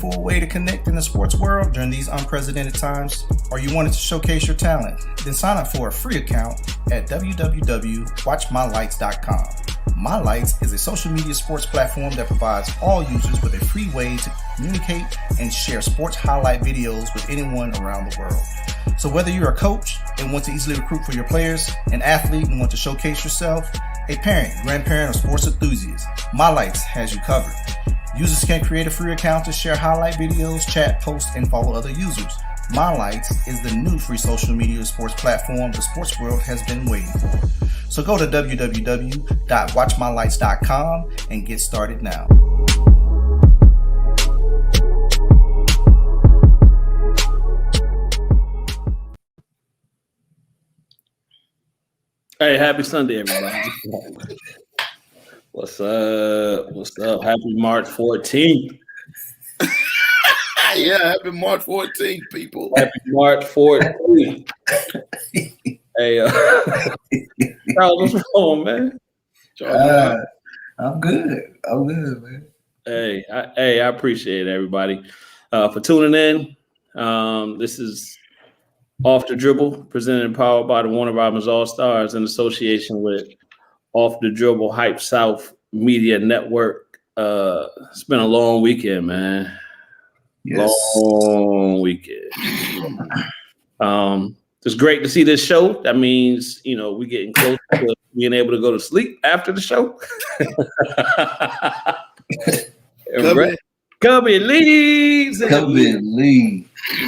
for a way to connect in the sports world during these unprecedented times, or you wanted to showcase your talent? Then sign up for a free account at www.watchmylights.com. My Lights is a social media sports platform that provides all users with a free way to communicate and share sports highlight videos with anyone around the world. So whether you're a coach and want to easily recruit for your players, an athlete and want to showcase yourself, a parent, grandparent, or sports enthusiast, My Lights has you covered. Users can create a free account to share highlight videos, chat, post, and follow other users. My Lights is the new free social media sports platform the sports world has been waiting for. So go to www.watchmylights.com and get started now. Hey, happy Sunday, everybody. What's up? What's up? Happy March 14th. Yeah, happy March 14th, people. Happy March 14th. Hey, Charles, what's wrong, man? I'm good, man. Hey, I appreciate everybody for tuning in. This is Off the Dribble, presented and powered by the Warner Robins All-Stars in association with Off the Dribble Hype South Media Network. It's been a long weekend, man. Yes. Long weekend. It's great to see this show. That means, we're getting close to being able to go to sleep after the show. Cubby Lee.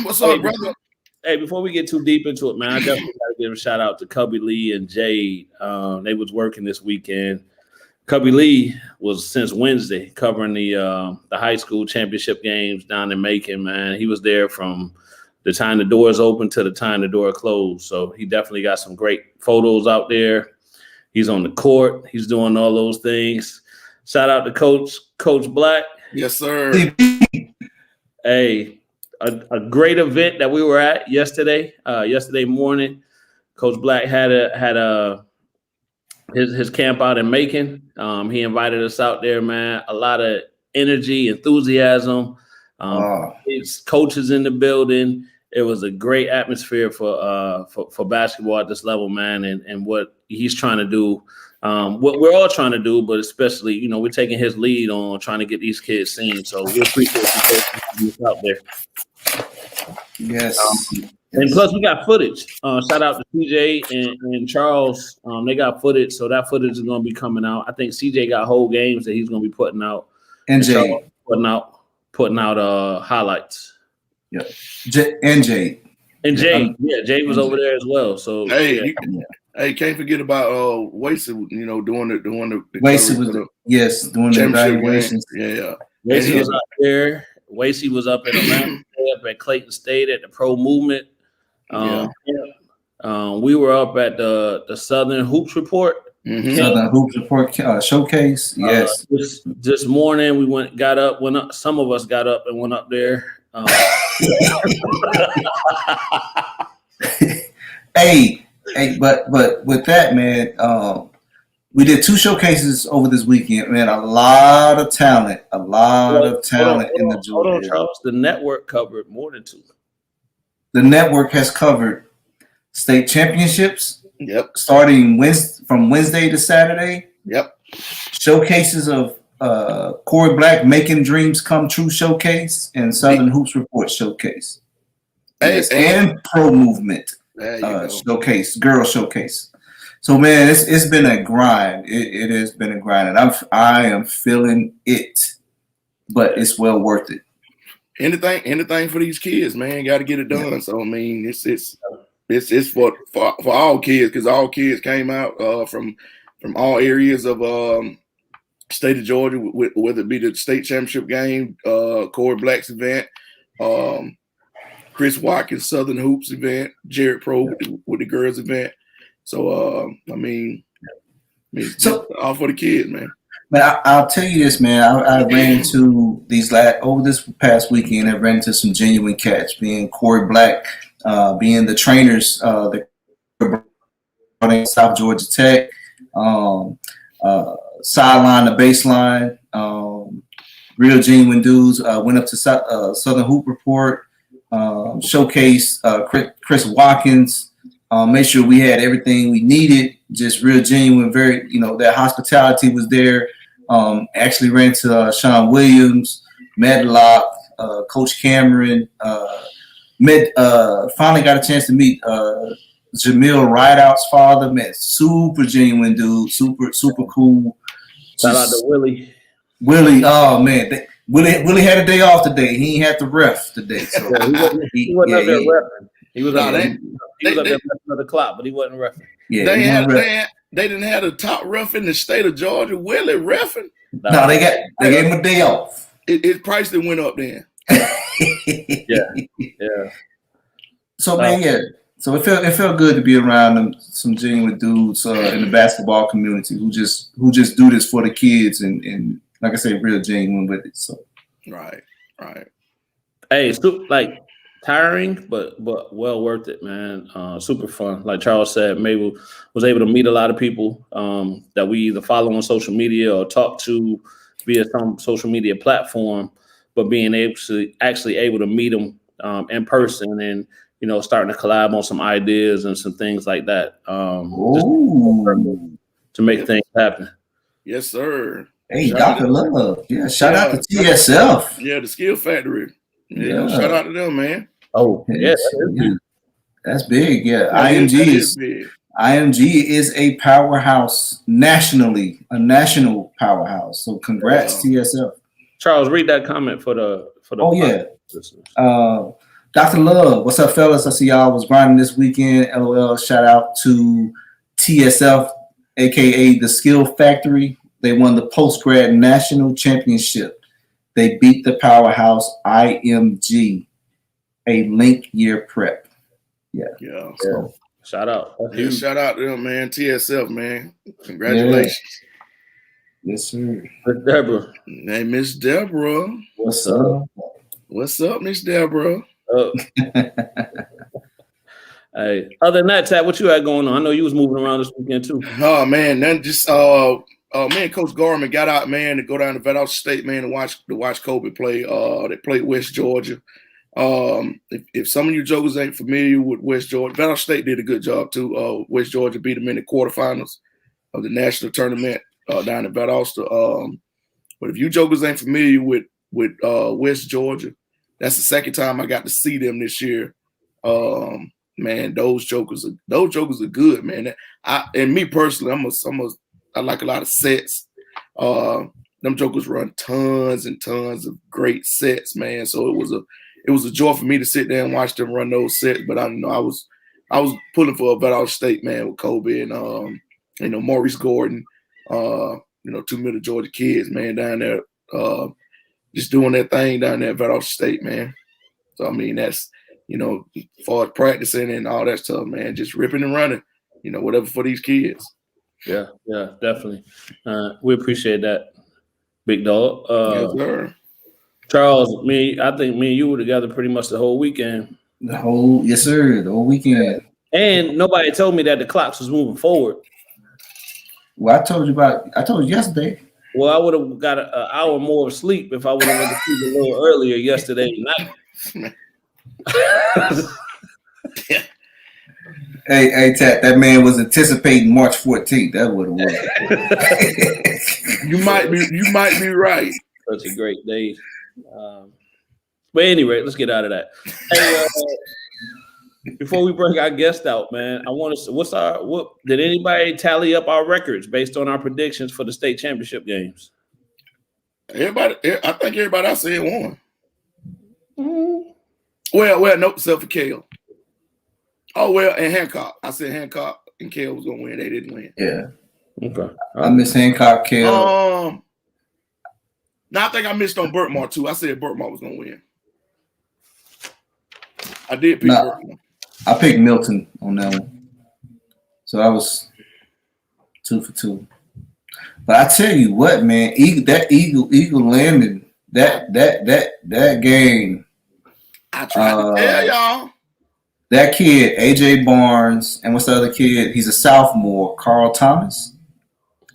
What's up, brother? Hey, before we get too deep into it, man, I definitely got to give a shout out to Cubby Lee and Jade. They was working this weekend. Cubby Lee was since Wednesday covering the high school championship games down in Macon, man. He was there from the time the doors opened to the time the door closed. So he definitely got some great photos out there. He's on the court. He's doing all those things. Shout out to Coach Black. Yes, sir. Hey, a great event that we were at yesterday morning. Coach Black had his camp out in Macon. He invited us out there, man. A lot of energy, enthusiasm. His coaches in the building. It was a great atmosphere for basketball at this level, man, and what he's trying to do. What we're all trying to do, but especially, we're taking his lead on trying to get these kids seen. So we appreciate you out there. Yes. And plus, we got footage. Shout out to CJ and Charles. They got footage, so that footage is going to be coming out. I think CJ got whole games that he's going to be putting out. And Jay putting out highlights. Yeah. And Jade. Jade was over there as well. So hey, can't forget about Wasey. Doing the Wasey was doing the evaluations. Yeah. Wasey was out there. Wasey was up in Atlanta, up at Clayton State at the Pro Movement. We were up at the Southern Hoops Report. Mm-hmm. Southern Hoops Report showcase. Yes. This morning we went up. Some of us got up and went up there. Hey, but with that, man, we did 2 showcases over this weekend, man. A lot of talent in the Georgia. Hold on, Charles. The network covered more than 2. The network has covered state championships. Yep. Starting from Wednesday to Saturday. Yep. Showcases of Corey Black Making Dreams Come True showcase and Southern Hoops Report showcase. And Pro Movement showcase, girl showcase. So man, it's been a grind. It has been a grind, and I am feeling it, but it's well worth it. Anything for these kids, man. Got to get it done. So I mean, it's for all kids, because all kids came out from all areas of state of Georgia, whether it be the state championship game, Corey Black's event, Chris Watkins Southern Hoops event, Jared Pro with the girls event. So I mean, all for the kids, man. But I'll tell you this, man. I ran into over this past weekend. I ran into some genuine cats, being Corey Black, being the trainers, the South Georgia Tech, sideline, the baseline, real genuine dudes. Went up to Southern Hoop Report, showcased Chris Watkins. Made sure we had everything we needed. Just real genuine, very, that hospitality was there. Actually ran to Sean Williams, Medlock, Coach Cameron. Finally got a chance to meet Jamil Rideout's father. Met super genuine dude, super cool. Shout out to Willie. Willie, oh man, Willie had a day off today. He ain't had to ref today, so he wasn't up there repping. He was up there repping the clock, but he wasn't repping. Yeah, they didn't have the top ref in the state of Georgia. Willie reffing. No, they gave him a day off. His price that went up then. Yeah. So man, so it felt good to be around some genuine dudes in the basketball community who just do this for the kids and like I said, real genuine with it. So right. Hey, like tiring, but well worth it, man. Super fun. Like Charles said, Mabel was able to meet a lot of people that we either follow on social media or talk to via some social media platform, but being able to meet them in person and starting to collab on some ideas and some things like that to make things happen. Yes, sir. Hey, Dr. Love. Yeah, shout out to TSF. Yeah, the Skill Factory. Yeah, shout out to them, man. Oh, yeah. That's big. Yeah, IMG is a powerhouse nationally, a national powerhouse. So congrats, TSF. Charles, read that comment for the. Oh yeah. Dr. Love, what's up, fellas? I see y'all was grinding this weekend. LOL. Shout out to TSF, aka the Skill Factory. They won the post-grad national championship. They beat the powerhouse IMG, a link year prep. Yeah. So, shout out. Yeah, shout out to them, man. TSF, man. Congratulations. Yeah. Yes, sir. Miss Deborah. Hey, Miss Deborah. What's up? What's up, Miss Deborah? Hey, other than that, Tat, what you had going on? I know you was moving around this weekend too. Oh man, then just man, Coach Gorman got out, man, to go down to Valdosta State, man, to watch Kobe play. They played West Georgia. If some of you jokers ain't familiar with West Georgia, Valdosta State did a good job too. West Georgia beat them in the quarterfinals of the national tournament down in Valdosta. But if you jokers ain't familiar with West Georgia, that's the second time I got to see them this year. Man, those jokers are good, man. And me personally, I like a lot of sets. Them jokers run tons and tons of great sets, man. So it was a joy for me to sit there and watch them run those sets. But I was pulling for a Valdosta State, man, with Kobe and Maurice Gordon, two Middle Georgia kids, man, down there, just doing their thing down there at Valdosta State, man. So I mean, that's as far as practicing and all that stuff, man, just ripping and running, whatever for these kids. Yeah, definitely. We appreciate that, big dog. Yes, sir. Charles, I think me and you were together pretty much the whole weekend. Yes, sir, the whole weekend. And nobody told me that the clocks was moving forward. Well, I told you yesterday. Well, I would have got an hour more of sleep if I would have went to sleep a little earlier yesterday night. Hey, Tat, that man was anticipating March 14th. That would have worked. You might be right. Such a great day. But anyway, let's get out of that. Hey, before we bring our guest out, man, I want to. Did anybody tally up our records based on our predictions for the state championship games? I think everybody I said won. Mm-hmm. Well, no, except for Kale. Oh, well, and Hancock. I said Hancock and Kale was going to win. They didn't win. Yeah. Okay. I miss Hancock, Kale. I think I missed on Burtmore, too. I said Burtmore was going to win. I did pick Burtmore. I picked Milton on that one. So I was 2 for 2. But I tell you what, man, Eagle landing, that game. I tried to tell y'all. That kid, AJ Barnes, and what's the other kid? He's a sophomore, Carl Thomas.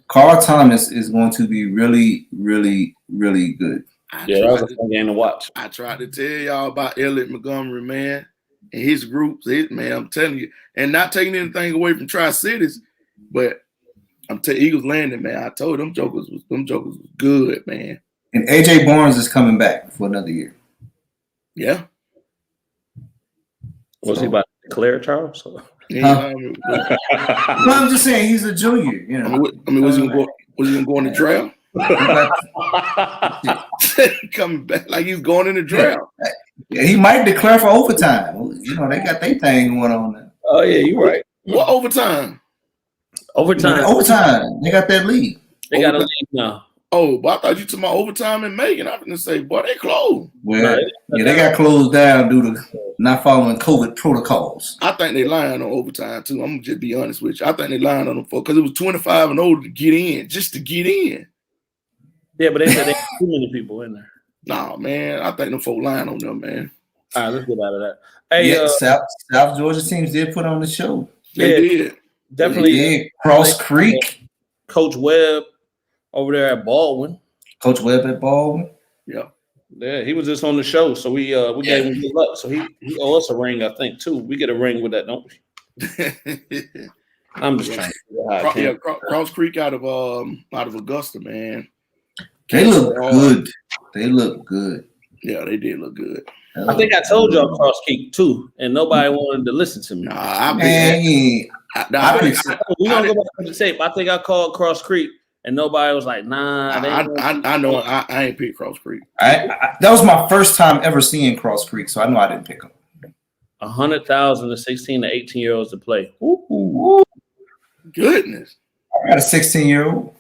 Carl Thomas is going to be really, really, really good. Yeah, that was a fun game to watch. I tried to tell y'all about Elliott Montgomery, man, and his groups. Man, I'm telling you, and not taking anything away from Tri-Cities, but I'm telling Eagles Landing, man. I told them jokers was good, man. And AJ Barnes is coming back for another year. Yeah. Was he about to declare, Charles? Yeah, Well, I'm just saying he's a junior. You know. I mean, was he gonna go in the draft? Coming back like he's going in the draft. Yeah, he might declare for overtime. You know, they got their thing going on there. Oh yeah, you're right. What overtime? Overtime. Overtime. They got that lead. They got a lead now. Oh, but I thought you talking about overtime in Macon. I was gonna say, boy, they closed. Well, yeah, they got closed down due to not following COVID protocols. I think they lying on overtime too. I'm gonna just be honest with you. I think they lying on them for because it was 25 and older to get in, just to get in. Yeah, but they said they had too many people in there. Nah, man, I think them folk lying on them, man. All right, let's get out of that. Hey, Yeah, South Georgia teams did put on the show. They did. Definitely. They did. Cross Creek. Coach Webb over there at Baldwin. Coach Webb at Baldwin. Yeah, he was just on the show, so we gave him good luck. So he owes us a ring, I think, too. We get a ring with that, don't we? I'm just trying to figure out how I can. Cross Creek out of Augusta, man. They look good. They look good. Yeah, they did look good. I think I told y'all Cross Creek too, and nobody wanted to listen to me. Nah, we gonna go back to the tape. I think I called Cross Creek, and nobody was like, "Nah." I know. I ain't picked Cross Creek. That was my first time ever seeing Cross Creek, so I know I didn't pick them. 100,000 to 16 to 18-year-olds to play. Ooh. Goodness. I got a 16-year-old.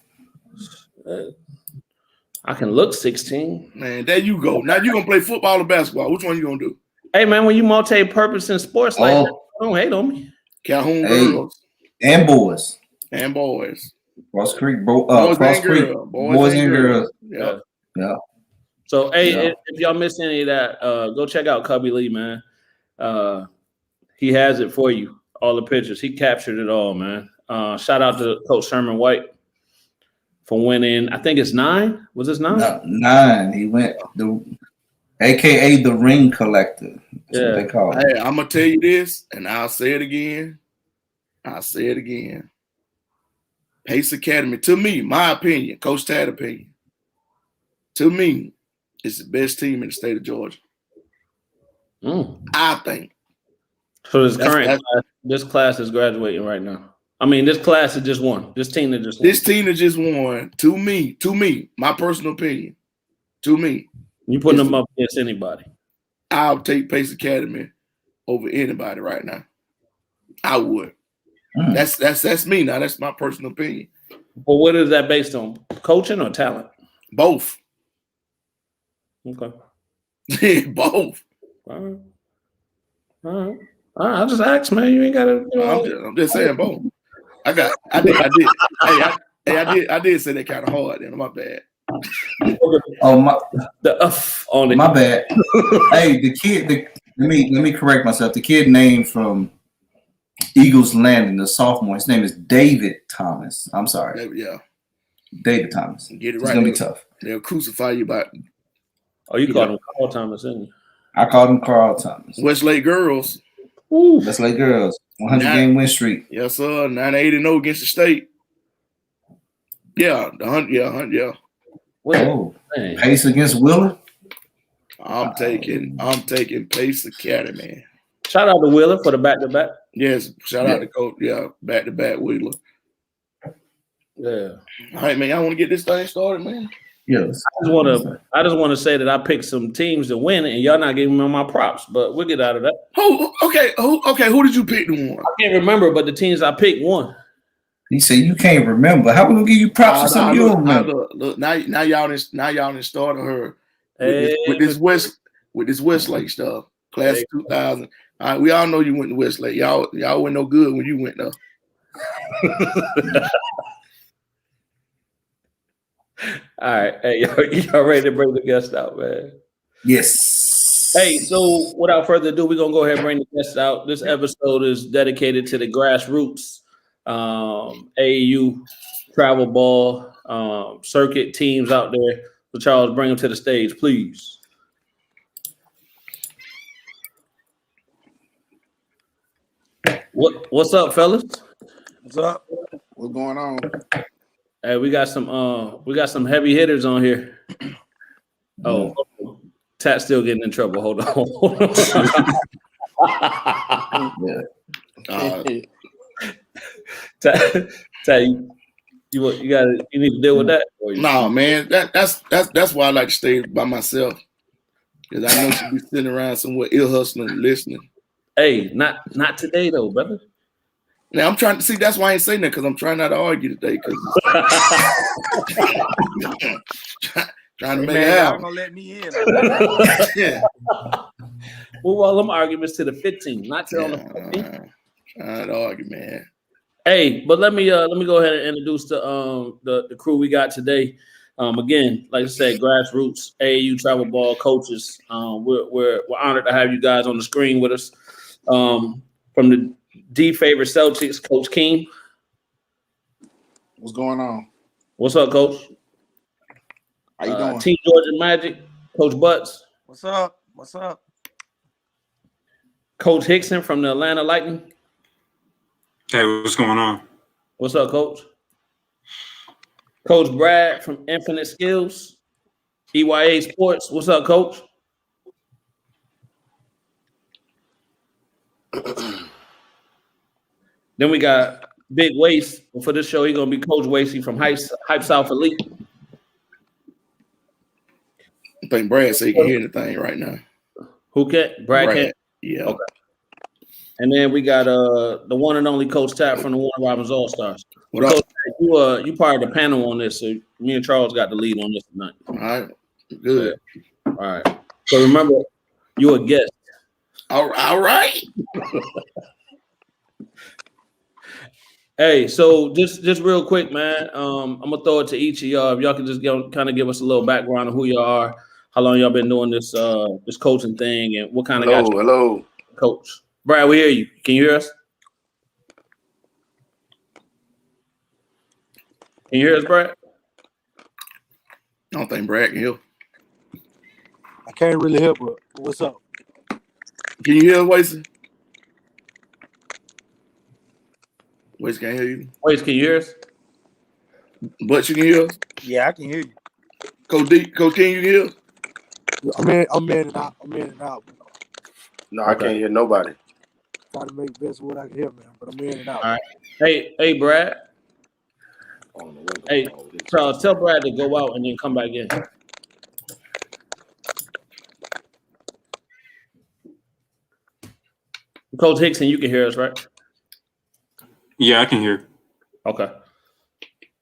I can look 16. Man, there you go. Now you gonna play football or basketball? Which one you gonna do? Hey man, when you multi-purpose in sports like that, don't hate on me. Calhoun girls and boys and boys. Cross Creek, boys Cross Creek, boys and girls. Yeah. So hey, if y'all missed any of that, go check out Cubby Lee, man. He has it for you. All the pictures. He captured it all, man. Shout out to Coach Sherman White for winning. I think it's 9. Was this 9? No, 9. He went AKA the ring collector. That's what they call it. Hey, I'm gonna tell you this, and I'll say it again. Pace Academy, to me, my opinion, Coach Tad opinion, to me, it's the best team in the state of Georgia. I think. So this class is graduating right now. I mean, this class is just one. This team that just won. This team that just won, to me, my personal opinion, to me. You putting them up against anybody. I'll take Pace Academy over anybody right now. I would. That's me now. That's my personal opinion. Well, what is that based on? Coaching or talent? Both. Okay. Both. All right. I just asked, man. You ain't got to. I'm just saying both. I did. I did say that kind of hard. Then my bad. My bad. Hey, the kid. Let me correct myself. The kid named from Eagles Landing, the sophomore. His name is David Thomas. I'm sorry. Yeah. David Thomas. Get it right. It's gonna be tough. They'll crucify you by. Oh, you called him Carl Thomas, didn't you? I called him Carl Thomas. Westlake girls. Westlake girls. 100-game win streak. Yes, sir. 9-8-0 against the state. Yeah, 100. Yeah. Oh, Pace against Wheeler. I'm taking Pace Academy. Shout out to Wheeler for the back-to-back. Yes, shout out to Coach. Yeah, back-to-back Wheeler. Yeah. All right, man. Y'all want to get this thing started, man? Yes. I just want to say that I picked some teams to win, and y'all not giving me my props. But we'll get out of that. Who did you pick to win? I can't remember, but the teams I picked won. He said you can't remember. How we gonna give you props for something you don't remember? Look, now y'all done started her with this Westlake stuff. Class of 2000. All right, we all know you went to Westlake. Y'all weren't no good when you went though. All right, hey, y'all ready to bring the guest out, man? Yes. Hey, so without further ado, we're gonna go ahead and bring the guest out. This episode is dedicated to the grassroots AAU travel ball circuit teams out there So Charles, bring him to the stage, please. What's up, fellas? What's up? What's going on? Hey, we got some heavy hitters on here. Oh, Tat's still getting in trouble. Hold on. Tat, you need to deal with that. No, man, that's why I like to stay by myself, because I know she'll be sitting around somewhere ill hustling, listening. Hey, not today though, brother. Now I'm trying to see. That's why I ain't saying that, because I'm trying not to argue today. Because trying to make it happen. Gonna let me in. Yeah. Move all them arguments to the 15th, not to on the 14th. Trying to argue, man. Hey, but let me go ahead and introduce the crew we got today. Again, like I said, grassroots AAU travel ball coaches. We're honored to have you guys on the screen with us. From the D favorite Celtics, Coach Keem. What's going on? What's up, Coach? How you doing? Team Georgia Magic, Coach Butts. What's up? What's up? Coach Hickson from the Atlanta Lightning. Hey, what's going on? What's up, Coach? Coach Brad from Infinite Skills, EYA Sports. What's up, Coach? Then we got Big Waste. For this show, he's going to be Coach Wasey from Hype South Elite. I think Brad said he can hear anything right now. Who can't? Brad can't? Yeah. Okay. And then we got the one and only Coach Tapp from the Warner Robins All-Stars. What up? Coach, you part of the panel on this, so me and Charles got the lead on this tonight. All right. Good. All right. So remember, you're a guest. All right. Hey, so just real quick, man. I'm gonna throw it to each of y'all. If y'all can just kind of give us a little background of who y'all are, how long y'all been doing this this coaching thing, and what kind of Hello. coach. Brad, we hear you. Can you hear us? Can you hear us, Brad? I don't think Brad can hear. I can't really help it. What's up? Can you hear us, Wasey? Wasey can't hear you. Wait, can you hear us? But you can hear us? Yeah, I can hear you. Coach King, you can hear us? I'm in and out. No, I can't hear nobody. Try to make the best of what I can hear, man. But I'm in and out. All right. Hey, Brad. Hey, Charles, tell Brad to go out and then come back in. Coach Hickson, you can hear us, right? Yeah, I can hear. Okay.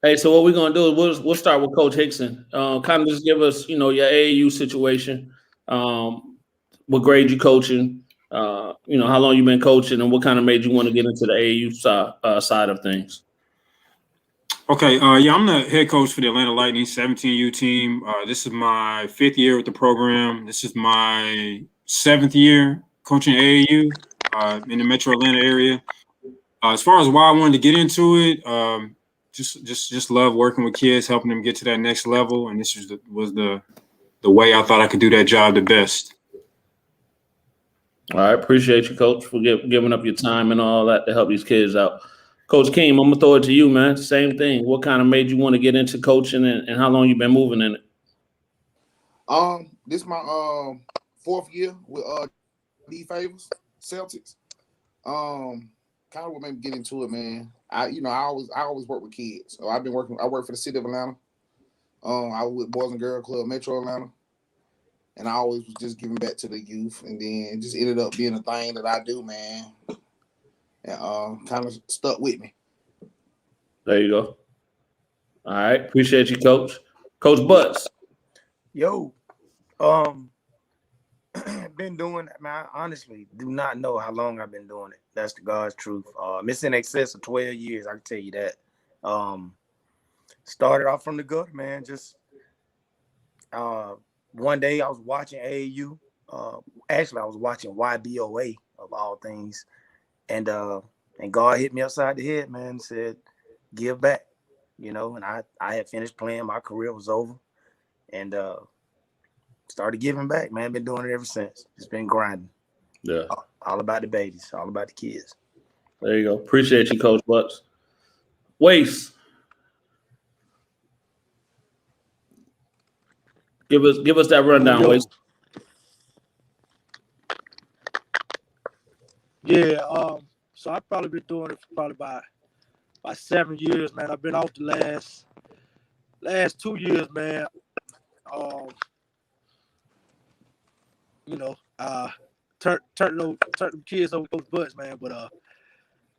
Hey, so what we're gonna do is we'll start with Coach Hickson. Kind of just give us, your AAU situation. What grade you coaching? How long you been coaching, and what kind of made you want to get into the AAU side of things? Okay, I'm the head coach for the Atlanta Lightning 17U team. This is my 5th year with the program. This is my 7th year coaching AAU in the Metro Atlanta area. As far as why I wanted to get into it, just love working with kids, helping them get to that next level, and this was the way I thought I could do that job the best. All right, appreciate you, Coach, for giving up your time and all that to help these kids out. Coach Keem, I'm gonna throw it to you, man. Same thing. What kind of made you want to get into coaching, and how long you been moving in it? This is my 4th year with D Favors Celtics. Kind of what made me get into it, man. I always work with kids. So I work for the city of Atlanta. I was with Boys and Girls Club Metro Atlanta. And I always was just giving back to the youth, and then it just ended up being a thing that I do, man. And kind of stuck with me. There you go. All right, appreciate you, Coach. Coach Butts. Yo, been doing it, man. I honestly do not know how long I've been doing it. That's the God's truth. It's in excess of 12 years, I can tell you that. Started off from the gutter, man. Just one day I was watching AAU. Actually, I was watching YBOA of all things, and God hit me upside the head, man. And said, "Give back," And I had finished playing. My career was over, and started giving back, man. Been doing it ever since. Just been grinding. Yeah. All about the babies, all about the kids. There you go. Appreciate you, Coach Bucks. Waste. Give us that rundown, Waste. Yeah, so I've probably been doing it for probably about 7 years, man. I've been off the last 2 years, man. Turn them kids over those butts, man. But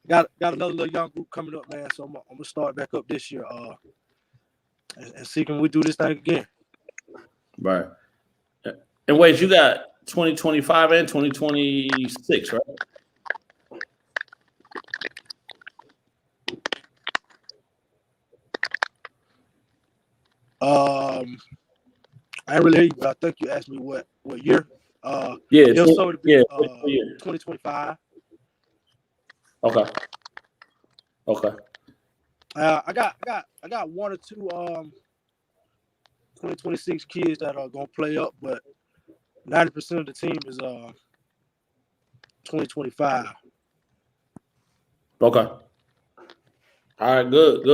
got another little young group coming up, man. So I'm gonna start back up this year, and see can we do this thing again. Right. And Waste, you got 2025 and 2026, right? I ain't really hear you, but I think you asked me what year. Yeah, it'll so it'll be, yeah, 2025. Okay. I got 1 or 2 2026 kids that are gonna play up, but 90% of the team is 2025. Okay. All right, good.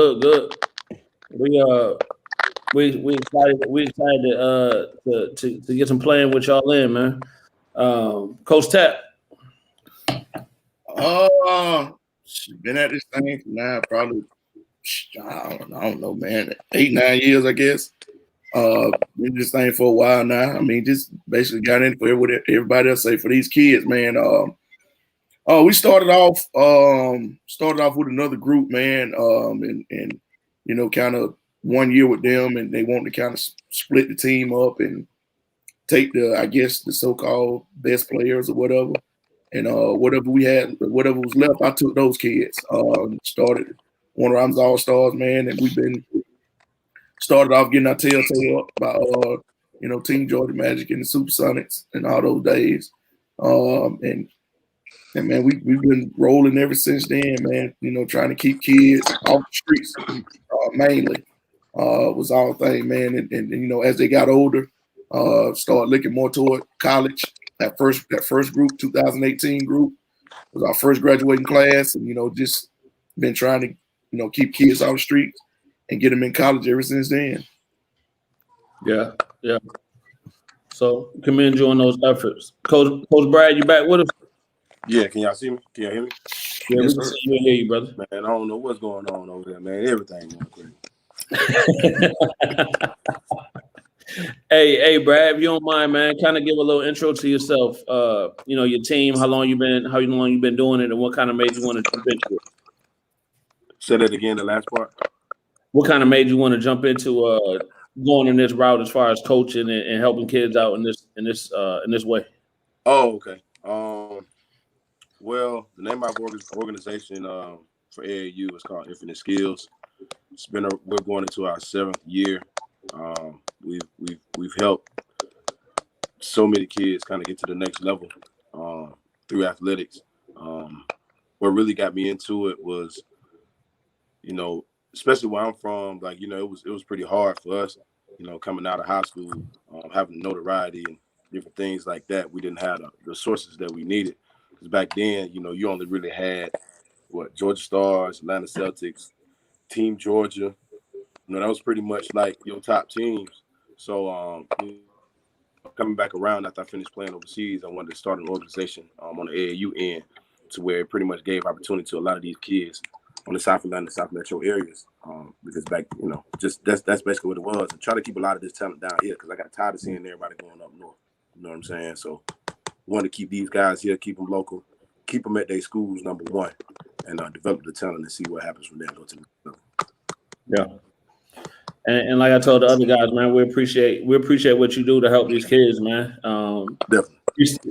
We excited to get some playing with y'all in, man. Coach Tap. Been at this thing for now probably I don't know, man, 8-9 years, I guess. Been this thing for a while now. I mean, just basically got in for what everybody else say for these kids, man. We started off with another group, man, and you know, kind of 1 year with them, and they wanted to kind of split the team up and take the so-called best players or whatever, and whatever was left, I took those kids. Started Warner Robins All-Stars, man, and we've been started off getting our tail up by Team Georgia Magic and the Supersonics and all those days, and man, we've been rolling ever since then, man. You know, trying to keep kids off the streets, mainly was our thing, man. And you know, as they got older, started looking more toward college. That first group, 2018 group, was our first graduating class, and you know, just been trying to keep kids off the streets and get them in college ever since then. Yeah. So commend you on those efforts, Coach Brad. You back with us? Yeah, can y'all see me? Can y'all hear me? Yeah, we can see you and hear you, brother. Man, I don't know what's going on over there, man. Everything going crazy. Hey, Brad, if you don't mind, man, kind of give a little intro to yourself. Your team, how long you been doing it, and what kind of made you want to jump into it? Say that again, the last part. What kind of made you want to jump into going in this route as far as coaching and helping kids out in this way? Oh, okay. Well, the name of our organization for AAU is called Infinite Skills. We're going into our 7th year. We've helped so many kids kind of get to the next level through athletics. What really got me into it was, especially where I'm from, it was pretty hard for us, coming out of high school, having notoriety and different things like that. We didn't have the resources that we needed. Because back then, you only really had Georgia Stars, Atlanta Celtics, Team Georgia. That was pretty much like your top teams. So coming back around after I finished playing overseas, I wanted to start an organization on the AAU end to where it pretty much gave opportunity to a lot of these kids on the South Atlanta, South Metro areas. Because back, that's basically what it was. And try to keep a lot of this talent down here because I got tired of seeing everybody going up north. You know what I'm saying? So want to keep these guys here, keep them local, keep them at their schools, number one, and develop the talent and see what happens from there. Go to the level. Yeah. And like I told the other guys, man, we appreciate what you do to help these kids, man. Definitely.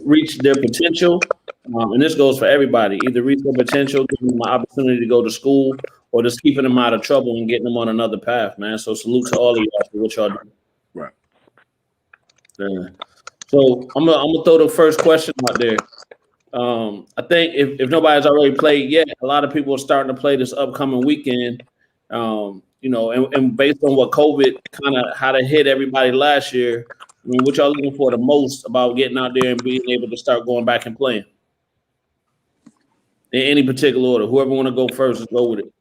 Reach their potential. And this goes for everybody. Either reach their potential, giving them an opportunity to go to school, or just keeping them out of trouble and getting them on another path, man. So salute to all of y'all for what y'all do. Right. Yeah. So I'm gonna throw the first question out there. I think if nobody's already played yet, a lot of people are starting to play this upcoming weekend. you know, and based on what COVID kind of how to hit everybody last year, I mean, what y'all looking for the most about getting out there and being able to start going back and playing? In any particular order, whoever want to go first, just go with it.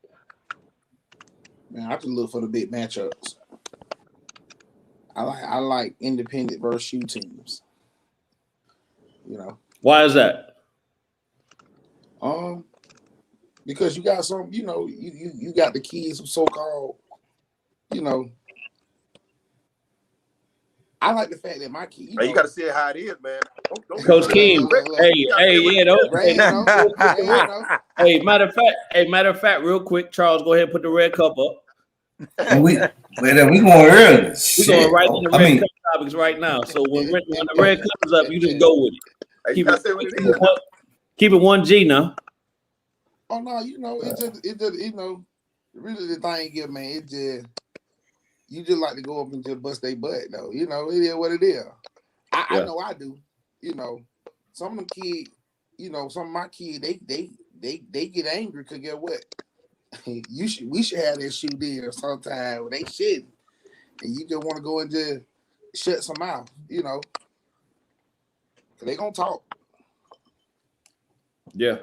Man, I just look for the big matchups. I like independent versus shoe teams. You know. Why is that? Because you got some, you know, you got the kids who so-called, you know. I like the fact that my kid, Hey, you got to see it how it is, man. Don't Coach Keem, hey, matter of fact, real quick, Charles, go ahead and put the red cup up. We going early. We're going right in the red cup topics right now. So when the red cup is up, you just go with it. Keep it 1G now. Oh no, you know, it just you know, really the thing here, man, it just you just like to go up and just bust their butt though. You know, it is what it is. I know I do. You know, some of them kids, you know, some of my kids, they get angry because get what? We should have that shoe there sometime when they shouldn't. And you just want to go and just shut some mouth, you know. Cause they gonna talk. Yeah.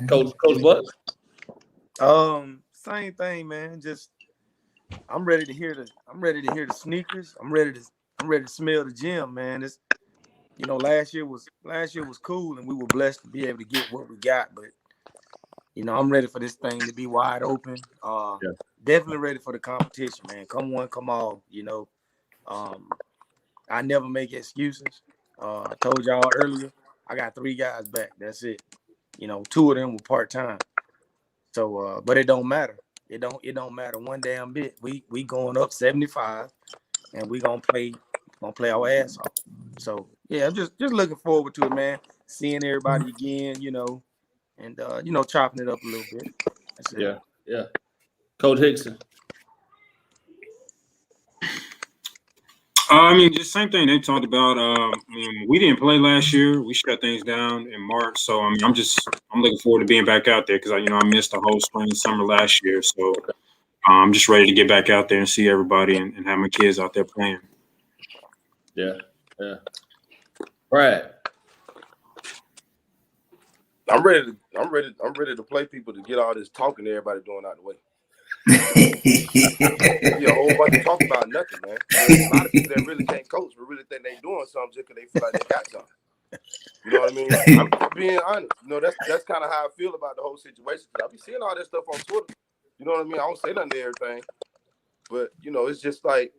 Coach Butts? Same thing, man. Just I'm ready to hear the sneakers. I'm ready to smell the gym, man. It's, you know, last year was cool and we were blessed to be able to get what we got, but you know, I'm ready for this thing to be wide open. Definitely ready for the competition, man. Come one, come all, you know. I never make excuses. I told y'all earlier, I got 3 guys back. That's it. You know, 2 of them were part-time. So, but it don't matter. It don't matter one damn bit. We going up 75, and we gonna play our ass off. So yeah, I'm just looking forward to it, man. Seeing everybody again, you know, and you know, chopping it up a little bit. That's it. Yeah. Coach Hickson. I mean, just same thing they talked about. I mean, we didn't play last year. We shut things down in March. So I mean, I'm looking forward to being back out there because I missed the whole spring and summer last year. So I'm just ready to get back out there and see everybody and have my kids out there playing. Yeah. Brad. I'm ready to play people to get all this talking to everybody doing out the way. A whole bunch of talk about nothing, man. There's a lot of people that really can't coach, but really think they doing something just because they feel like they got something. You know what I mean? I'm being honest. You know, that's kind of how I feel about the whole situation. I be seeing all that stuff on Twitter. You know what I mean? I don't say nothing to everything, but you know, it's just like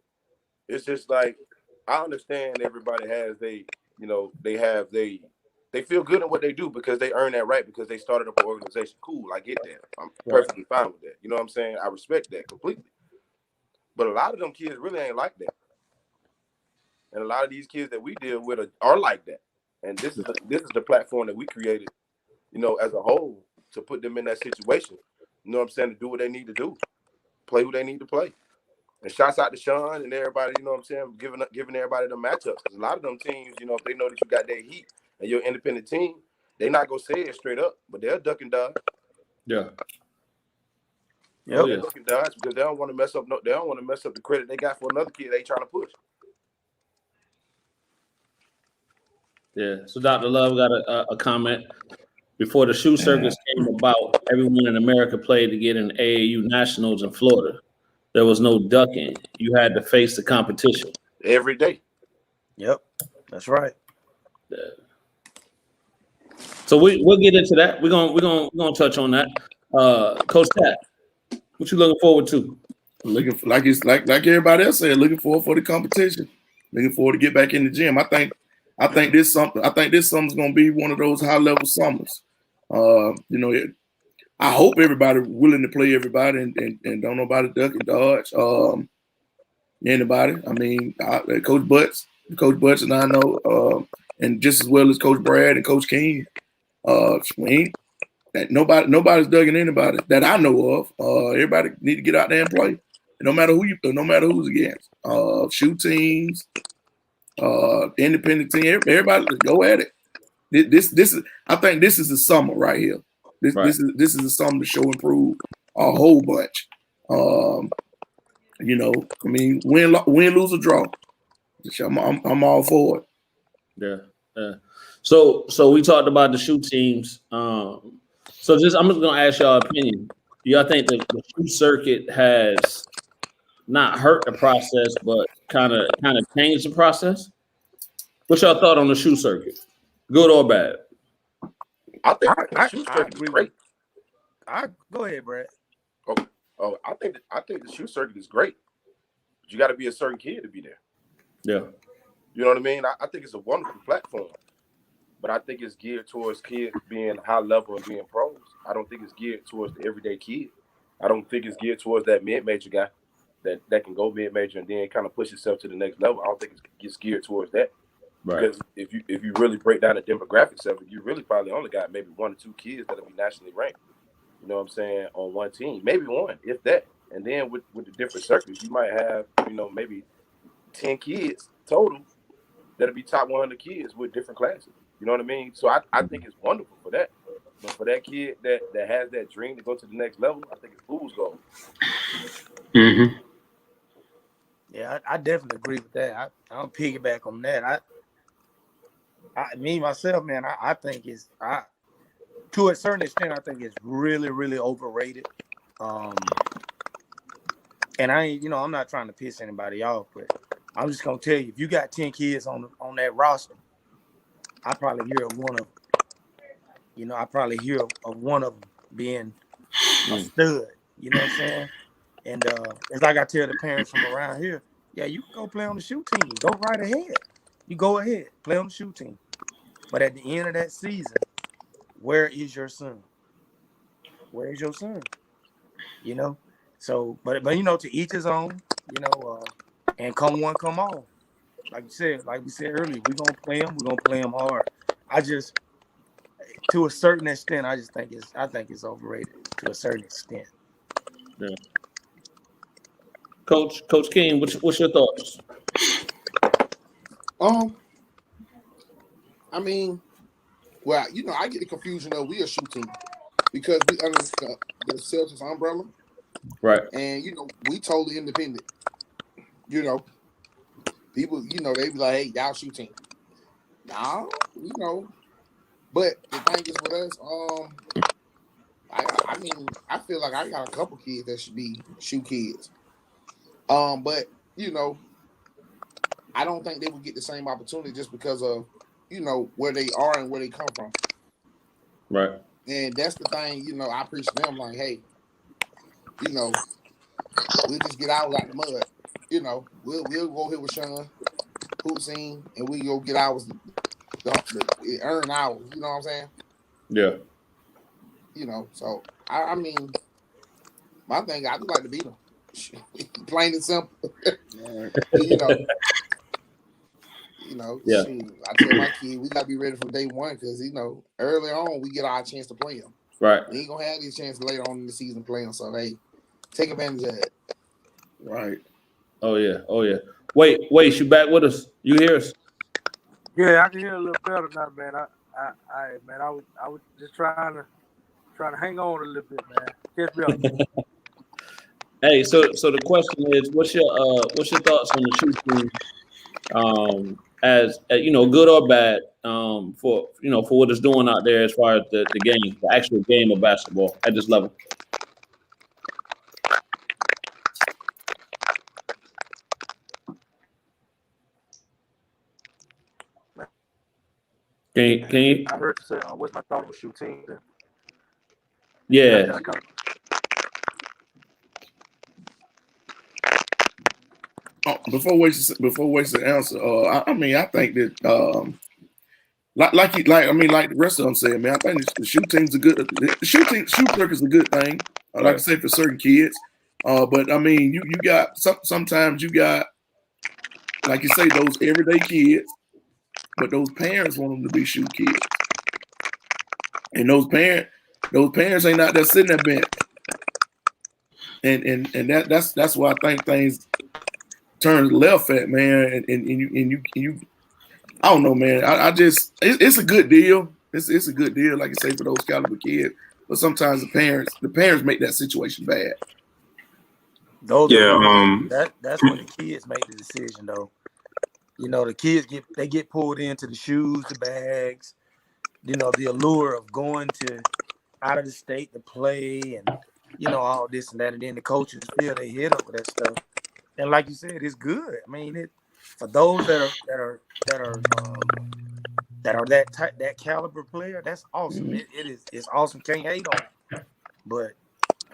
I understand everybody has they feel good at what they do because they earn that right because they started up an organization. Cool, I get that. I'm perfectly fine with that. You know what I'm saying? I respect that completely. But a lot of them kids really ain't like that. And a lot of these kids that we deal with are like that. And this is the platform that we created, you know, as a whole to put them in that situation. You know what I'm saying? To do what they need to do. Play who they need to play. And shouts out to Sean and everybody, you know what I'm saying, giving everybody the matchups. Because a lot of them teams, you know, if they know that you got that heat and you're an independent team, they're not gonna say it straight up, but they'll duck and dodge. Yeah. They're duck and dodge because they don't want to mess up. They don't want to mess up the credit they got for another kid they trying to push. Yeah. So Dr. Love got a comment. Before the shoe circus came about, everyone in America played to get in AAU nationals in Florida. There was no ducking. You had to face the competition every day. Yep, that's right. Yeah. So we'll get into that. We're gonna touch on that. Coach Tat, what you looking forward to? Looking for, like everybody else said, looking forward for the competition. Looking forward to get back in the gym. I think this summer's gonna be one of those high level summers. You know, I hope everybody willing to play everybody and don't nobody duck and dodge. Anybody. I mean, Coach Butts and I know, and just as well as Coach Brad and Coach King. Nobody's ducking anybody that I know of. Everybody need to get out there and play. No matter who's against. Shoot teams, independent team, everybody go at it. This is I think this is the summer right here. This is the summer to show improve a whole bunch. You know, I mean, win, lose, or draw. I'm all for it. Yeah. So we talked about the shoe teams. So I'm just gonna ask y'all opinion. Do y'all think the shoe circuit has not hurt the process, but kind of changed the process? What's y'all thought on the shoe circuit? Good or bad? I think the shoe circuit is great. Go ahead, Brad. Oh, I think the shoe circuit is great. But you got to be a certain kid to be there. Yeah. You know what I mean? I think it's a wonderful platform, but I think it's geared towards kids being high level and being pros. I don't think it's geared towards the everyday kid. I don't think it's geared towards that mid-major guy that can go mid-major and then kind of push himself to the next level. I don't think it's geared towards that. Right. Because if you really break down the demographics of it, you really probably only got maybe 1 or 2 kids that'll be nationally ranked. You know what I'm saying, on one team, maybe 1, if that. And then with the different circuits, you might have, you know, maybe 10 kids total that'll be top 100 kids with different classes. You know what I mean? So I think it's wonderful for that. But for that kid that has that dream to go to the next level, I think it's fool's gold. Mm-hmm. Yeah, I definitely agree with that. I'll piggyback on that. Me myself, man, I think it's to a certain extent, I think it's really, really overrated. And I'm not trying to piss anybody off, but I'm just gonna tell you, if you got 10 kids on that roster, I probably hear of one of them. You know, I probably hear of one of them being a stud. You know what I'm saying? And it's like I tell the parents from around here, yeah, you can go play on the shoe team. Go right ahead. You go ahead, play on the shoe team. But at the end of that season, where is your son? Where is your son? You know? So, but you know, to each his own, you know, and come one, come all. Like we said earlier, we're gonna play them hard. I just, to a certain extent, I think it's overrated to a certain extent. Yeah. Coach King, what's your thoughts? I mean, well, you know, I get the confusion of we a shoe team because we under the Celtics umbrella. Right. And, you know, we totally independent. You know, people, you know, they be like, hey, y'all shoe team. Nah, you know. But the thing is with us, I mean, I feel like I got a couple kids that should be shoe kids. But, you know, I don't think they would get the same opportunity just because of, you know, where they are and where they come from. Right. And that's the thing, you know, I preach to them like, hey, you know, we'll just get ours out the mud. You know, we'll go here with Sean, Hussein, and we go get ours, earn ours. You know what I'm saying? Yeah. You know, so I mean, my thing, I just like to beat them. Plain and simple. You know, yeah. Shoot, I tell my kid we gotta be ready from day one because you know early on we get our chance to play them. Right. We ain't gonna have these chances later on in the season playing. So hey, take advantage of it. Right. Oh yeah. Wait, you back with us? You hear us? Yeah, I can hear a little better now, man. I was just trying to hang on a little bit, man. Catch me up. Hey, so the question is, what's your thoughts on the shoe team? As you know, good or bad, for what it's doing out there as far as the game, the actual game of basketball at this level. Can you? I heard you say, what's my thought on shoe team? Yeah. Before waste the answer, I mean, I think that like the rest of them said, man, I think the shoe team's a good. The shoe circuit is a good thing. Like I say, for certain kids. But I mean, you got sometimes you got, like you say, those everyday kids, but those parents want them to be shoe kids, and those parents ain't out there sitting there bench. And that's why I think things turn left at, man, and you I don't know, man. I just it's a good deal. It's a good deal, like you say, for those caliber kids. but sometimes the parents make that situation bad. Those Yeah, that's when the kids make the decision though. You know, the kids get pulled into the shoes, the bags, you know, the allure of going to out of the state to play and all this and that, and then the coaches feel they hit up with that stuff. And like you said, it's good. I mean, for those that are that caliber player, that's awesome. It's awesome. Can't hate on it. But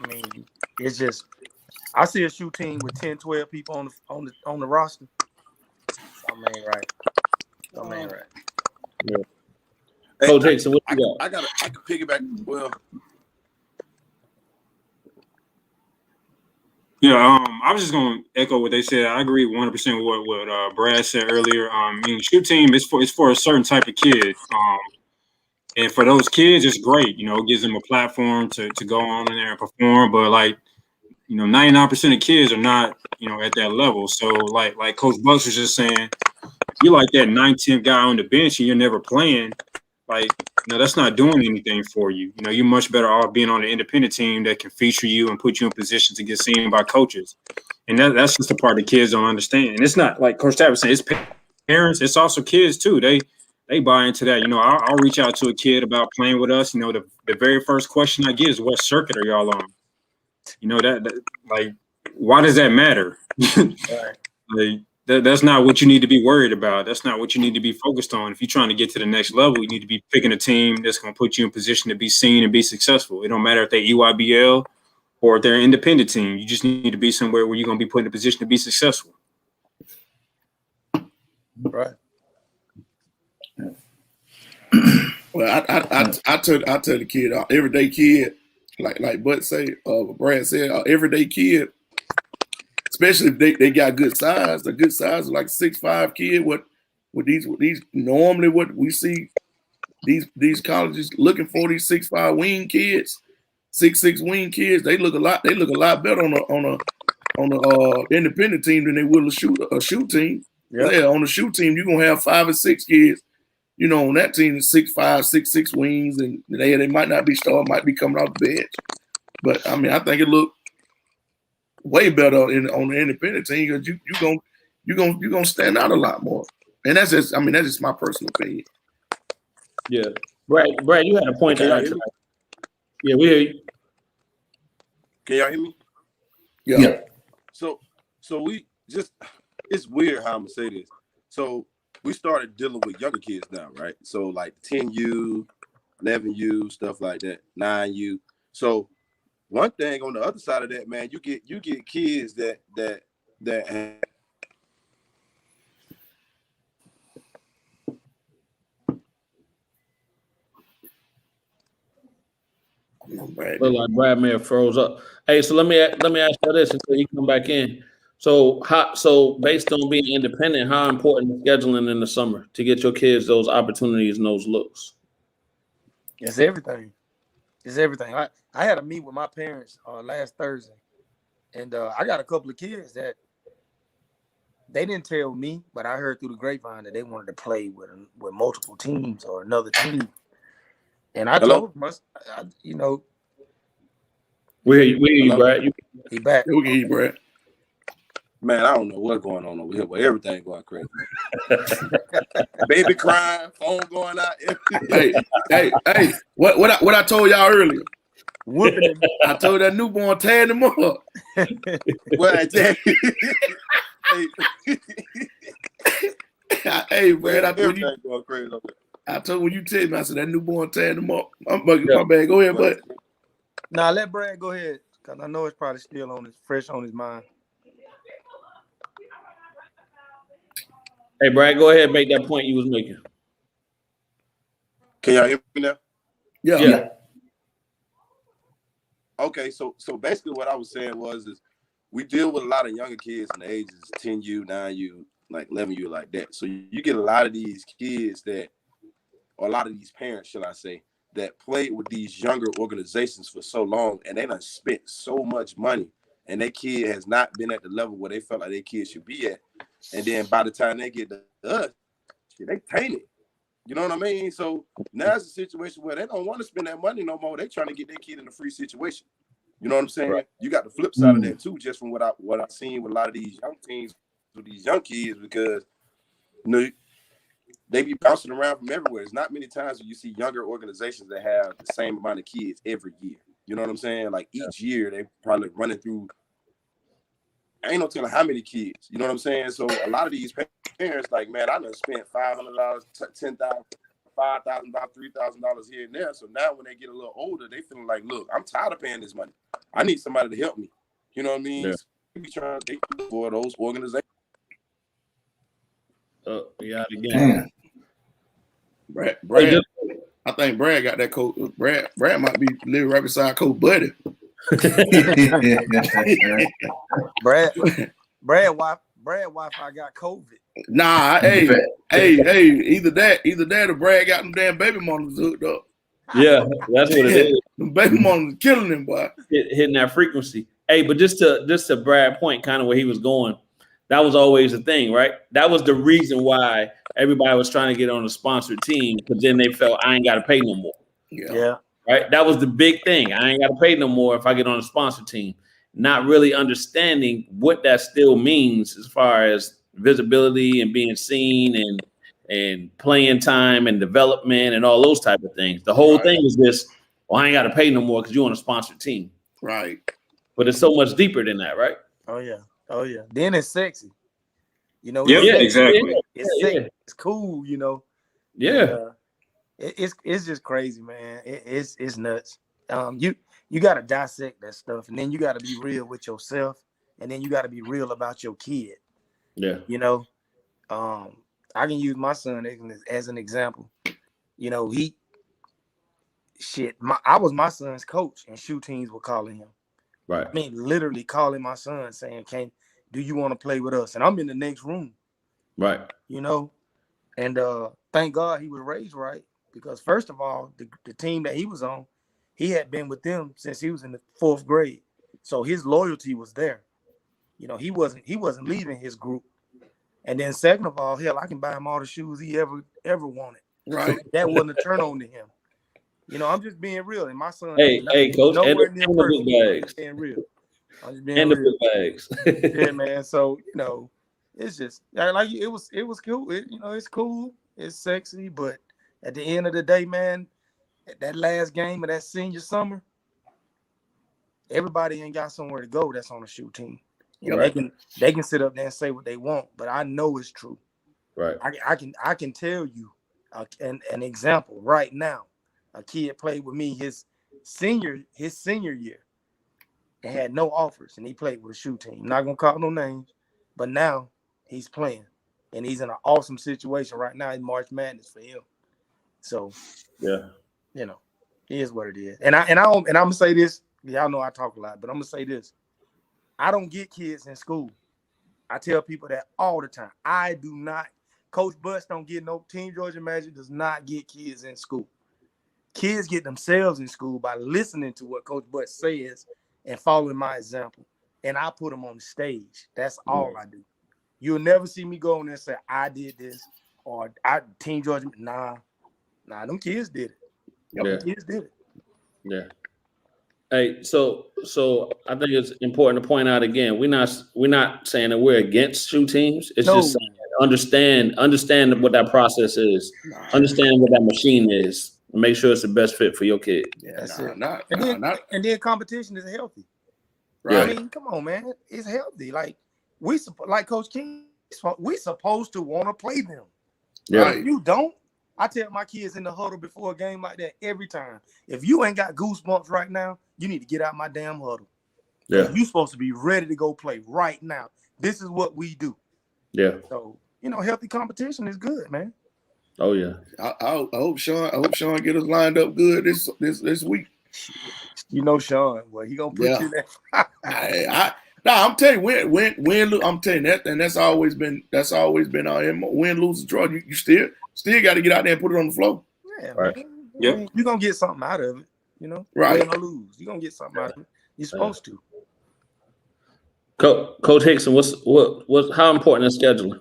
I mean, it's just I see a shoe team with 10, 12 people on the roster. Something ain't right. Something ain't right. Yeah. Coach Hickson, what you got? I can piggyback. Well, yeah. I was just gonna echo what they said. I agree 100% with what Brad said earlier. I mean, shoot team is for a certain type of kid. And for those kids, it's great. You know, it gives them a platform to go on in there and perform. But like, 99% of kids are not, at that level. So like Coach Bucks was just saying, you're like that 9th guy on the bench and you're never playing. Like, that's not doing anything for you. You're much better off being on an independent team that can feature you and put you in position to get seen by coaches. And that's just the part the kids don't understand. And it's not like Coach Tavis said, it's parents, it's also kids too. They buy into that. I'll reach out to a kid about playing with us. The very first question I get is, what circuit are y'all on? That like, why does that matter? Like, that's not what you need to be worried about. That's not what you need to be focused on. If you're trying to get to the next level, you need to be picking a team that's going to put you in position to be seen and be successful. It don't matter if they're EYBL or if they're an independent team. You just need to be somewhere where you're going to be put in a position to be successful. Right. Well, I tell the kid, everyday kid, like Bud say, Brad said, everyday kid, especially if they got good size, like 6'5" kid, what these normally what we see these colleges looking for, these 6'5" wing kids, 6'6" wing kids, they look a lot better on a independent team than they will a shoe team. Yep. Yeah, on the shoe team, you're gonna have 5 or 6 kids. On that team, 6'5", 6'6" wings, and they might not be starting, might be coming off the bench. But I mean, I think it looked way better on the independent team because you gonna stand out a lot more. And that's just my personal opinion. Yeah, Brad, you had a point. Yeah, we hear you. Can y'all hear me? Yeah. So we just, it's weird how I'm gonna say this. So we started dealing with younger kids now, right? So like 10U, 11U, stuff like that, 9U. So one thing on the other side of that, man, you get kids that have, Look like Brad may have froze up. Hey, so let me ask you this until you come back in. So based on being independent, how important is scheduling in the summer to get your kids those opportunities and those looks? It's everything. It's everything. I had a meet with my parents last Thursday, and I got a couple of kids that they didn't tell me, but I heard through the grapevine that they wanted to play with multiple teams or another team. And I told them, we hear you, Brad. He back. We can hear you, Brad. Man, I don't know what's going on over here, but everything going crazy. Baby crying, phone going out. hey, what I told y'all earlier? Whooping him. I told that newborn tearing them up. What I tell you? Hey, Brad, Everything going crazy over here. I told when you tell me, I said that newborn tearing them up. My bad. Go ahead, bud. Nah, let Brad go ahead, because I know it's probably still fresh on his mind. Hey, Brad, go ahead and make that point you was making. Can y'all hear me now? Yeah. Okay, so basically what I was saying is we deal with a lot of younger kids in the ages 10U, 9U, like 11U, like that. So you get a lot of these kids or a lot of these parents, shall I say, that played with these younger organizations for so long, and they done spent so much money, and their kid has not been at the level where they felt like their kid should be at. And then by the time they get to us, they tainted. You know what I mean? So now it's a situation where they don't want to spend that money no more. They're trying to get their kid in a free situation. You know what I'm saying? Right. You got the flip side of that too, just from what I've seen with a lot of these young teams, with these young kids, because they be bouncing around from everywhere. There's not many times where you see younger organizations that have the same amount of kids every year. You know what I'm saying? Like each year they probably running through, I ain't no telling how many kids. You know what I'm saying? So a lot of these parents like, man, I done spent $500, $10,000, $5,000, $3,000 here and there. So now when they get a little older, they feeling like, look, I'm tired of paying this money. I need somebody to help me. You know what I mean? Yeah. So we be trying to for those organizations. Yeah, again. Man. Brad, Hey, I think Brad got that coach. Brad might be living right beside Coach Buddy. Brad Wi-Fi got COVID. Nah, hey, either that or Brad got them damn baby monitors hooked up. Yeah, that's what it is. Them baby monitors killing him, boy. Hitting that frequency. Hey, but just to Brad's point, kind of where he was going, that was always the thing, right? That was the reason why everybody was trying to get on a sponsored team, because then they felt I ain't got to pay no more. Yeah. Right. That was the big thing. I ain't got to pay no more if I get on a sponsored team. Not really understanding what that still means as far as visibility and being seen and playing time and development and all those type of things. The whole thing is this, well, I ain't got to pay no more because you're on a sponsored team. Right. But it's so much deeper than that, right? Oh yeah. Then it's sexy. You know. Yeah, It's sexy. exactly. It's sexy. It's cool. You know. Yeah. It's just crazy, man. It's nuts. You got to dissect that stuff, and then you got to be real with yourself, and then you got to be real about your kid. Yeah. You know, I can use my son as an example. You know, I was my son's coach, and shoe teams were calling him. Right. I mean, literally calling my son saying, do you want to play with us? And I'm in the next room. Right. You know, and thank God he was raised right, because first of all, the team that he was on, he had been with them since he was in the 4th grade. So his loyalty was there. You know, he wasn't leaving his group. And then second of all, hell, I can buy him all the shoes he ever wanted. Right. So that wasn't a turn on to him. You know, I'm just being real. And my son, Hey, coach, nowhere and near the perfect. book bags. Being real. I'm just being And the real. book bags. Yeah, man. So, you know, it's just like it was cool. It's cool. It's sexy. But at the end of the day, man, that last game of that senior summer, everybody ain't got somewhere to go that's on a shoe team. You know, they can sit up there and say what they want, but I know it's true. Right. I can tell you an example right now. A kid played with me his senior year and had no offers, and he played with a shoe team. I'm not gonna call no names, but now he's playing, and he's in an awesome situation right now in March Madness for him. So, yeah, you know, it is what it is. And I'm gonna say this. Y'all know I talk a lot, but I'm gonna say this. I don't get kids in school. I tell people that all the time. I do not. Coach Butts don't get no Team Georgia Magic does not get kids in school. Kids get themselves in school by listening to what Coach Butts says and following my example. And I put them on the stage. That's all I do. You'll never see me go in there and say, I did this or Team Georgia. Nah, them kids did it. Them kids did it. Yeah. Hey, so I think it's important to point out again, we're not saying that we're against shoe teams. It's just saying understand what that process is, understand what that machine is, and make sure it's the best fit for your kid. Yeah, that's it. And then competition is healthy. Right. I mean, come on, man, it's healthy. Like like Coach King, we supposed to want to play them. Yeah. Right? If you don't, I tell my kids in the huddle before a game like that every time. If you ain't got goosebumps right now, you need to get out my damn huddle. Yeah. You're supposed to be ready to go play right now. This is what we do. Yeah. So, healthy competition is good, man. Oh yeah. I hope Sean get us lined up good this week. You know Sean, well, he gonna put you there. I'm telling you, win, I'm telling you that, and that's always been our win, lose, draw. You still got to get out there and put it on the floor. Yeah, right. Yep. You're gonna get something out of it, right? Win or lose, you're gonna get something out of it. You're supposed to. Coach Hickson, how important is scheduling?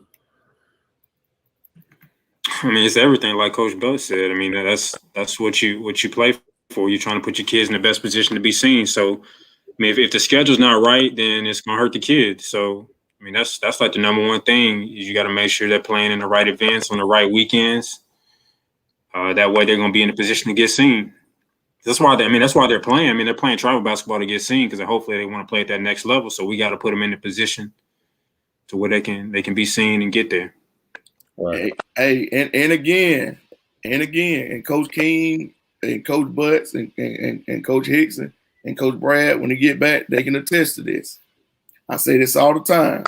I mean, it's everything, like Coach Bell said. I mean, that's what you play for. You're trying to put your kids in the best position to be seen. So, I mean, if the schedule's not right, then it's gonna hurt the kids. So, I mean, that's like the number one thing. You got to make sure they're playing in the right events on the right weekends. That way, they're gonna be in a position to get seen. That's why they're playing. I mean, they're playing travel basketball to get seen because hopefully they want to play at that next level. So we got to put them in a position to where they can be seen and get there. Right. Hey, and again, and Coach King and Coach Butts and Coach Hickson and Coach Brad, when they get back, they can attest to this. I say this all the time.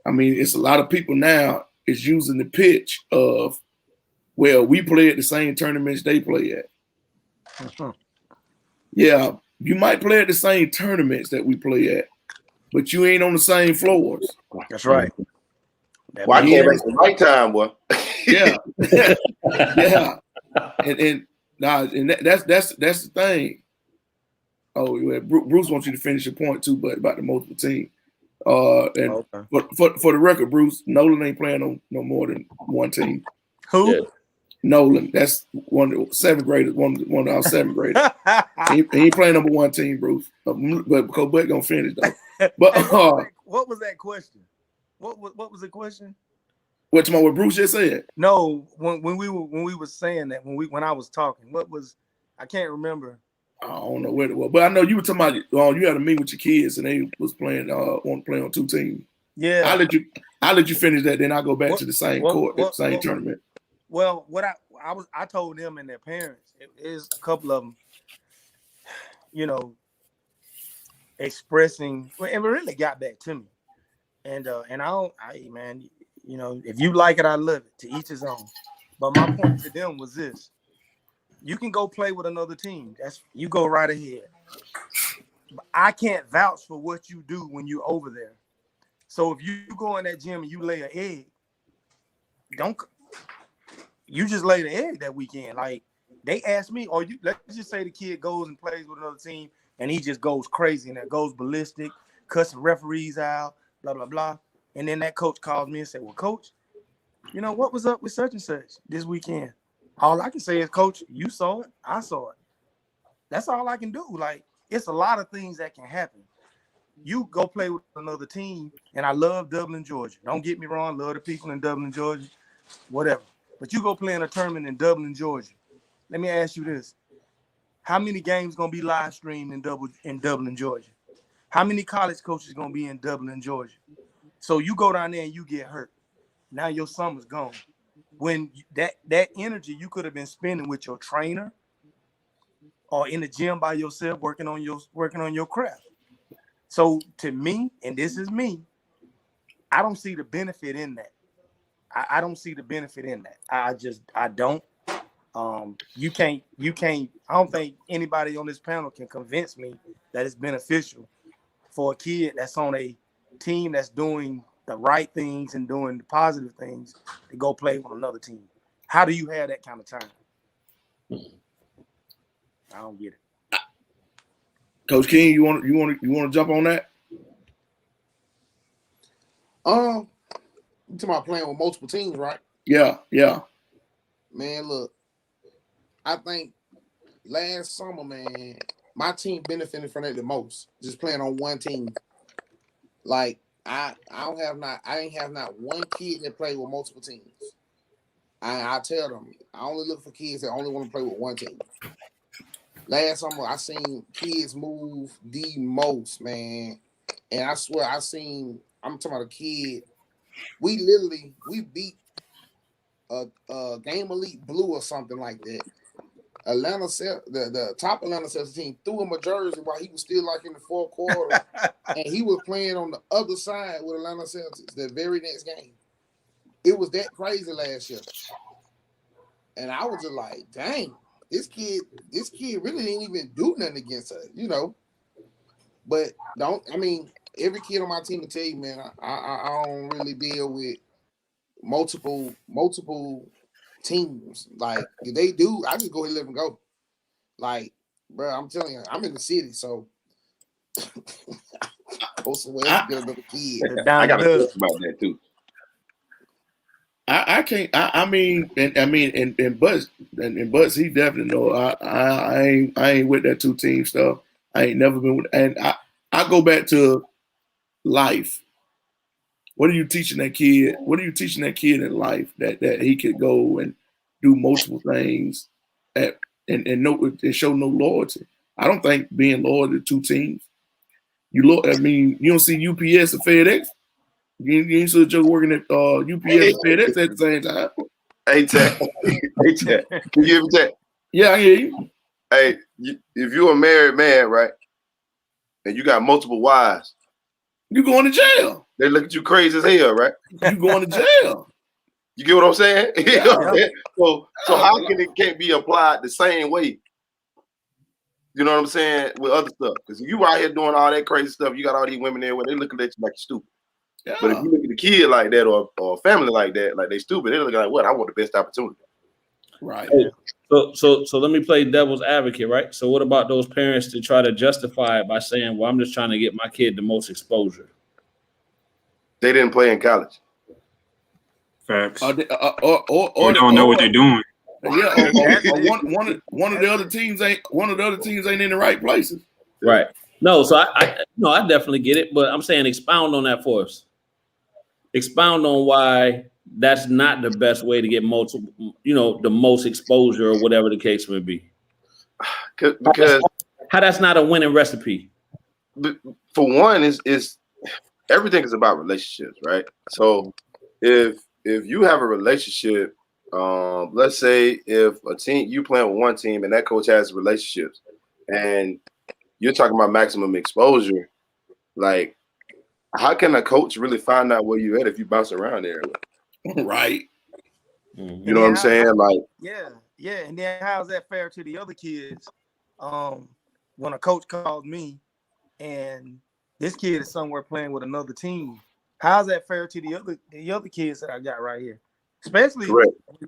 I mean, it's a lot of people now is using the pitch of, well, we play at the same tournaments they play at. Yeah, you might play at the same tournaments that we play at, but you ain't on the same floors. That's right. Well, I can't make the right time, boy. Yeah, yeah, and that's the thing. Oh, yeah, Bruce wants you to finish your point too, but about the multiple team. And for the record, Bruce, Nolan ain't playing no more than one team. Who? Yeah. Nolan, that's one of our seventh graders. he ain't playing number one team, Bruce. But Coach Butt gonna finish though. But what was that question? What was the question? What Bruce just said? No, when we were saying that when I was talking, what was I can't remember. I don't know what it was, but I know you were talking about you had to meet with your kids and they was playing want to play on two teams. Yeah, I'll let you finish that, then I'll go back to the same tournament. Well, what I told them and their parents, it is a couple of them, expressing, and it really got back to me. And man, if you like it, I love it. To each his own. But my point to them was this: you can go play with another team. You go right ahead. But I can't vouch for what you do when you're over there. So if you go in that gym and you lay an egg, you just laid an egg that weekend. Like they asked me, let's just say the kid goes and plays with another team and he just goes crazy and that goes ballistic, cussing referees out, blah, blah, blah. And then that coach calls me and said, well, coach, what was up with such and such this weekend? All I can say is, coach, you saw it. I saw it. That's all I can do. Like, it's a lot of things that can happen. You go play with another team, and I love Dublin, Georgia. Don't get me wrong. Love the people in Dublin, Georgia, whatever. But you go play in a tournament in Dublin, Georgia. Let me ask you this. How many games going to be live streamed in Dublin, Georgia? How many college coaches going to be in Dublin, Georgia? So you go down there and you get hurt. Now your summer's gone. When that energy you could have been spending with your trainer or in the gym by yourself working on your craft. So to me, and this is me, I don't see the benefit in that. I don't see the benefit in that. I don't. You can't. I don't think anybody on this panel can convince me that it's beneficial for a kid that's on a team that's doing the right things and doing the positive things to go play with another team. How do you have that kind of time? I don't get it. Coach King, you want to jump on that? You talking about playing with multiple teams, right? Yeah. Man, look, I think last summer, man, my team benefited from it the most. Just playing on one team. Like I ain't have not one kid that played with multiple teams. I tell them I only look for kids that only want to play with one team. Last summer, I seen kids move the most, man, and I swear I'm talking about a kid. We beat a Game Elite Blue or something like that. The top Atlanta Celtics team threw him a jersey while he was still like in the fourth quarter, and he was playing on the other side with Atlanta Celtics the very next game. It was that crazy last year, and I was just like, dang, this kid really didn't even do nothing against us, But every kid on my team can tell you, man, I don't really deal with multiple teams. Like, if they do, I just go ahead and let them go. Like, bro, I'm telling you, I'm in the city, so go somewhere else to get another kid. I got to talk about that too. I can't. I mean, and Butts, and Butts, he definitely know. I ain't with that 2-team stuff. I ain't never been with. And I go back to life. What are you teaching that kid? What are you teaching that kid in life that he could go and do multiple things and show no loyalty? I don't think being loyal to 2 teams. You don't see UPS and FedEx. You ain't see Joe working at UPS and FedEx at the same time. Hey, Tech. Hey, Tech. Can you hear me, Tech? Yeah, I hear you. Hey, if you're a married man, right, and you got multiple wives, you going to jail. They look at you crazy as hell, right? You going to jail. You get what I'm saying? Yeah. So how can it can't be applied the same way? You know what I'm saying? With other stuff. Because if you out here doing all that crazy stuff, you got all these women there where they looking at you like you're stupid. Yeah. But if you look at a kid like that or a family like that, like they stupid, they look like, what? I want the best opportunity. Right. So let me play devil's advocate, right? So what about those parents to try to justify it by saying, well, I'm just trying to get my kid the most They didn't play in college. Facts. Or don't know what they're doing. Yeah, one of the other teams ain't in the right places. Right. No, so I definitely get it, but I'm saying expound on that for us. Expound on why that's not the best way to get the most exposure or whatever the case may be. Because how that's not a winning recipe. For one, is everything is about relationships, right? So if you have a relationship, let's say if a team you playing with one team and that coach has relationships, and you're talking about maximum exposure, like how can a coach really find out where you at if you bounce around there? Right. You know what I'm saying? Like, yeah. And then how's that fair to the other kids? When a coach calls me and this kid is somewhere playing with another team, how's that fair to the other kids that I got right here? Especially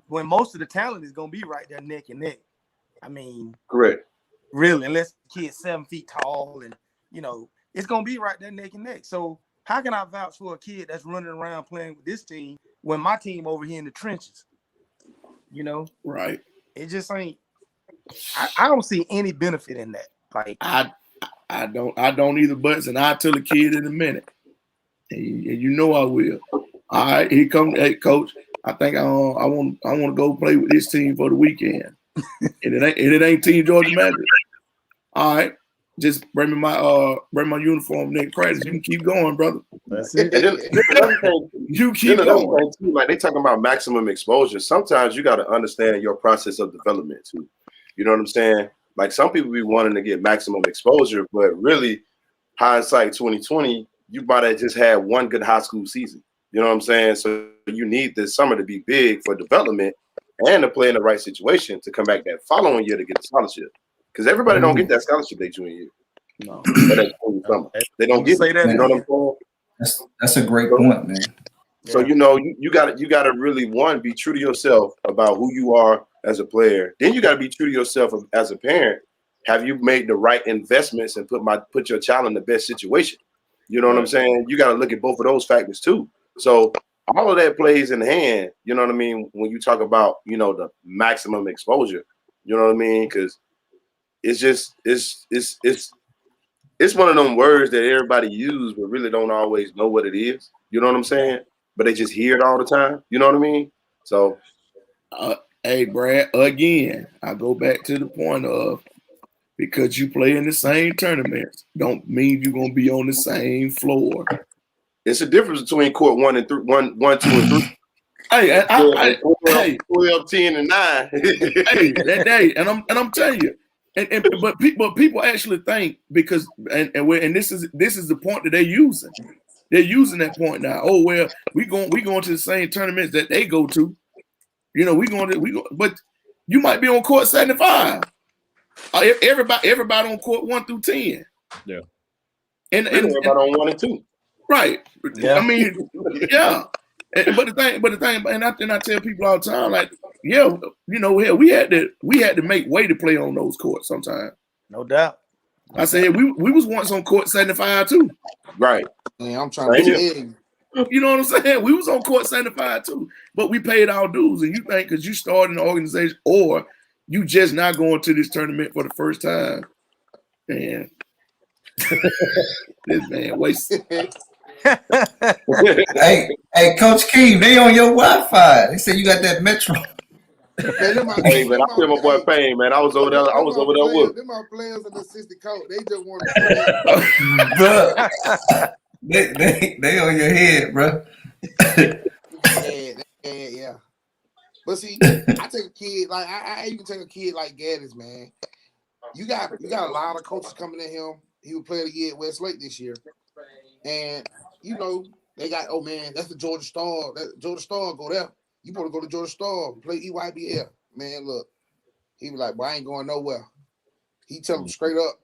when most of the talent is gonna be right there neck and neck. I mean, correct. Really, unless the kid's 7 feet tall and it's gonna be right there neck and neck. So how can I vouch for a kid that's running around playing with this team when my team over here in the trenches? Right. It just ain't. I don't see any benefit in that. Like I don't either, Butts, and I'll tell the kid in a minute. And you know I will. All right, here come, hey coach. I think I want to go play with this team for the weekend. and it ain't Team Georgia Magic. All right, just bring me my uniform next practice. You can keep going, brother. That's it. You keep going. Too, like they talking about maximum exposure. Sometimes you got to understand your process of development too. You know what I'm saying? Like some people be wanting to get maximum exposure, but really, hindsight 2020, you might have just had one good high school season. You know what I'm saying? So you need this summer to be big for development and to play in the right situation to come back that following year to get the scholarship. Because everybody don't get that scholarship their junior year. No, they don't get it. You know what I'm saying? That's a great point, man. So you got to really be true to yourself about who you are as a player. Then you got to be true to yourself as a parent. Have you made the right investments and put your child in the best situation? You know what I'm saying? You got to look at both of those factors too. So all of that plays in hand. You know what I mean? When you talk about the maximum exposure, you know what I mean? Because it's just it's one of them words that everybody use but really don't always know what it is. You know what I'm saying? But they just hear it all the time. You know what I mean? So, hey, Brad, again, I go back to the point of because you play in the same tournaments don't mean you're gonna be on the same floor. It's a difference between court 1 and 3, 1, 2, and 3. Hey, 12, 10, and 9. Hey, that day, and I'm telling you, but people actually think because and this is the point that they're using. They're using that point now. Oh well, we going to the same tournaments that they go to. We go, but you might be on court 75. Everybody on court 1 through 10. Yeah, and everybody on 1 and 2. Right. Yeah. I mean, yeah. But the thing, and I tell people all the time, like, yeah, hell, we had to make way to play on those courts sometimes. No doubt. I said we was once on court 75 too. Right. Man, I'm trying to tell you. You know what I'm saying? We was on court sanctified too, but we paid our dues. And you think because you started an organization or you just not going to this tournament for the first time, man. This man wasted. Hey, Coach King, they on your Wi-Fi. They said you got that Metro. Hey man, I feel my boy Payne, man. I was over there. I was over there with. Them my players and the assistant coach. They just want Bruh, they on your head, bro. yeah. But see, I take a kid like I even take a kid like Gaddis, man. You got a lot of coaches coming at him. He was player of the year at Westlake this year, and you know they got that's the Georgia Star. That Georgia Star go there. You want to go to Georgia Star, play EYBL. Man, look, he was like, "Well, I ain't going nowhere." He tell him straight up,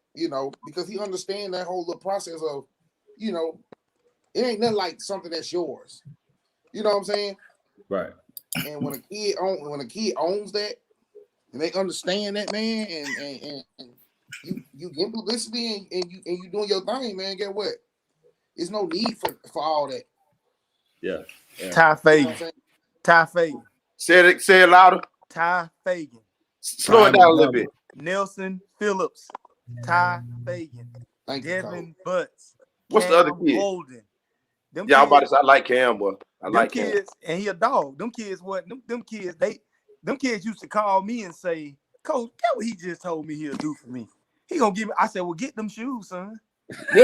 because he understand that whole little process of, it ain't nothing like something that's yours. You know what I'm saying? Right. And when a kid owns that, and they understand that, man, and you get publicity and you doing your thing, man. Get what? There's no need for all that. Yeah. Ty Fagan. Ty Fagan. Say it louder. Ty Fagan. Slow it down a little bit. Nelson Phillips. Ty Fagan. Devin Butts. What's Cam the other kid? Holden. I'm about to say, I like Cam, boy. I like Cam. Kids, and he a dog. Them kids, them kids used to call me and say, "Coach, get what he just told me he'll do for me. He gonna give me." I said, "Well, get them shoes, son." Come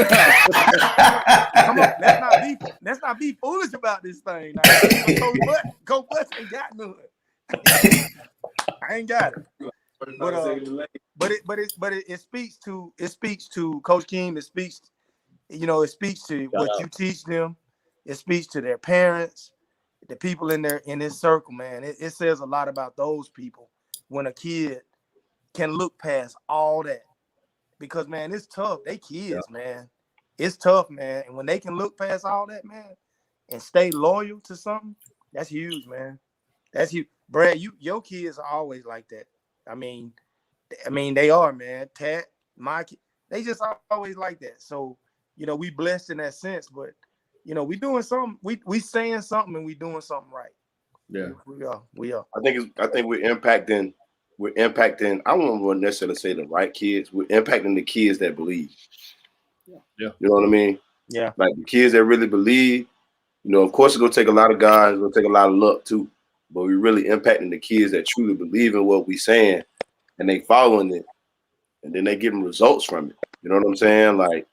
on, let's not be foolish about this thing. Now, Coach Butts ain't got none. I ain't got it. But it speaks to Coach King. It speaks to what you teach them. It speaks to their parents, the people in this circle, man. It says a lot about those people when a kid can look past all that. Because, man, it's tough. They kids, man. It's tough, man. And when they can look past all that, man, and stay loyal to something, that's huge, man. That's huge. Brad, your kids are always like that. I mean, they are, man. Tat, my kid, they just always like that. So, we blessed in that sense, but we doing something. We saying something and we doing something right. Yeah, we are. I think we're impacting. I won't necessarily say the right kids. We're impacting the kids that believe. Yeah. You know what I mean? Yeah. Like the kids that really believe. Of course, it's gonna take a lot of guys. It's gonna take a lot of luck too. But we're really impacting the kids that truly believe in what we're saying, and they following it, and then they getting results from it. You know what I'm saying? Like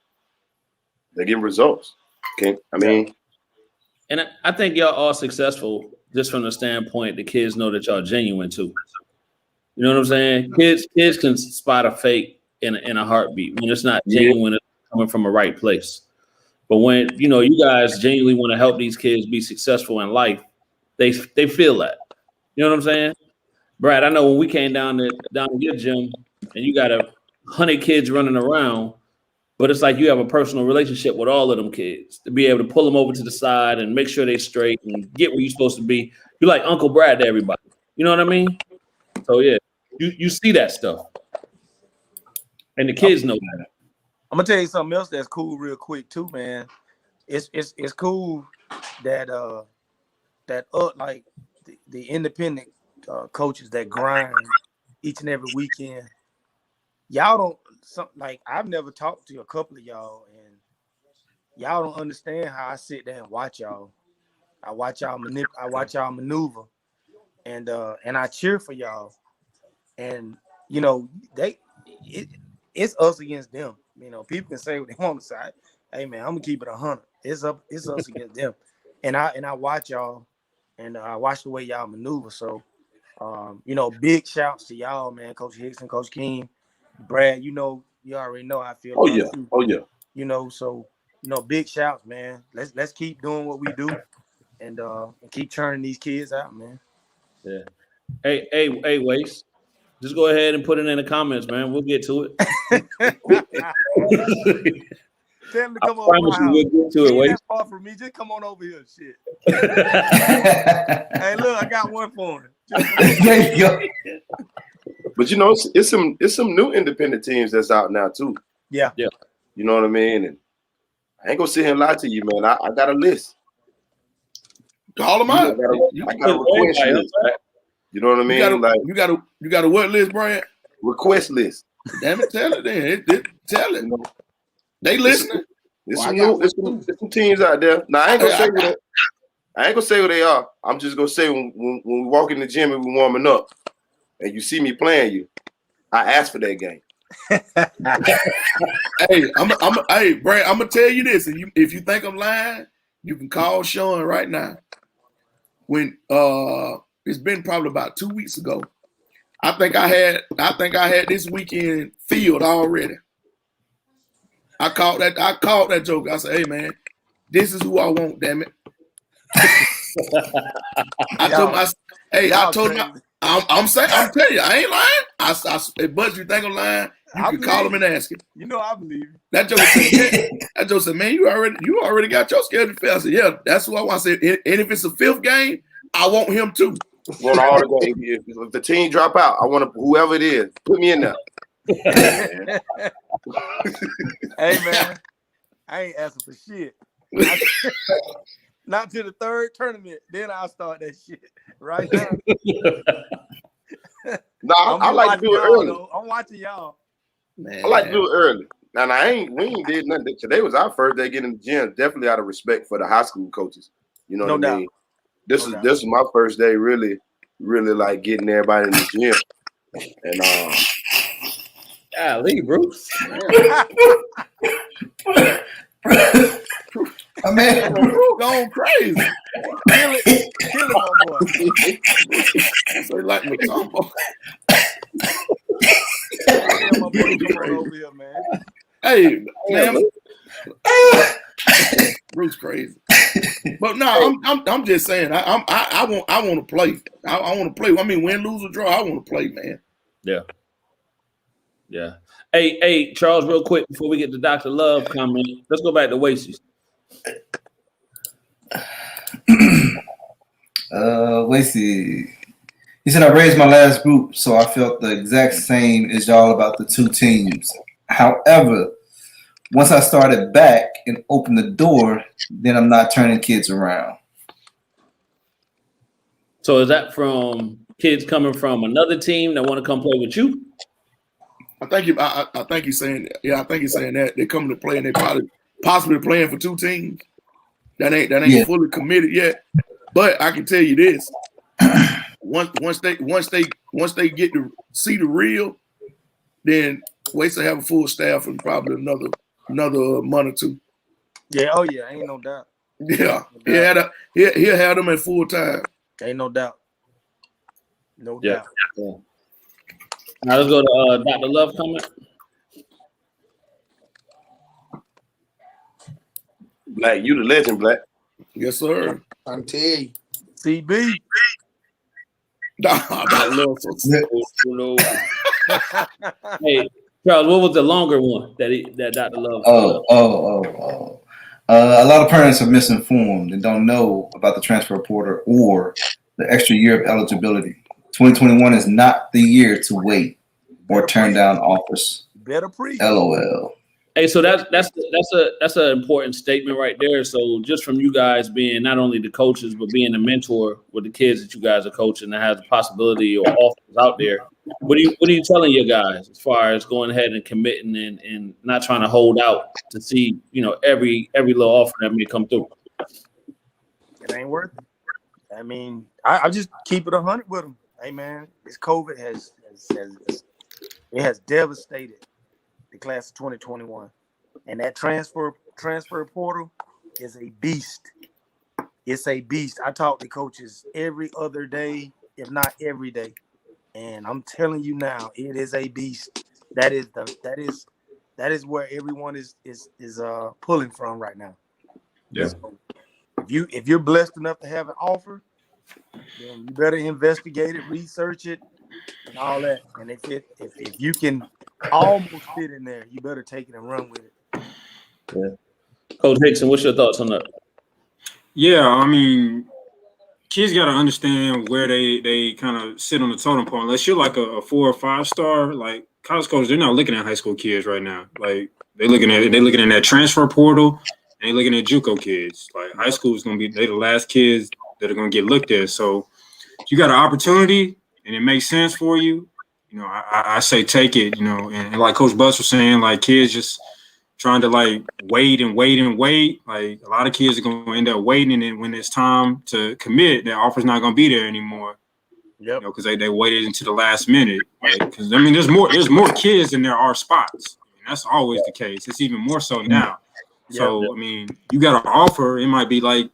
they're getting results. Okay, and I think y'all are successful just from the standpoint the kids know that y'all genuine too. You know what I'm saying? Kids can spot a fake in a heartbeat when it's not genuine, it's coming from a right place. But when you guys genuinely want to help these kids be successful in life, they feel that. You know what I'm saying? Brad, I know when we came down to your gym and you got 100 kids running around, but it's like you have a personal relationship with all of them kids to be able to pull them over to the side and make sure they're straight and get where you're supposed to be. You're like Uncle Brad to everybody. You know what I mean? So yeah, you see that stuff, and the kids know that. I'm gonna tell you something else that's cool, real quick too, man. It's cool that like the independent coaches that grind each and every weekend. Y'all I've never talked to a couple of y'all, and y'all don't understand how I sit there and watch y'all. I watch y'all maneuver, and I cheer for y'all. And it's us against them. People can say what they want to say. Hey man, I'm gonna keep it 100. It's us against them. And I watch y'all, and I watch the way y'all maneuver. So, big shouts to y'all, man. Coach Hickson, Coach King, Brad. You already know how I feel. Oh yeah. So big shouts, man. Let's keep doing what we do, and keep churning these kids out, man. Yeah. Hey, Waste. Just go ahead and put it in the comments, man. We'll get to it. Tell him to come over. We'll get to it. Wait. That far from me. Just come on over here, shit. Hey, look, I got one for him. There you go. But it's some new independent teams that's out now too. Yeah. You know what I mean? And I ain't gonna sit here and lie to you, man. I got a list. Call them out. I got a request list. You know what I mean? You got a what list, Brad? Request list. Damn it, tell it then. Tell it. They listening. There's some teams out there. Now I ain't gonna say what they are. I'm just gonna say when we walk in the gym and we warming up, and you see me playing you, I asked for that game. Hey, Brad, I'm gonna tell you this. If you think I'm lying, you can call Sean right now. When it's been probably about 2 weeks ago. I think I had this weekend filled already. I called that joke. I said, "Hey man, this is who I want, damn it." I'm telling you, I ain't lying. But you think I'm lying? You can call him and ask him. You know I believe you. That joke said, man, you already got your schedule filled. I said, yeah, that's who I want. I said, and if it's a 5th game, I want him too. Want all the games. If the team drop out, I want whoever it is, put me in there. Hey man, I ain't asking for shit. Not to the 3rd tournament, then I'll start that shit right now. No, I like to do it early. Though. I'm watching y'all. Man. I like to do it early. Now we ain't did nothing. Today was our first day getting in the gym. Definitely out of respect for the high school coaches. You know what I mean? This is my first day really like getting everybody in the gym. And golly, Bruce. I mean, Bruce going crazy. Kill it, my boy. So like Mutombo. My boy, come on over here, man. Hey, man. Bruce crazy. But no, I'm just saying. I want to play. I want to play. I mean, win, lose, or draw. I want to play, man. Yeah. Hey, Charles, real quick before we get to Dr. Love comment, let's go back to Wasey. Wasey. He said, I raised my last group, so I felt the exact same as y'all about the 2 teams. However, once I started back and opened the door, then I'm not turning kids around. So is that from kids coming from another team that want to come play with you? I think he's saying, yeah, I think he's saying that they're coming to play and they possibly playing for 2 teams that ain't fully committed yet. But I can tell you this: once they get to see the real, then Waste to have a full staff and probably another month or 2. Yeah, oh yeah, ain't no doubt. Yeah, he'll have them at full time. Ain't no doubt. No doubt. Yeah. Now let's go to Dr. Love comment. Black, you the legend, Black. Yes, sir. I'm tell you. CB. Hey, Charles, what was the longer one that Dr. Love? A lot of parents are misinformed and don't know about the transfer portal or the extra year of eligibility. 2021 is not the year to wait or turn down offers. Better preach. LOL. Hey, so that's an important statement right there. So just from you guys being not only the coaches but being a mentor with the kids that you guys are coaching that has the possibility or offers out there, what are you telling your guys as far as going ahead and committing and not trying to hold out to see every little offer that may come through? It ain't worth it. I mean, I just keep it 100 with them. Hey man, this COVID has devastated the class of 2021, and that transfer portal is a beast. It's a beast. I talk to coaches every other day, if not every day, and I'm telling you now, it is a beast. That is where everyone is pulling from right now. Yeah. So if you're blessed enough to have an offer, then you better investigate it, research it, and all that. And if you can almost fit in there, you better take it and run with it. Yeah. Coach Hickson, what's your thoughts on that? Yeah, I mean, kids got to understand where they kind of sit on the totem pole. Unless you're like a 4 or 5 star, like college coaches, they're not looking at high school kids right now. Like they're looking at that transfer portal and they're looking at JUCO kids. Like high school is gonna be the last kids that are going to get looked at. So if you got an opportunity and it makes sense for you, you know, I say take it, you know, and like Coach Bus was saying, like kids just trying to like wait and wait and wait. Like a lot of kids are going to end up waiting, and then when it's time to commit, that offer's not going to be there anymore. Yep. You know, because they waited into the last minute. Because I mean, there's more kids than there are spots. I mean, that's always the case. It's even more so now. So Yep. I mean, you got an offer. It might be like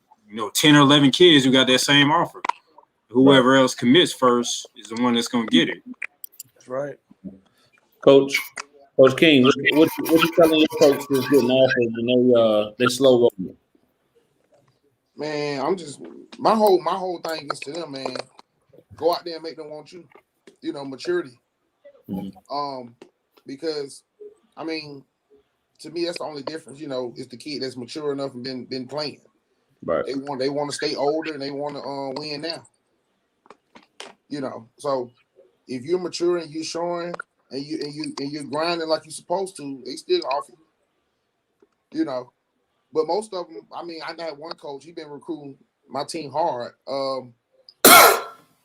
10 or 11 kids who got that same offer. Whoever else commits first is the one that's going to get it. That's right. Coach King, what you telling your folks that's getting offers and they slow rolling? Man, I'm just my whole thing is to them, man. Go out there and make them want you. Maturity. Because I mean, to me, that's the only difference. Is the kid that's mature enough and been playing. Right. They want to stay older and they want to win now. So if you're mature and you're showing and you're grinding like you're supposed to, they still offer you. But most of them, I mean, I had one coach. He been recruiting my team hard.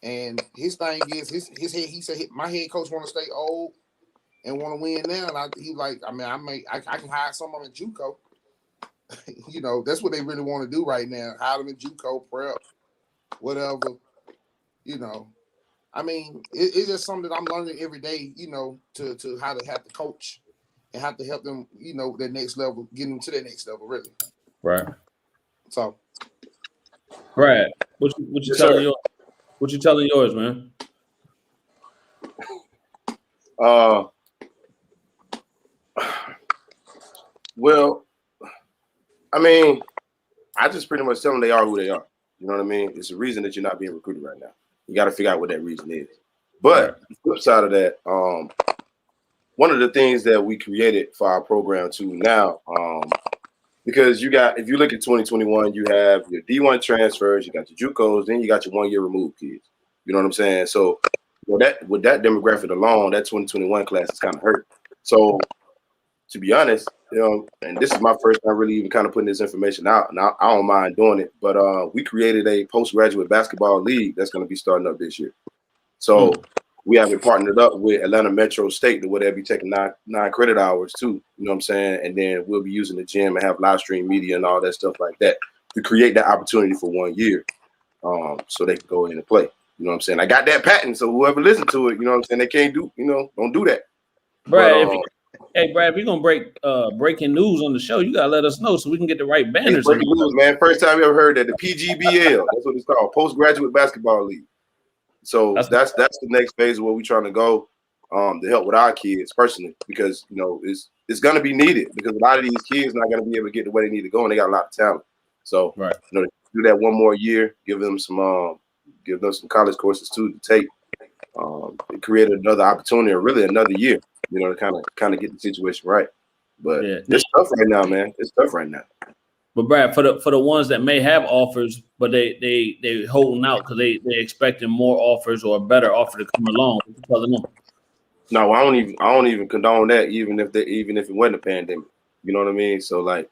And his thing is his head. He said my head coach want to stay old and want to win now. And he like, I mean, I can hire some of them in JUCO. That's what they really want to do right now. Hire them in JUCO, prep, whatever. I mean, it's just something that I'm learning every day. To how to have to coach and have to help them. That next level, get them to that next level, really. Right. So, Brad, what you telling yours? What you telling yours, man? Well, I mean, I just pretty much tell them they are who they are. You know what I mean? It's a reason that you're not being recruited right now. You got to figure out what that reason is. But the flip side of that, one of the things that we created for our program too now, because if you look at 2021, you have your D1 transfers, you got your JUCOs, then you got your 1 year removed kids. You know what I'm saying? So that with that demographic alone, that 2021 class is kind of hurt. So to be honest, and this is my first time really even kind of putting this information out, and I don't mind doing it, but we created a postgraduate basketball league that's going to be starting up this year. So we have it partnered up with Atlanta Metro State, where they'll be taking nine credit hours too. You know what I'm saying? And then we'll be using the gym and have live stream media and all that stuff like that to create that opportunity for 1 year, so they can go in and play. You know what I'm saying? I got that patent, so whoever listens to it, you know what I'm saying, they can't do, don't do that. Brad, Brad, if you're gonna break breaking news on the show, you gotta let us know so we can get the right banners. Breaking news, man. First time you ever heard that, the PGBL, that's what it's called, Postgraduate Basketball League. So that's the next phase of where we're trying to go, to help with our kids personally, because it's gonna be needed, because a lot of these kids not gonna be able to get the way they need to go, and they got a lot of talent. So do that 1 more year, give them some college courses too to take. It created another opportunity, or really another year, to kind of get the situation right. But it's tough right now, man. It's tough right now. But Brad, for the ones that may have offers, but they holding out because they expecting more offers or a better offer to come along, what you telling them? No, I don't even condone that, even if it wasn't a pandemic. You know what I mean? So if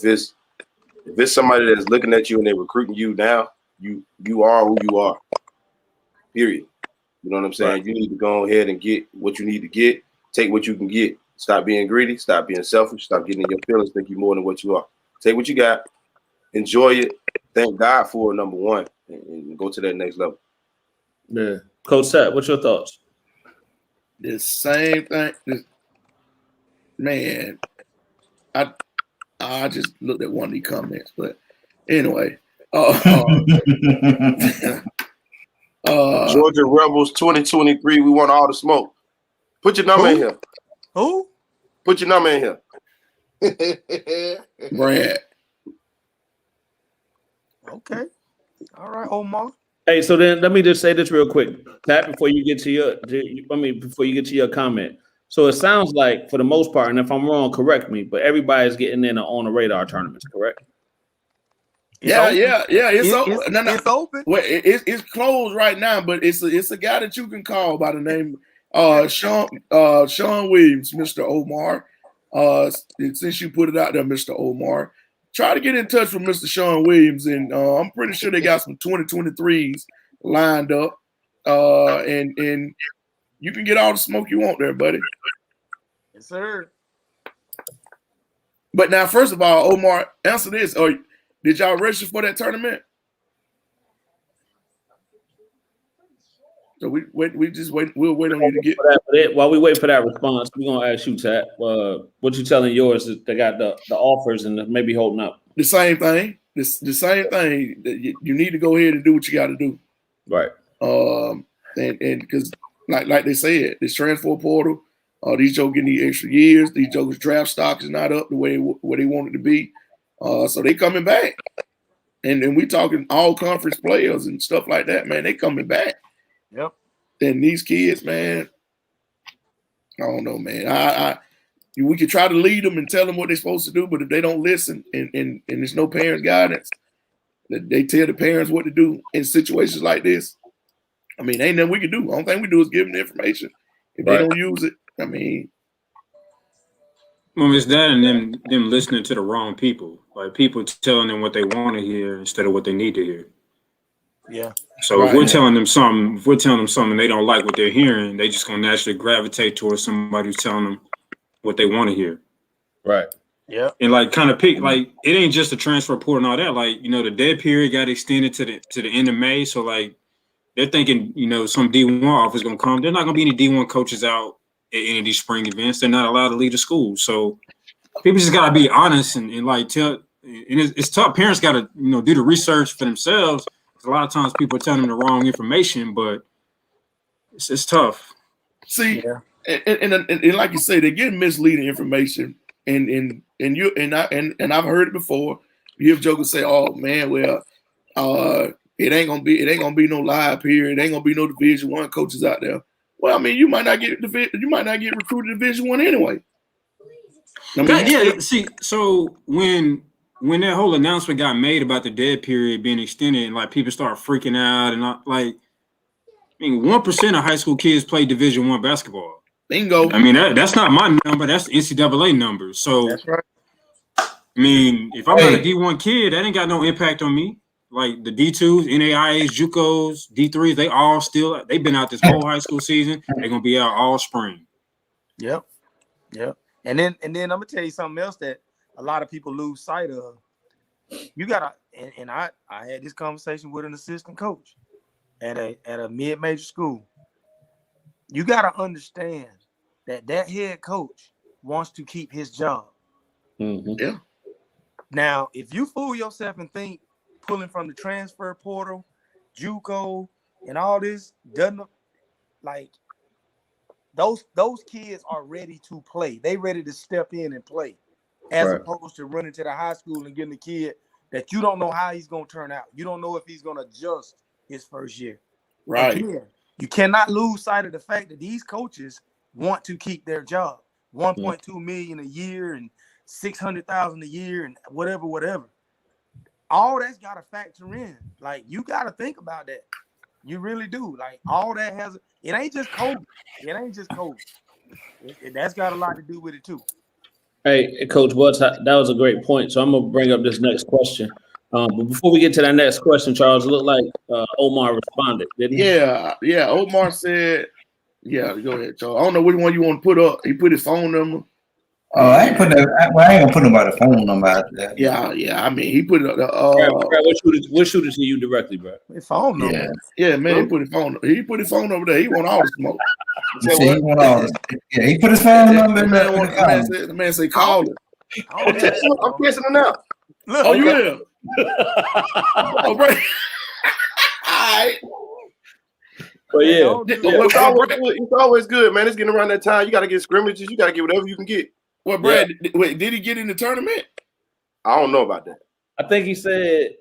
it's somebody that's looking at you and they're recruiting you now, you are who you are. Period. You know what I'm saying? Right. You need to go ahead and get what you need to get. Take what you can get. Stop being greedy. Stop being selfish. Stop getting in your feelings. Think you're more than what you are. Take what you got. Enjoy it. Thank God for it, number one, and go to that next level. Yeah. Coach Seth, what's your thoughts? The same thing. Man, I just looked at one of the comments, but anyway. Georgia Rebels 2023. We want all the smoke. Put your number in here. Who? Put your number in here. Brad. Okay. All right, Omar. Hey, so then let me just say this real quick, Pat, before you get to your comment. So it sounds like, for the most part, and if I'm wrong, correct me, but everybody's getting in on the radar tournaments, correct? Yeah. It's open. It's open. Well, it's closed right now, but it's a guy that you can call by the name Sean Williams, Mr. Omar. Since you put it out there, Mr. Omar, try to get in touch with Mr. Sean Williams, and I'm pretty sure they got some 2023s lined up. And you can get all the smoke you want there, buddy. Yes, sir. But now, first of all, Omar, answer this. Or did y'all register for that tournament? So we just wait. We'll wait on you to get. While we wait for that response, we're gonna ask you, Tat. What you telling yours is they got the offers and maybe holding up. The same thing. The same thing. That you need to go ahead and do what you got to do. Right. And because like they said, this transfer portal, these jokers getting these extra years. These jokers draft stock is not up the way where they want it to be. So they coming back, and we talking all conference players and stuff like that. Man, they coming back. Yep. And these kids, man, I don't know, man. We could try to lead them and tell them what they're supposed to do, but if they don't listen and there's no parent guidance, they tell the parents what to do in situations like this. I mean, ain't nothing we can do. The only thing we do is give them the information. If they don't use it, I mean. Well, it's that and them listening to the wrong people. Like people telling them what they want to hear instead of what they need to hear. Yeah. So if we're telling them something, they don't like what they're hearing, they just gonna naturally gravitate towards somebody who's telling them what they want to hear. Right. Yeah. And like kind of pick like it ain't just a transfer portal and all that. Like, the dead period got extended to the end of May. So like they're thinking, some D1 offer is gonna come. They're not gonna be any D1 coaches out at any of these spring events. They're not allowed to leave the school. So people just gotta be honest and like tell. And it's tough. Parents gotta do the research for themselves. A lot of times people are telling them the wrong information, but it's tough. See, and like you say, they get misleading information, and I've heard it before. You have jokers say, "Oh man, well, it ain't gonna be no live here. It ain't gonna be no Division I coaches out there." Well, I mean, you might not get recruited to Division I anyway. I mean, yeah. See, so when that whole announcement got made about the dead period being extended, and like people start freaking out, and 1% of high school kids play Division I basketball. Bingo. I mean that's not my number. That's the NCAA number. So That's right. I mean, if I'm not a D1 kid, that ain't got no impact on me. Like the D2s, NAIAs, JUCOs, D3s, they all they've been out this whole high school season. They're gonna be out all spring. Yep. And then I'm gonna tell you something else that a lot of people lose sight of. You gotta, and I had this conversation with an assistant coach at a mid-major school. You gotta understand that head coach wants to keep his job. Mm-hmm. Yeah. Now, if you fool yourself and think pulling from the transfer portal, JUCO, and all this doesn't like those kids are ready to play. They ready to step in and play. As opposed to running to the high school and getting a kid that you don't know how he's going to turn out. You don't know if he's going to adjust his first year. Right. Again, you cannot lose sight of the fact that these coaches want to keep their job. $1.2 million a year and $600,000 a year and whatever. All that's got to factor in. Like, you got to think about that. You really do. Like, all that it ain't just COVID. That's got a lot to do with it too. Hey, Coach Butts, that was a great point. So I'm gonna bring up this next question. But before we get to that next question, Charles, it looked like Omar responded, didn't he? Yeah. Omar said, "Yeah, go ahead, Charles. I don't know which one you want to put up. He put his phone number. I ain't gonna put nobody's phone number out there. Yeah. I mean, he put it. We'll shoot it to you directly, bro. His phone number. Yeah, man. He put his phone over there. He want all the smoke. He want all this. Yeah, he put his phone number in there. The man say, call him. I'm kissing him now. Look, you will. All right. All right. But yeah, It's always good, man. It's getting around that time. You got to get scrimmages. You got to get whatever you can get. Well, Brad, wait, did he get in the tournament? I don't know about that. I think he said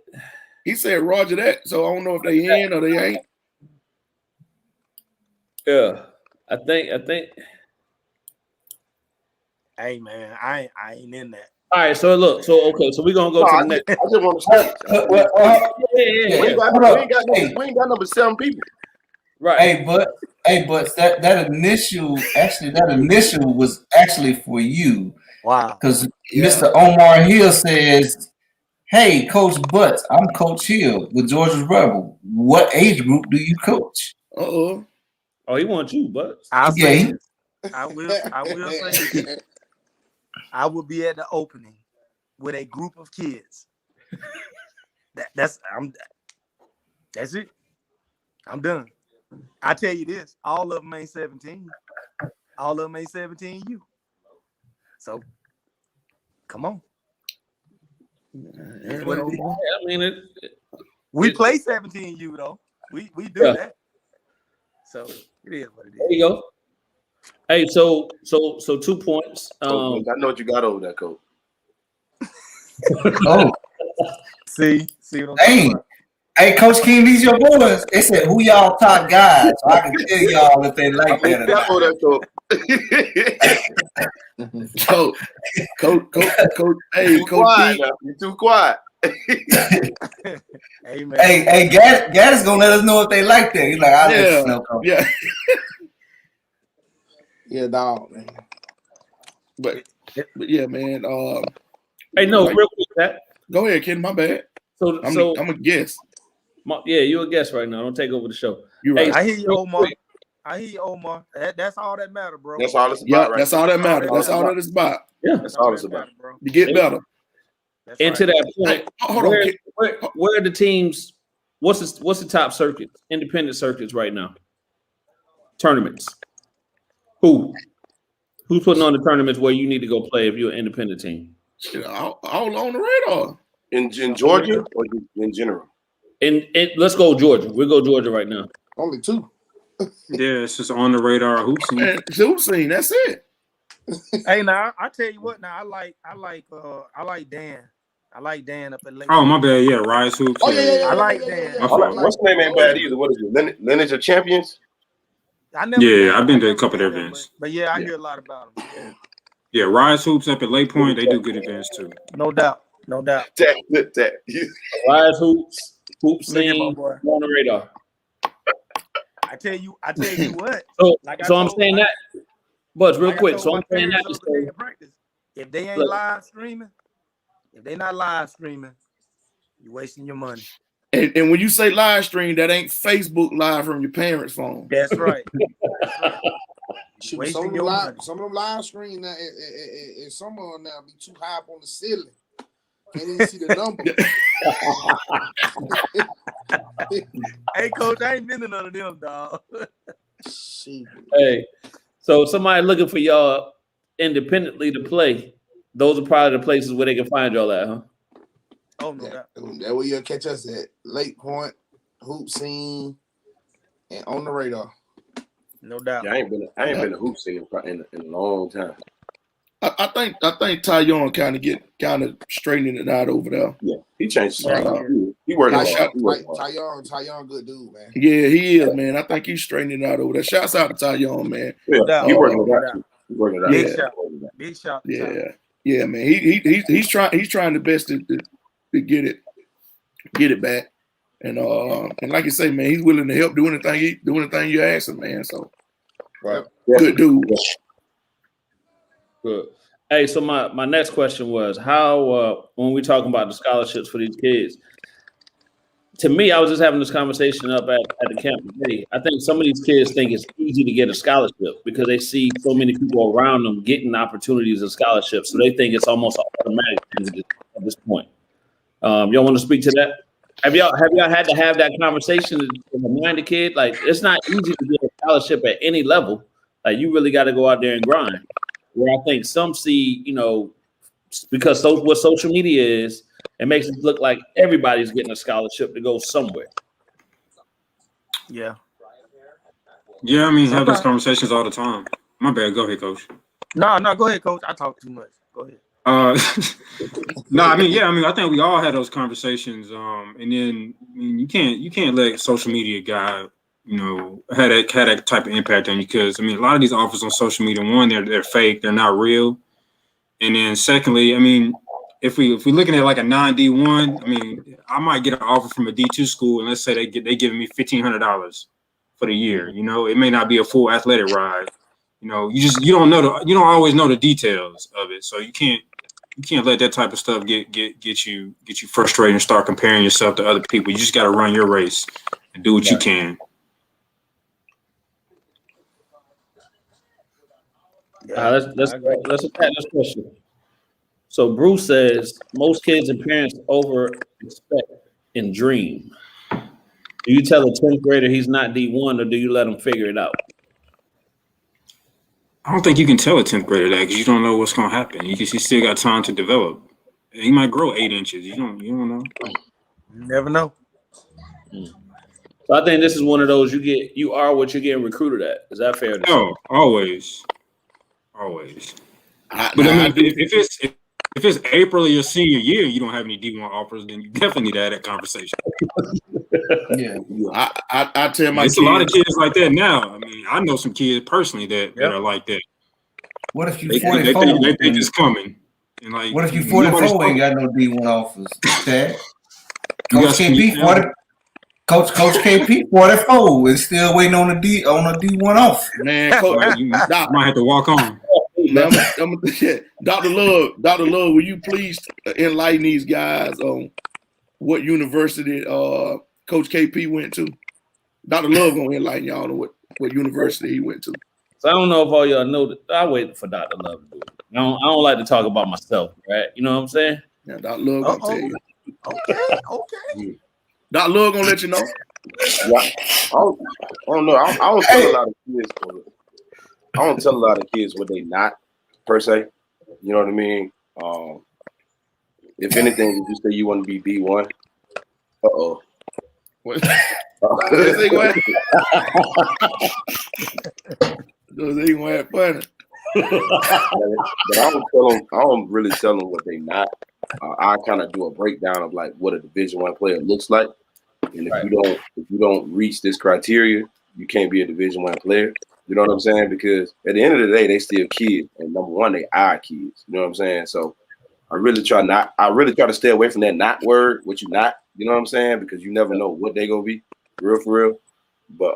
Roger that. So I don't know if they in or they ain't. Yeah, I think. Hey man, I ain't in that. All right, so look, so we're gonna go to the next. I just want to say, we ain't got number 7 people. Right. But that initial was actually for you. Wow. Because Mr. Omar Hill says hey, Coach Butts, I'm Coach Hill with Georgia's Rebel. What age group do you coach? Uh-oh. Oh, he wants you, but I'll Yeah. say this. I will say this. I will be at the opening with a group of kids. That's it. I'm done. I tell you this, all of them ain't 17. All of them ain't 17U. So come on. It's what it is. I mean, We play 17U though. We do that. So it is what it there is. you go. Hey, so 2 points. I know what you got over there, Coach. Oh, See what I'm dang. talking about? Hey, Coach King, these your boys. They said, who y'all top guys? So I can tell y'all if they like that or not. Got over there, Coach. Hey, Coach quiet King. now. You're too quiet. Hey man. Hey, Gaddis gonna let us know if they like that. He's like, I'll let you know, Coach. Yeah. Yeah, dog, man. But yeah, man. Hey, no, real quick, Pat. Go ahead, kid. My bad. So I'm a guest. Yeah, you're a guest right now. Don't take over the show. You're Hey, right. I hear you, real Omar. quick. I hear you, Omar. That's all that matter, bro. That's all it's about, Yeah, right? that's all that matters. That's all that is about. Yeah, That's all it's about. matter, bro. You get better. That's and to right. that point, Hey, hold on, kid. where are the teams? What's the top circuits? Independent circuits right now? Tournaments. Who's putting on the tournaments where you need to go play if you're an independent team? Shit, all on the radar. In Georgia or in general? And let's go Georgia. We'll go Georgia right now. Only 2. Yeah, it's just on the radar. Hoops. Man, Zoom scene, that's it. Hey, now I tell you what. Now I like Dan. I like Dan up at Lake. Oh, my bad. Yeah, Rise Hoops. Oh yeah. I like Dan. My All right, fault. what's the name ain't bad either. What is it? Lineage of Champions? I never Yeah, I've been to a never couple been of there, events. but yeah, I hear a lot about them. Yeah, Rise Hoops up at Lake Point. They do good events too. No doubt. That. Rise Hoops, Look at my Scene, boy. on the radar. I tell you what. So, Like I so I'm told- saying that, but real like I quick. told So my I'm saying that parents to the other day say, in practice, if they ain't Look. live streaming, if they not live streaming, you're wasting your money. And when you say live stream, that ain't Facebook live from your parents' phone. That's right. Shoot, Wasting some of your them money. live screen now, and some of them now be too high up on the ceiling. Can't even see the number. Hey, coach, I ain't been to none of them, dog. Shoot. hey, so somebody looking for y'all independently to play. Those are probably the places where they can find y'all at, huh? Oh no doubt. That way you'll catch us at Lake Point, Hoop Scene, and On the Radar. No doubt. Yeah, I ain't been to hoop scene in a long time. I think Tyon kind of straightening it out over there. Yeah, he changed. Yeah, He worked hard. Tyon, good dude, man. Yeah, he is, man. I think he's straightening it out over there. Shouts out to Tyon, man. Yeah, doubt. he working it No out. doubt. Too. He working it out. Big Yeah. shout. Big shout. to Ty. Yeah, man. He's trying the best to get it back. And like you say, man, he's willing to help do anything you ask him, man. So Right. good dude. Good. Hey, so my next question was how when we talking about the scholarships for these kids, to me, I was just having this conversation up at the camp today. I think some of these kids think it's easy to get a scholarship because they see so many people around them getting opportunities and scholarships. So they think it's almost automatic at this point. Y'all want to speak to that? Have y'all had to have that conversation to remind the kid? Like, it's not easy to get a scholarship at any level. Like, you really got to go out there and grind. Where I think some see, because what social media is, it makes it look like everybody's getting a scholarship to go somewhere. Yeah. Yeah, I mean, have those conversations all the time. My bad. Go ahead, coach. No, go ahead, coach. I talk too much. Go ahead. I think we all had those conversations. And then you can't let social media guy, had that type of impact on you, because a lot of these offers on social media, one, they're fake, they're not real. And then secondly, if we're looking at like a non-D1, I might get an offer from a D2 school, and let's say they giving me $1,500 for the year. It may not be a full athletic ride. You don't always know the details of it, so you can't You can't let that type of stuff get you frustrated and start comparing yourself to other people. You just got to run your race and do what you can. Let's attack this question. So Bruce says most kids and parents over expect and dream. Do you tell a 10th grader he's not D1 or do you let him figure it out? I don't think you can tell a 10th grader that because you don't know what's going to happen. You still got time to develop. He might grow 8 inches. You don't know. You never know. So I think this is one of those you are what you're getting recruited at. Is that fair? No, always. But I mean, if it's April of your senior year, you don't have any D1 offers, then you definitely need to have that conversation. Yeah. I tell my kids, a lot of kids like that now. I mean, I know some kids personally that are like that. What if you They 44? think it's coming. And like, What if you 44 ain't got no D1 offers? Chad? Coach KP 40. Coach KP 44 is still waiting on a D1 offer. Man, Coach, you might have to walk on. Dr. Love, will you please enlighten these guys on what university Coach KP went to? Dr. Love gonna enlighten y'all on what university he went to. So I don't know if all y'all know that. I wait for Dr. Love to do it. I don't like to talk about myself, right? You know what I'm saying? Yeah, Dr. Love gonna tell you. Okay. Dr. Love gonna let you know. Yeah, I don't know. I don't tell a lot of kids. I don't tell a lot of kids what they not per se. You know what I mean? If anything, if you say you want to be D1, What? Those ain't gonna have fun. But I don't really tell them what they not. I kind of do a breakdown of like what a Division I player looks like, and if you don't reach this criteria, you can't be a Division I player. You know what I'm saying? Because at the end of the day, they still kids, and number one, they are kids. You know what I'm saying? So I really try to stay away from that not word, what you not. You know what I'm saying? Because you never know what they gonna be, real for real. But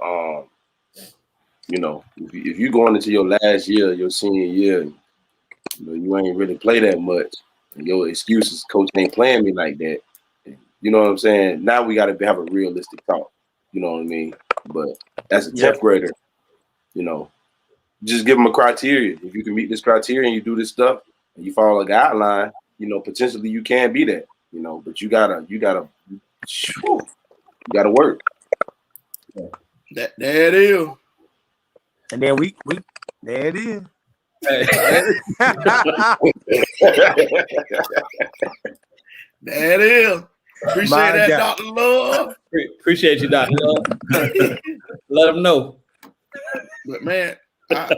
you know, if you going into your last year, your senior year, you know, you ain't really play that much, and your excuses, coach ain't playing me like that. You know what I'm saying? Now we got to have a realistic talk. You know what I mean? But as a 10th grader, you know, just give them a criteria. If you can meet this criteria and you do this stuff and you follow a guideline, you know, potentially you can be that. You know, but you gotta work. There it is. And then we there it is. There it is. Appreciate that, Dr. Love. Appreciate you, Dr. Love. Let them know. But man, I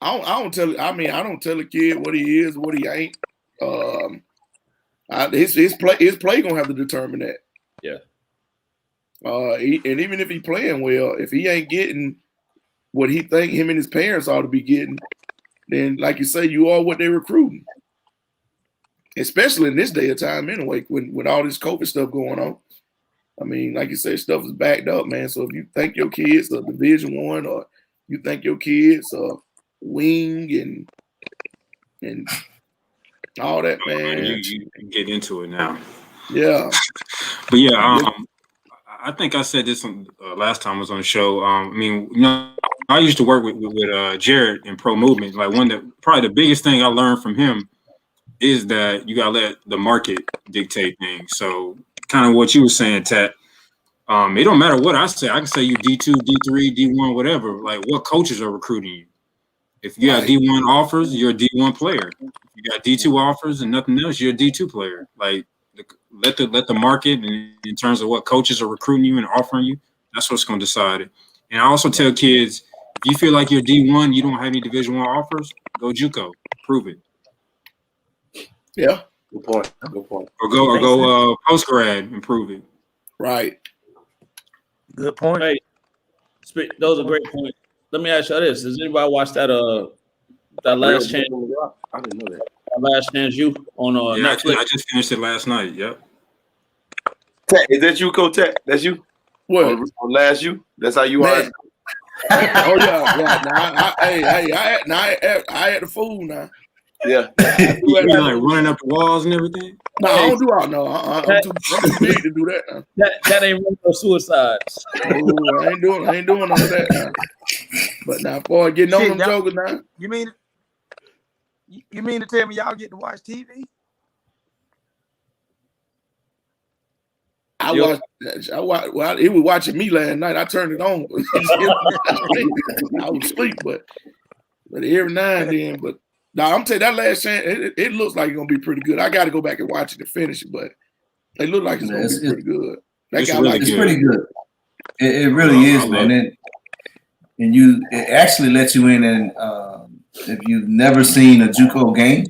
don't tell. I mean, I don't tell a kid what he is, what he ain't. His play gonna have to determine that. Yeah. And even if he playing well, if he ain't getting what he think him and his parents ought to be getting, then like you say, you are what they're recruiting. Especially in this day of time, anyway, with all this COVID stuff going on. I mean, like you say, stuff is backed up, man. So if you think your kids are Division I, or you think your kids are wing and all that, man, you get into it now. Yeah. But yeah, I think I said this last time I was on the show. I mean, you know, I used to work with Jared in Pro Movement. Like probably the biggest thing I learned from him is that you gotta let the market dictate things. So kind of what you were saying, Tat. It don't matter what I say. I can say you D2, D3, D1, whatever. Like what coaches are recruiting you. If you got D1 offers, you're a D1 player. If you got D2 offers and nothing else, you're a D2 player. Like let the market, in terms of what coaches are recruiting you and offering you, that's what's going to decide it. And I also tell kids, if you feel like you're D1, you don't have any Division I offers, go JUCO, prove it. Yeah, good point. Or go post grad and prove it. Right. Good point. Hey, those are great points. Let me ask you this: does anybody watch that Last Chance? I didn't know that. Last Chance U on Netflix. I just finished it last night. Yep. Tech, is that you, Coach Tech? That's you? What? On Last U? That's how you are? Oh yeah. Nah, I had the fool now. Yeah. You be like running up the walls and everything. No, I don't do all. No, I'm too big to do that. Now. That ain't no suicides. Oh, I ain't doing none of that now. But now, boy, getting on Shit, them jokers now. You mean to tell me y'all get to watch TV? I watched. Well, he was watching me last night. I turned it on. I was asleep, but every now and then. But no, I'm telling you, that last chance, it looks like it's gonna be pretty good. I got to go back and watch it and finish it, but it looks like it's gonna be pretty good. That It's guy really like It's good. pretty good. It really is, man. And it actually lets you in, and if you've never seen a JUCO game,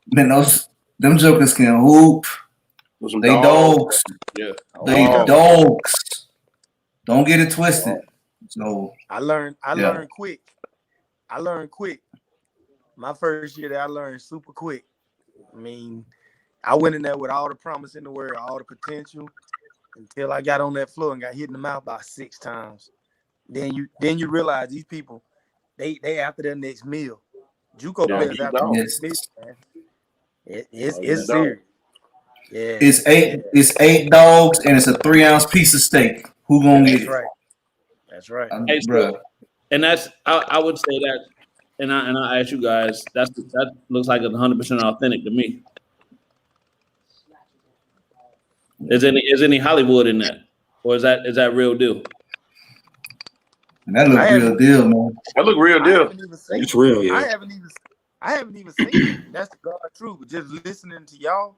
man, them jokers can hoop. They dogs. Yeah. They dogs. Don't get it twisted. So I learned quick. My first year there, I learned super quick. I mean, I went in there with all the promise in the world, all the potential, until I got on that floor and got hit in the mouth about 6 times. Then you realize these people, they after their next meal. JUCO players after their next meal, man. It's serious. Yeah. It's 8 dogs and it's a 3-ounce piece of steak. Who gonna get it? Right. That's right. Hey, Bro. And that's I would say that, and I ask you guys, that looks like it's 100% authentic to me. Is any Hollywood in that, or is that real deal? And that look real deal, man. That look real deal. It's real, yeah. I haven't even seen it. That's the God truth. Just listening to y'all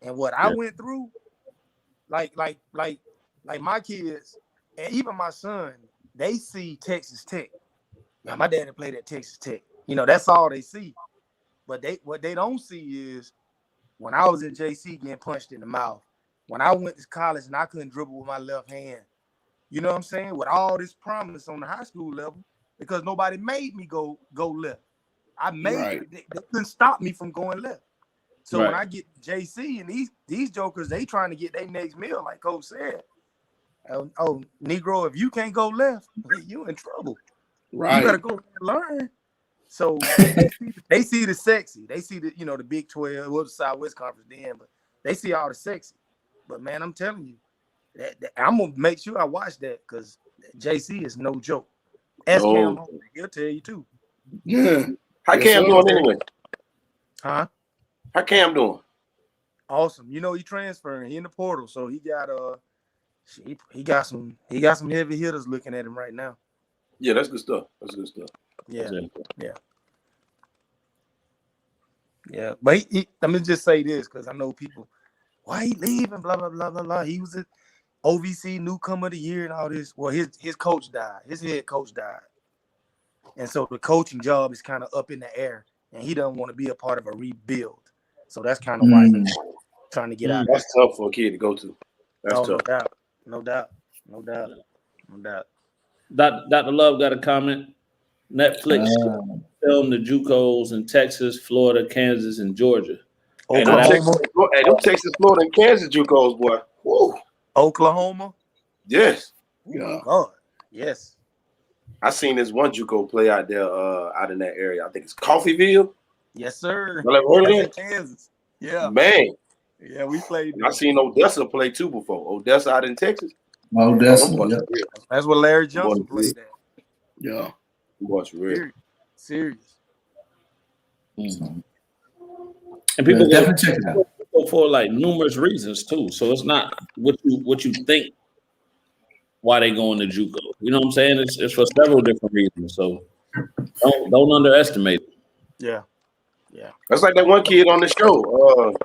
and what I went through, like my kids and even my son, they see Texas Tech. Now, my daddy played at Texas Tech. You know, that's all they see. But what they don't see is when I was at JC getting punched in the mouth, when I went to college and I couldn't dribble with my left hand. You know what I'm saying? With all this promise on the high school level, because nobody made me go left. I made it. They couldn't stop me from going left. So when I get JC and these jokers, they trying to get their next meal, like Coach said. Oh, Negro, if you can't go left, you in trouble. Right. You better go and learn. So they see the sexy. They see the the Big 12, well, the Southwest Conference then, but they see all the sexy. But man, I'm telling you, that I'm gonna make sure I watch that because JC is no joke. Ask Cam, he'll tell you too. Yeah. How Cam doing anyway? Huh? How Cam doing? Awesome. You know he transferring. He in the portal, so he got he got some heavy hitters looking at him right now. Yeah, that's good stuff. Yeah. But let me just say this because I know people. Why he leaving? Blah blah blah blah blah. He was a OVC newcomer of the year and all this. Well, his coach died. His head coach died, and so the coaching job is kind of up in the air, and he doesn't want to be a part of a rebuild. So that's kind of why he's trying to get out. That's tough for a kid to go to. That's tough. No doubt. Dr. Love got a comment. Netflix filmed the JUCOs in Texas, Florida, Kansas, and Georgia. Oklahoma. Hey, them Texas, Florida, and Kansas JUCOs, boy. Woo. Oklahoma. Yes. Yeah. God. Yes. I seen this one JUCO play out there, out in that area. I think it's Coffeyville. Yes, sir. Y'all ever heard of that? Kansas. Yeah. Man. Yeah, we played. I seen Odessa play too before. Odessa out in Texas. Odessa. That's what Larry Johnson played at. Yeah. What's real? Serious. And people definitely check it out. Go for like numerous reasons too. So it's not what you think why they going to JUCO. You know what I'm saying? It's for several different reasons. So don't underestimate it. Yeah. That's like that one kid on the show.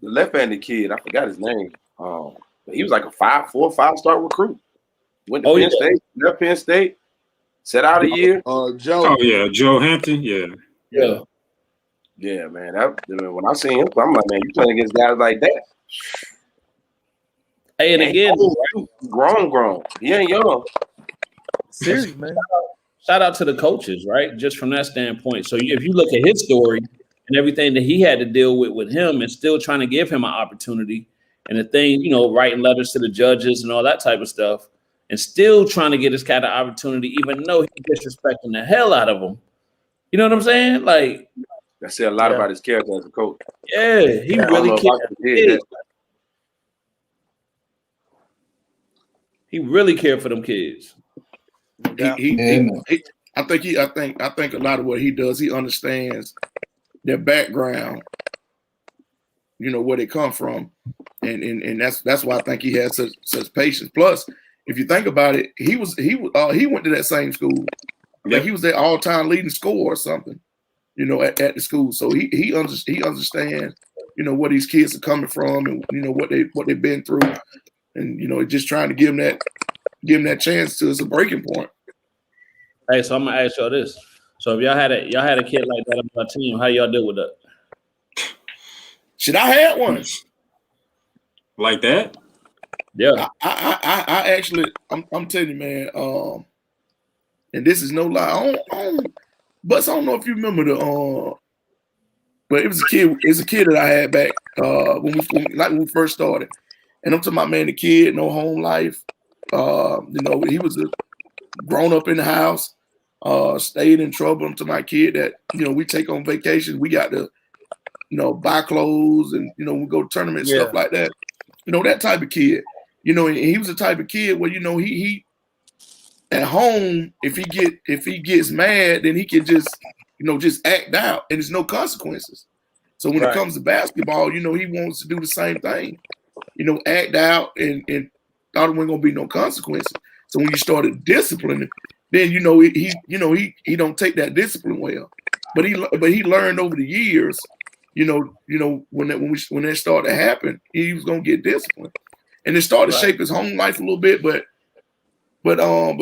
The left-handed kid, I forgot his name. He was like a 5-star recruit. Went to Penn State, left Penn State, set out a year. Joe. Oh yeah, Joe Hampton. Yeah. Yeah, man. When I seen him, I'm like, man, you playing against guys like that. Hey, and again, grown. He ain't young. Serious, man. Shout out to the coaches, right? Just from that standpoint. So if you look at his story and everything that he had to deal with him and still trying to give him an opportunity and the thing, writing letters to the judges and all that type of stuff and still trying to get this cat an opportunity, even though he's disrespecting the hell out of him. You know what I'm saying? Like, That said a lot Yeah. about his character as a coach. Yeah, he I don't really know if cared I for could them did kids. that. He really cared for them kids. No doubt. Yeah, man. I think a lot of what he does, he understands their background, you know, where they come from, and that's why I think he has such patience. Plus, if you think about it, he went to that same school. I think he was their all-time leading scorer or something, you know, at the school. So he understands, you know, where these kids are coming from and you know what they've been through, and you know, just trying to give them that chance to as a breaking point. Hey, so I'm gonna ask y'all this. So if y'all had a kid like that on my team, how y'all deal with that? Shit, I had one. Like that? Yeah. I actually, I'm telling you, man. And this is no lie. But I don't know if you remember but it was a kid. It's a kid that I had back when we first started. And I'm talking about, man, the kid, no home life. You know, he was a grown up in the house. Stayed in trouble. I'm talking about a kid that, you know, we take on vacation. We got to, you know, buy clothes and, you know, we go to tournaments, stuff like that. You know, that type of kid. You know, and he was the type of kid where, you know, he at home, if he gets mad, then he can just, you know, just act out and there's no consequences. So when it comes to basketball, you know, he wants to do the same thing. You know, act out and thought it wasn't gonna be no consequences. So when you started disciplining, then you know he don't take that discipline well. But he learned over the years, you know when that started to happen, he was gonna get disciplined. And it started to shape his home life a little bit, but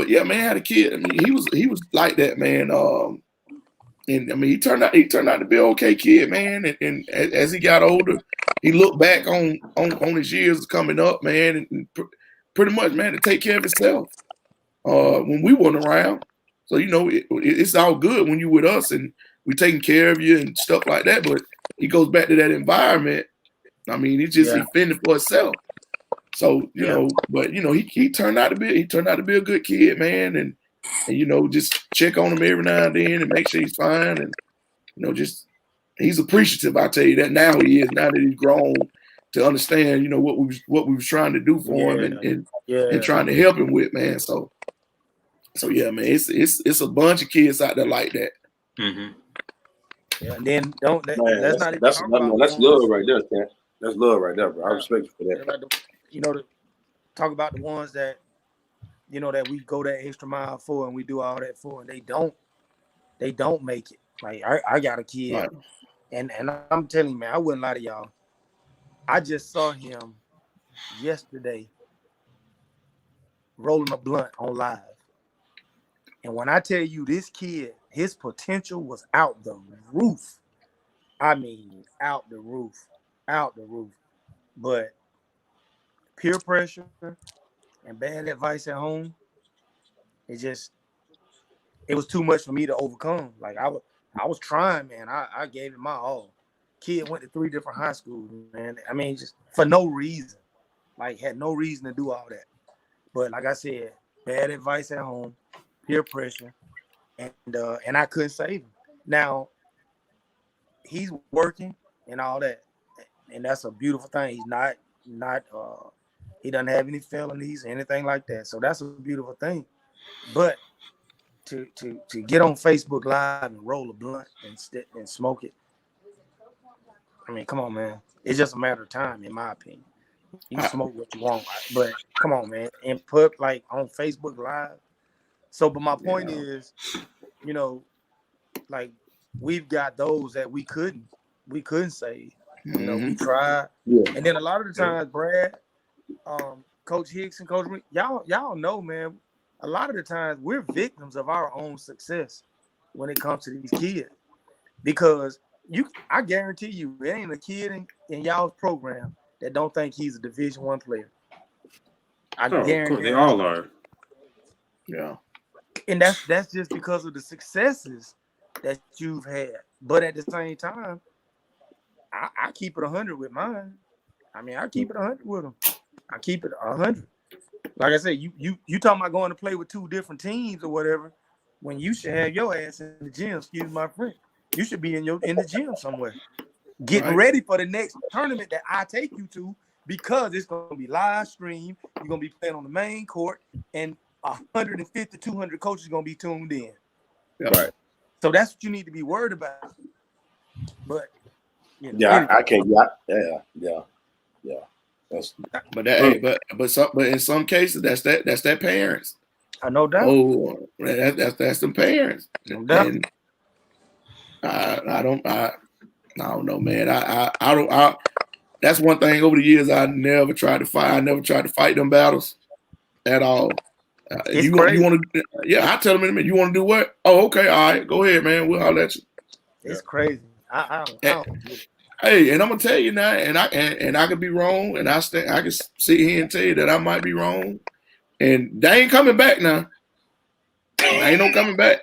yeah, man, I had a kid. I mean, he was like that, man. And I mean, he turned out to be an okay kid, man. And as he got older, he looked back on his years coming up, man, and pretty much, man, to take care of himself when we weren't around. So you know, it's all good when you with us and we taking care of you and stuff like that. But he goes back to that environment. I mean, he fending for himself. So you know, but you know, he turned out to be a good kid, man, and you know, just check on him every now and then and make sure he's fine, and you know, just he's appreciative. I tell you that now he is, now that he's grown to understand, you know, what we was trying to do for him and trying to help him with, man. So yeah, man, it's a bunch of kids out there like that. Mm-hmm. Yeah, and then that's love right there, man. That's love right there, bro. I respect you for that. You know, to talk about the ones that, you know, that we go that extra mile for and we do all that for, and they don't make it. Like I got a kid, right. and I'm telling you, man, I wouldn't lie to y'all. I just saw him yesterday rolling a blunt on live. And when I tell you this kid, his potential was out the roof. I mean, out the roof. But peer pressure and bad advice at home, it was too much for me to overcome. Like I was trying, man. I gave it my all. Kid went to 3 different high schools, man. I mean, just for no reason. Like, had no reason to do all that. But like I said, bad advice at home, peer pressure, and I couldn't save him. Now, he's working and all that, and that's a beautiful thing. He's not he doesn't have any felonies or anything like that. So that's a beautiful thing. But to get on Facebook Live and roll a blunt and smoke it, I mean, come on, man. It's just a matter of time, in my opinion. You can smoke what you want, but come on, man. And put like on Facebook Live. So, but my point is, you know, like we've got those that we couldn't save. You know, we tried. Yeah. And then a lot of the times, Brad, Coach Hicks and Coach Rick, y'all know, man, a lot of the times we're victims of our own success when it comes to these kids. Because I guarantee you, there ain't a kid in y'all's program that don't think he's a Division I player. I guarantee they all are. Yeah. And that's just because of the successes that you've had. But at the same time, I keep it 100 with mine. I mean, I keep it 100 with them. I keep it 100. Like I said, you talking about going to play with 2 different teams or whatever, when you should have your ass in the gym, excuse my French, You should be in the gym somewhere, getting Right. ready for the next tournament that I take you to, because it's gonna be live stream. You're gonna be playing on the main court, and 150, 200 coaches gonna be tuned in. Right. So that's what you need to be worried about. But Yeah, I can't. Yeah. That's But but in some cases that's that parents. I know that. Oh, that's some parents. No doubt. And I don't know, man. I don't. That's one thing over the years I never tried to fight. I never tried to fight them battles at all. It's You crazy. want to? Yeah, I tell them in a minute. You want to do what? Oh, okay, all right, go ahead, man. We'll holler at you. It's crazy. I don't get it. Hey, and I'm gonna tell you now, and I could be wrong, and I can sit here and tell you that I might be wrong, and they ain't coming back now. Ain't no coming back.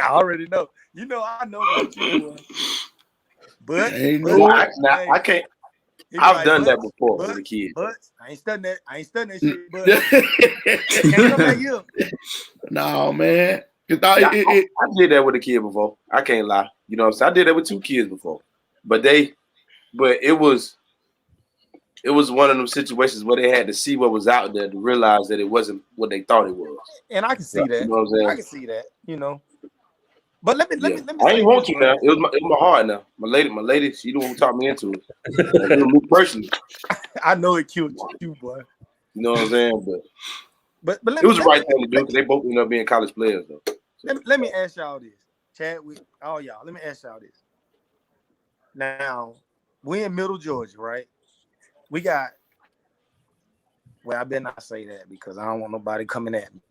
I already know. You know, I know what you doing. But Ain't no. I can't. I've done that before with a kid. But I ain't studying that. I ain't studying that shit. But can't come back here. No, man. I did that with a kid before. I can't lie. You know what I'm saying? I did that with 2 kids before. But it was one of them situations where they had to see what was out there to realize that it wasn't what they thought it was. And I can see that. You know what I'm saying? I can see that, you know. But let me I ain't want to now. It was my heart now. My lady, she the one who talked me into it. Like, me personally. I know it killed you, boy. You know what I'm saying? But it was the right thing to do because they both ended up being college players though. Let me ask y'all this. Chadwick, all y'all, let me ask y'all this. Now, we in Middle Georgia, right? We got, well, I better not say that because I don't want nobody coming at me.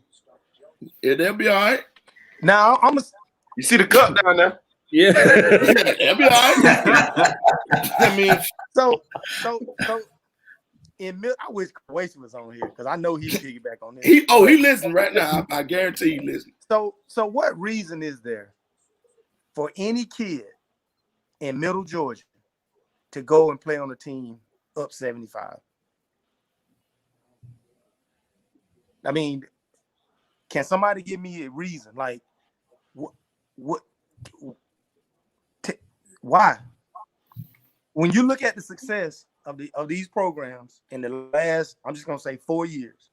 Yeah, they'll be all right. Now, You see the cup down there? Yeah. They'll be all right. I mean, so in I wish Kawasi was on here because I know he'd piggyback on this. He listening right now. I guarantee he listening. So what reason is there for any kid in Middle Georgia to go and play on a team up 75? I mean, can somebody give me a reason? Like, why? When you look at the success of these programs in the last, I'm just gonna say 4 years.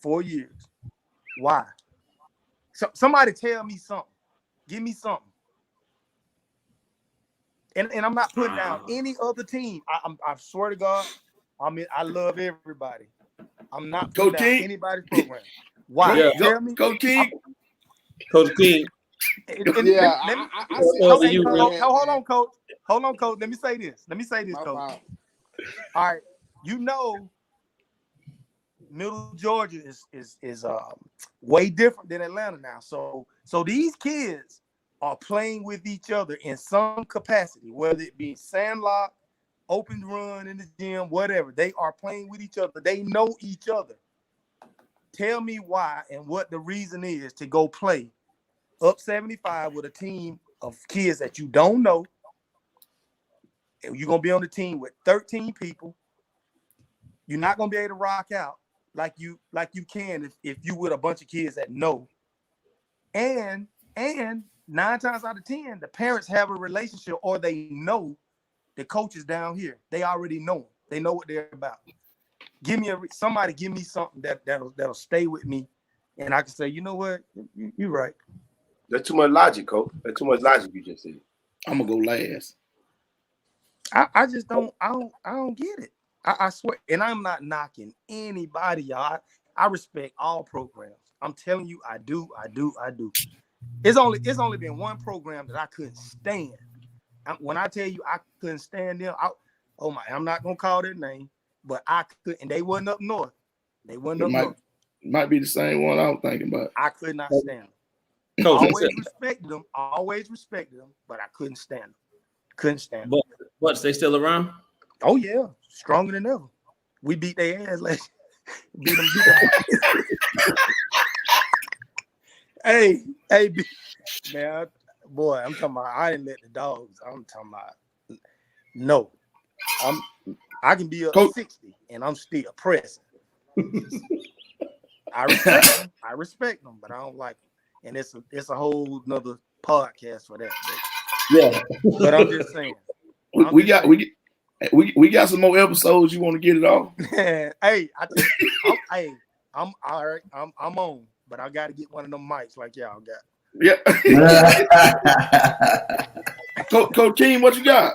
4 years. Why? So somebody tell me something. Give me something. And I'm not putting down any other team. I swear to God, I love everybody. I'm not putting down anybody's program. Why? Yeah. Tell me, Coach King. Coach King. Yeah, hold on, Coach. Hold on, Coach. Let me say this, Coach. All right, you know, Middle Georgia is way different than Atlanta now. So these kids are playing with each other in some capacity, whether it be sandlot, open run in the gym, whatever. They are playing with each other. They know each other. Tell me why and what the reason is to go play up 75 with a team of kids that you don't know. You're going to be on the team with 13 people. You're not going to be able to rock out like you can if you with a bunch of kids that know. And 9 times out of 10, the parents have a relationship or they know the coaches down here. They already know them. They know what they're about. Somebody give me something that'll stay with me, and I can say, you know what, you're right. That's too much logic, Coach. That's too much logic you just said. I'm gonna go last. I just don't get it. I swear, and I'm not knocking anybody, y'all. I respect all programs. I'm telling you, I do. It's only been one program that I couldn't stand. When I tell you I couldn't stand them, I'm not gonna call their name, but I could, and they wasn't up north. North. Might be the same one I was thinking about. I could not stand them. Coach, Always respected them, but I couldn't stand them. Couldn't stand them. But they still around? Oh yeah, stronger than ever. We beat their ass last. Beat them. Hey, man, boy, I'm talking about. I didn't let the dogs. I'm talking about. No, I can be up 60 and I'm still pressing. I respect them, but I don't like them. And it's a whole nother podcast for that. Yeah. But I'm just saying. We got some more episodes. You want to get it off? Hey, I'm all right. I'm on, but I got to get one of them mics like y'all got. Yeah. Coach King, what you got?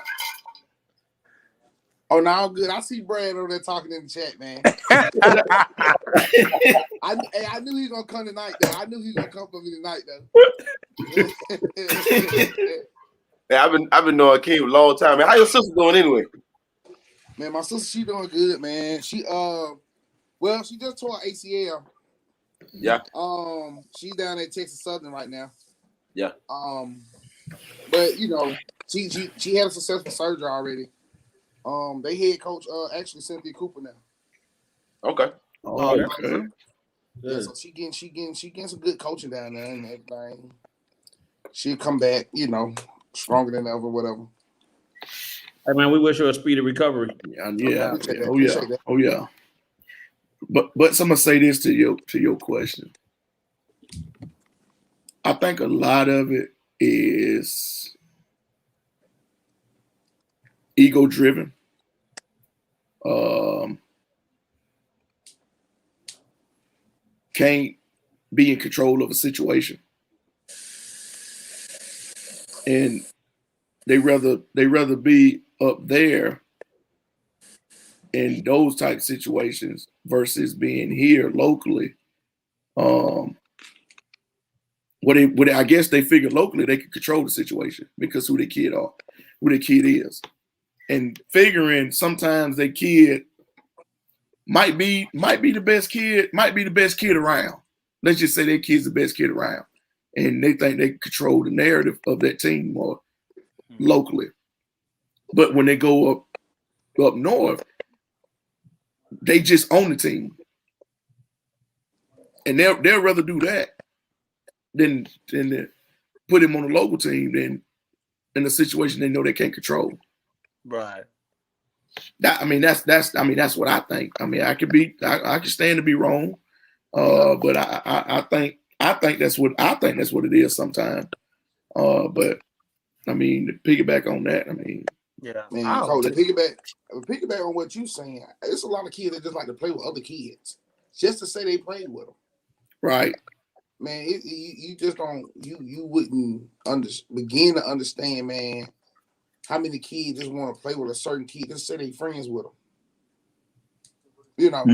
Oh, now I'm good. I see Brad over there talking in the chat, man. I knew he was gonna come tonight, though. I knew he was gonna come for me tonight, though. Yeah, I've been knowing King a long time, man. How your sister doing anyway? Man, my sister, she doing good, man. She well, she just tore her ACL. Yeah. She's down at Texas Southern right now. Yeah. But you know, she had a successful surgery already. They head coach actually Cynthia Cooper now. Okay. Oh, okay. Yeah, so she getting some good coaching down there and everything. She'll come back, you know, stronger than ever, whatever. Hey man, we wish her a speedy recovery. Yeah. Oh yeah. But someone say this to your question. I think a lot of it is ego driven. Can't be in control of a situation. And they rather be up there in those type of situations versus being here locally. I guess they figure locally they can control the situation because who their kid is. And figuring sometimes their kid might be the best kid around. Let's just say their kid's the best kid around. And they think they control the narrative of that team more locally. But when they go up north, they just own the team. And they'll rather do that than put him on the local team than in a situation they know they can't control. Right. That's what I think. I mean, I could stand to be wrong. But I think that's what it is sometimes. But I mean, to piggyback on that, I mean, yeah, man, Cole, to piggyback on what you're saying, there's a lot of kids that just like to play with other kids just to say they played with them. Right. Man, you just don't you wouldn't begin to understand, man, how many kids just want to play with a certain kid just say they friends with them. You know,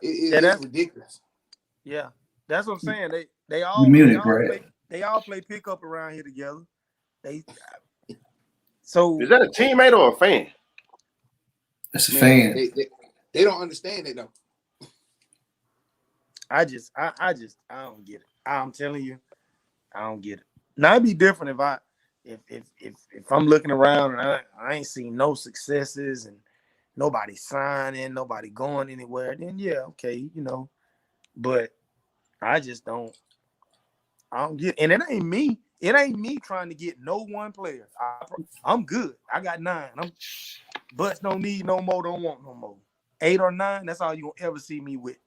it's ridiculous. Yeah, that's what I'm saying. They all play pickup around here together. So is that a teammate or a fan? That's a fan. They don't understand it though. I don't get it. I'm telling you, I don't get it. Now it'd be different if I'm looking around and I ain't seen no successes and nobody signing, nobody going anywhere. Then yeah, okay, you know. But I just don't. I don't get, and it ain't me. It ain't me trying to get no one player. I'm good. I got 9. Butts don't need no more. Don't want no more. 8 or 9. That's all you gonna ever see me with.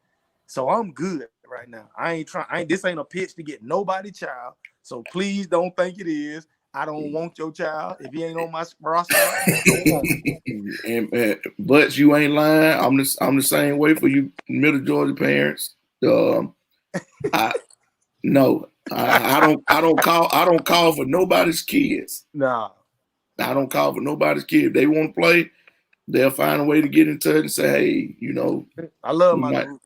So I'm good right now. I ain't trying. This ain't a pitch to get nobody child. So please don't think it is. I don't want your child. If he ain't on my roster, I don't want him. But you ain't lying. I'm the same way for you Middle Georgia parents. I don't call for nobody's kids. Nah. I don't call for nobody's kid. If they want to play, they'll find a way to get in touch and say, hey, you know, I love my group.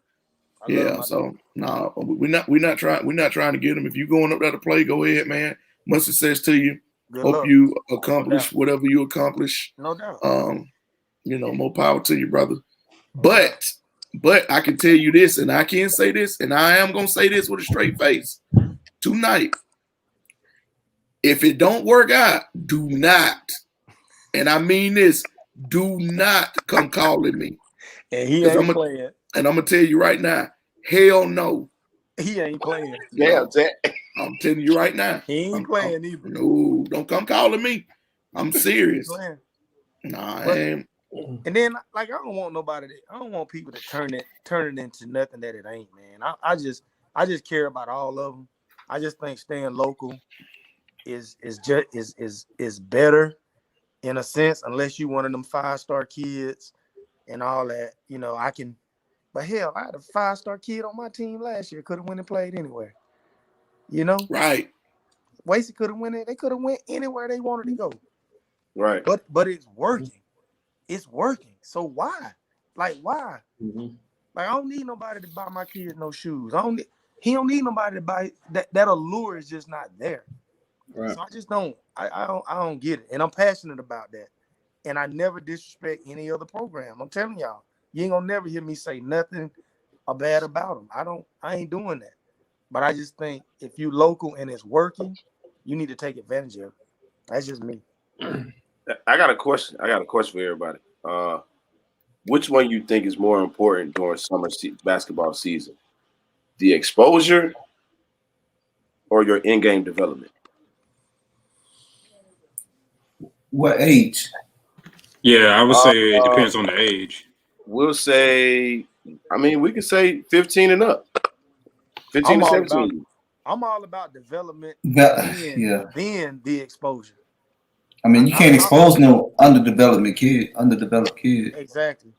We're not trying to get them. If you're going up there to play, go ahead, man. Much success to you. Hope you accomplish whatever you accomplish. No doubt. You know, more power to you, brother. But I can tell you this, and I can say this, and I am gonna say this with a straight face tonight. If it don't work out, do not, and I mean this, do not come calling me. And he ain't playing. And I'm gonna tell you right now, hell no. He ain't playing. Yeah, I'm telling you right now. He ain't playing either. No, don't come calling me. I'm serious. Nah, I ain't. And then, like, I don't want nobody. I don't want people to turn it into nothing that it ain't, man. I just care about all of them. I just think staying local is better in a sense, unless you one of them 5-star kids and all that. You know, I can. But hell, I had a 5-star kid on my team last year. Could have went and played anywhere. You know, Right. Wasey could have went it. They could have went anywhere they wanted to go. Right. But it's working. It's working. So why? Like why? Mhm. Like I don't need nobody to buy my kids no shoes. He don't need nobody to buy that. That allure is just not there. Right. So I just don't. I don't get it. And I'm passionate about that. And I never disrespect any other program. I'm telling y'all, you ain't gonna never hear me say nothing bad about them. I ain't doing that. But I just think if you local and it's working, you need to take advantage of it. That's just me. I got a question. For everybody. Which one you think is more important during summer basketball season? The exposure or your in-game development? What age? Yeah, I would say it depends on the age. We'll say, we could say 15 and up. 15 to 17. I'm all about development, Yeah. then the exposure. I mean, you can't expose no underdeveloped kid. Exactly.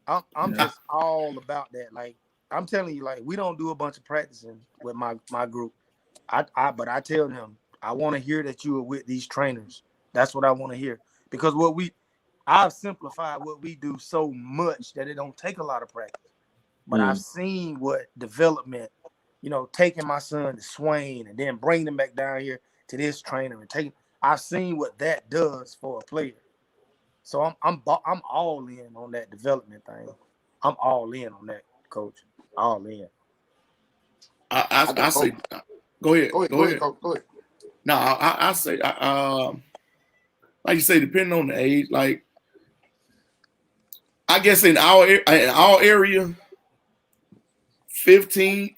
I'm just all about that. Like I'm telling you, like we don't do a bunch of practicing with my group. But I tell them I want to hear that you are with these trainers. That's what I want to hear, because I've simplified what we do so much that it don't take a lot of practice. But I've seen what development, taking my son to Swain and then bringing him back down here to this trainer and I've seen what that does for a player. So I'm all in on that development thing. I'm all in on that, coach. All in. I say, go ahead. Coach, go ahead. No, I say, like you say, depending on the age, like I guess in our area, 15,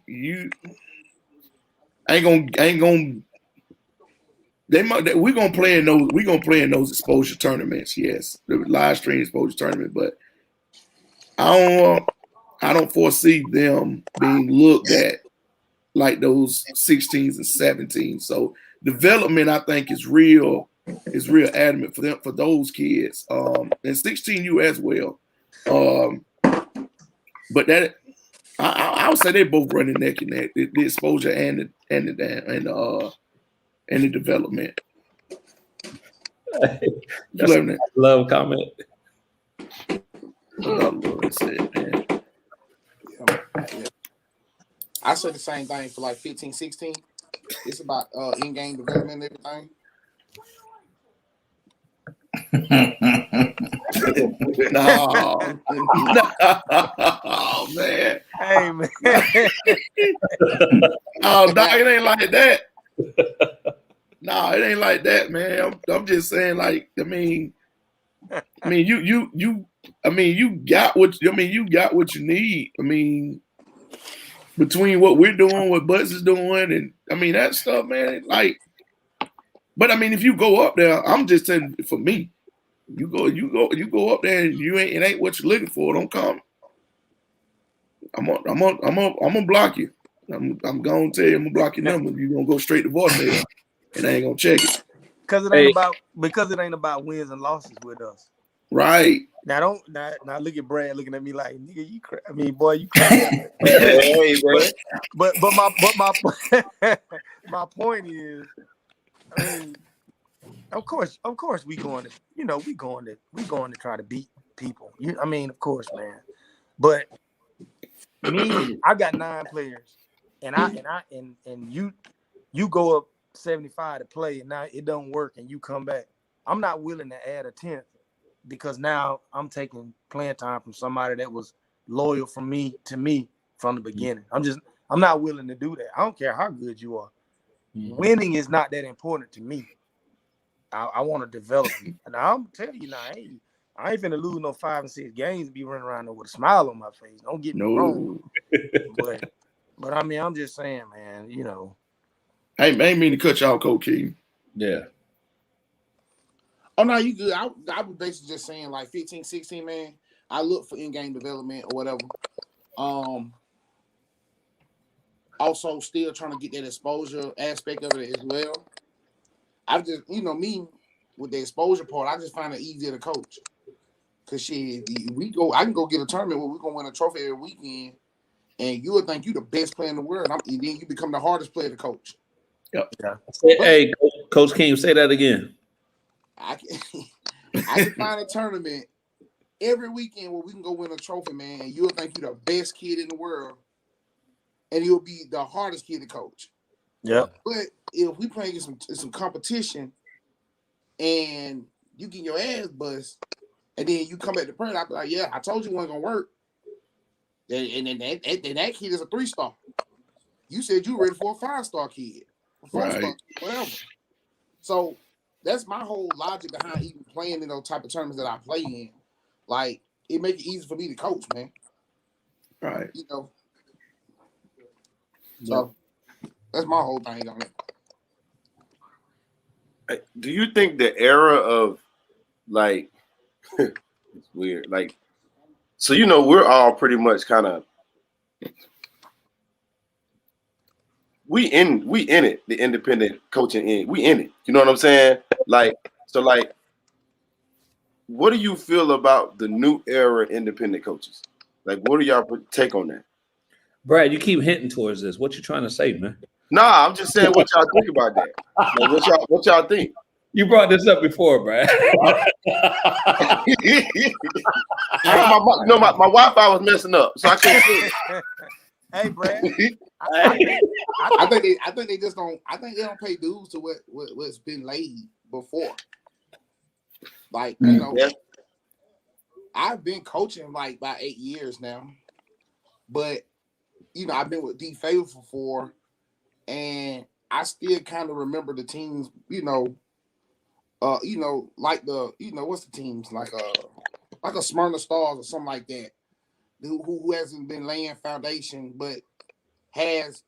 you ain't gonna. We're gonna play in those exposure tournaments. Yes, the live stream exposure tournament, but I don't foresee them being looked at like those 16s and 17s. So development, I think, is real adamant for them, for those kids. And 16U as well. But that I would say they both running neck and neck, the exposure and the development. That's a love comment. I said the same thing for like 15, 16. It's about in-game development and everything. No, man. Hey, man. Oh, Doc, it ain't like that. No, it ain't like that, man. I'm just saying, like, you got what you need. Between what we're doing, what Buzz is doing, and that stuff, man. Like, but if you go up there, I'm just saying, for me, you go up there and it ain't what you're looking for. Don't come. I'm gonna block you. I'm gonna tell you, I'm gonna block your number. You're gonna go straight to voicemail, and I ain't gonna check it. Because it ain't about wins and losses with us. Right. Now look at Brad looking at me like, nigga, you crazy. Boy, you crazy. Hey, bro. But my point is, of course we going to try to beat people. Of course, man. But me, I got 9 players, and you go up 75 to play, and now it don't work, and you come back. I'm not willing to add a 10th, because now I'm taking playing time from somebody that was loyal to me from the beginning. I'm not willing to do that. I don't care how good you are. Winning is not that important to me. I want to develop you. And I'm telling you now, I ain't finna lose no 5 and 6 games and be running around there with a smile on my face. Don't get me wrong. But I'm just saying, man, I ain't mean to cut y'all, Coach King. Yeah. Oh, no, you good. I was basically just saying, like, 15, 16, man, I look for in-game development or whatever. also still trying to get that exposure aspect of it as well. I just, me with the exposure part, I just find it easier to coach. Cause I can go get a tournament where we're gonna win a trophy every weekend, and you'll think you're the best player in the world, and then you become the hardest player to coach. Yep. Yeah. Hey, Coach King, say that again. I can find a tournament every weekend where we can go win a trophy, man, and you'll think you're the best kid in the world, and you'll be the hardest kid to coach. Yeah. But if we playing some competition, and you get your ass bust, and then you come back to practice, I'll be like, yeah, I told you it wasn't gonna work. And then that kid is a 3-star. You said you were ready for a 5-star kid, a 4-star, Right. whatever. So that's my whole logic behind even playing in those type of tournaments that I play in. Like, it make it easy for me to coach, man. Right. So that's my whole thing on it. Do you think the era of like it's weird, like, so we're all pretty much kind of we in it, the independent coaching end, we in it, you know what I'm saying? Like, so like, what do you feel about the new era independent coaches? Like, what do y'all take on that? Brad, you keep hinting towards this. What you trying to say, man? Nah, I'm just saying what y'all think about that. Like, what y'all think? You brought this up before, Brad. my Wi-Fi was messing up, so I couldn't see. Hey, Brad. I think they just don't. I think they don't pay dues to what's been laid before. Like, Yeah. I've been coaching like about 8 years now, but I've been with D Favor for 4, and I still kind of remember the teams. Like what's the teams like a Smyrna Stars or something like that, who hasn't been laying foundation, but has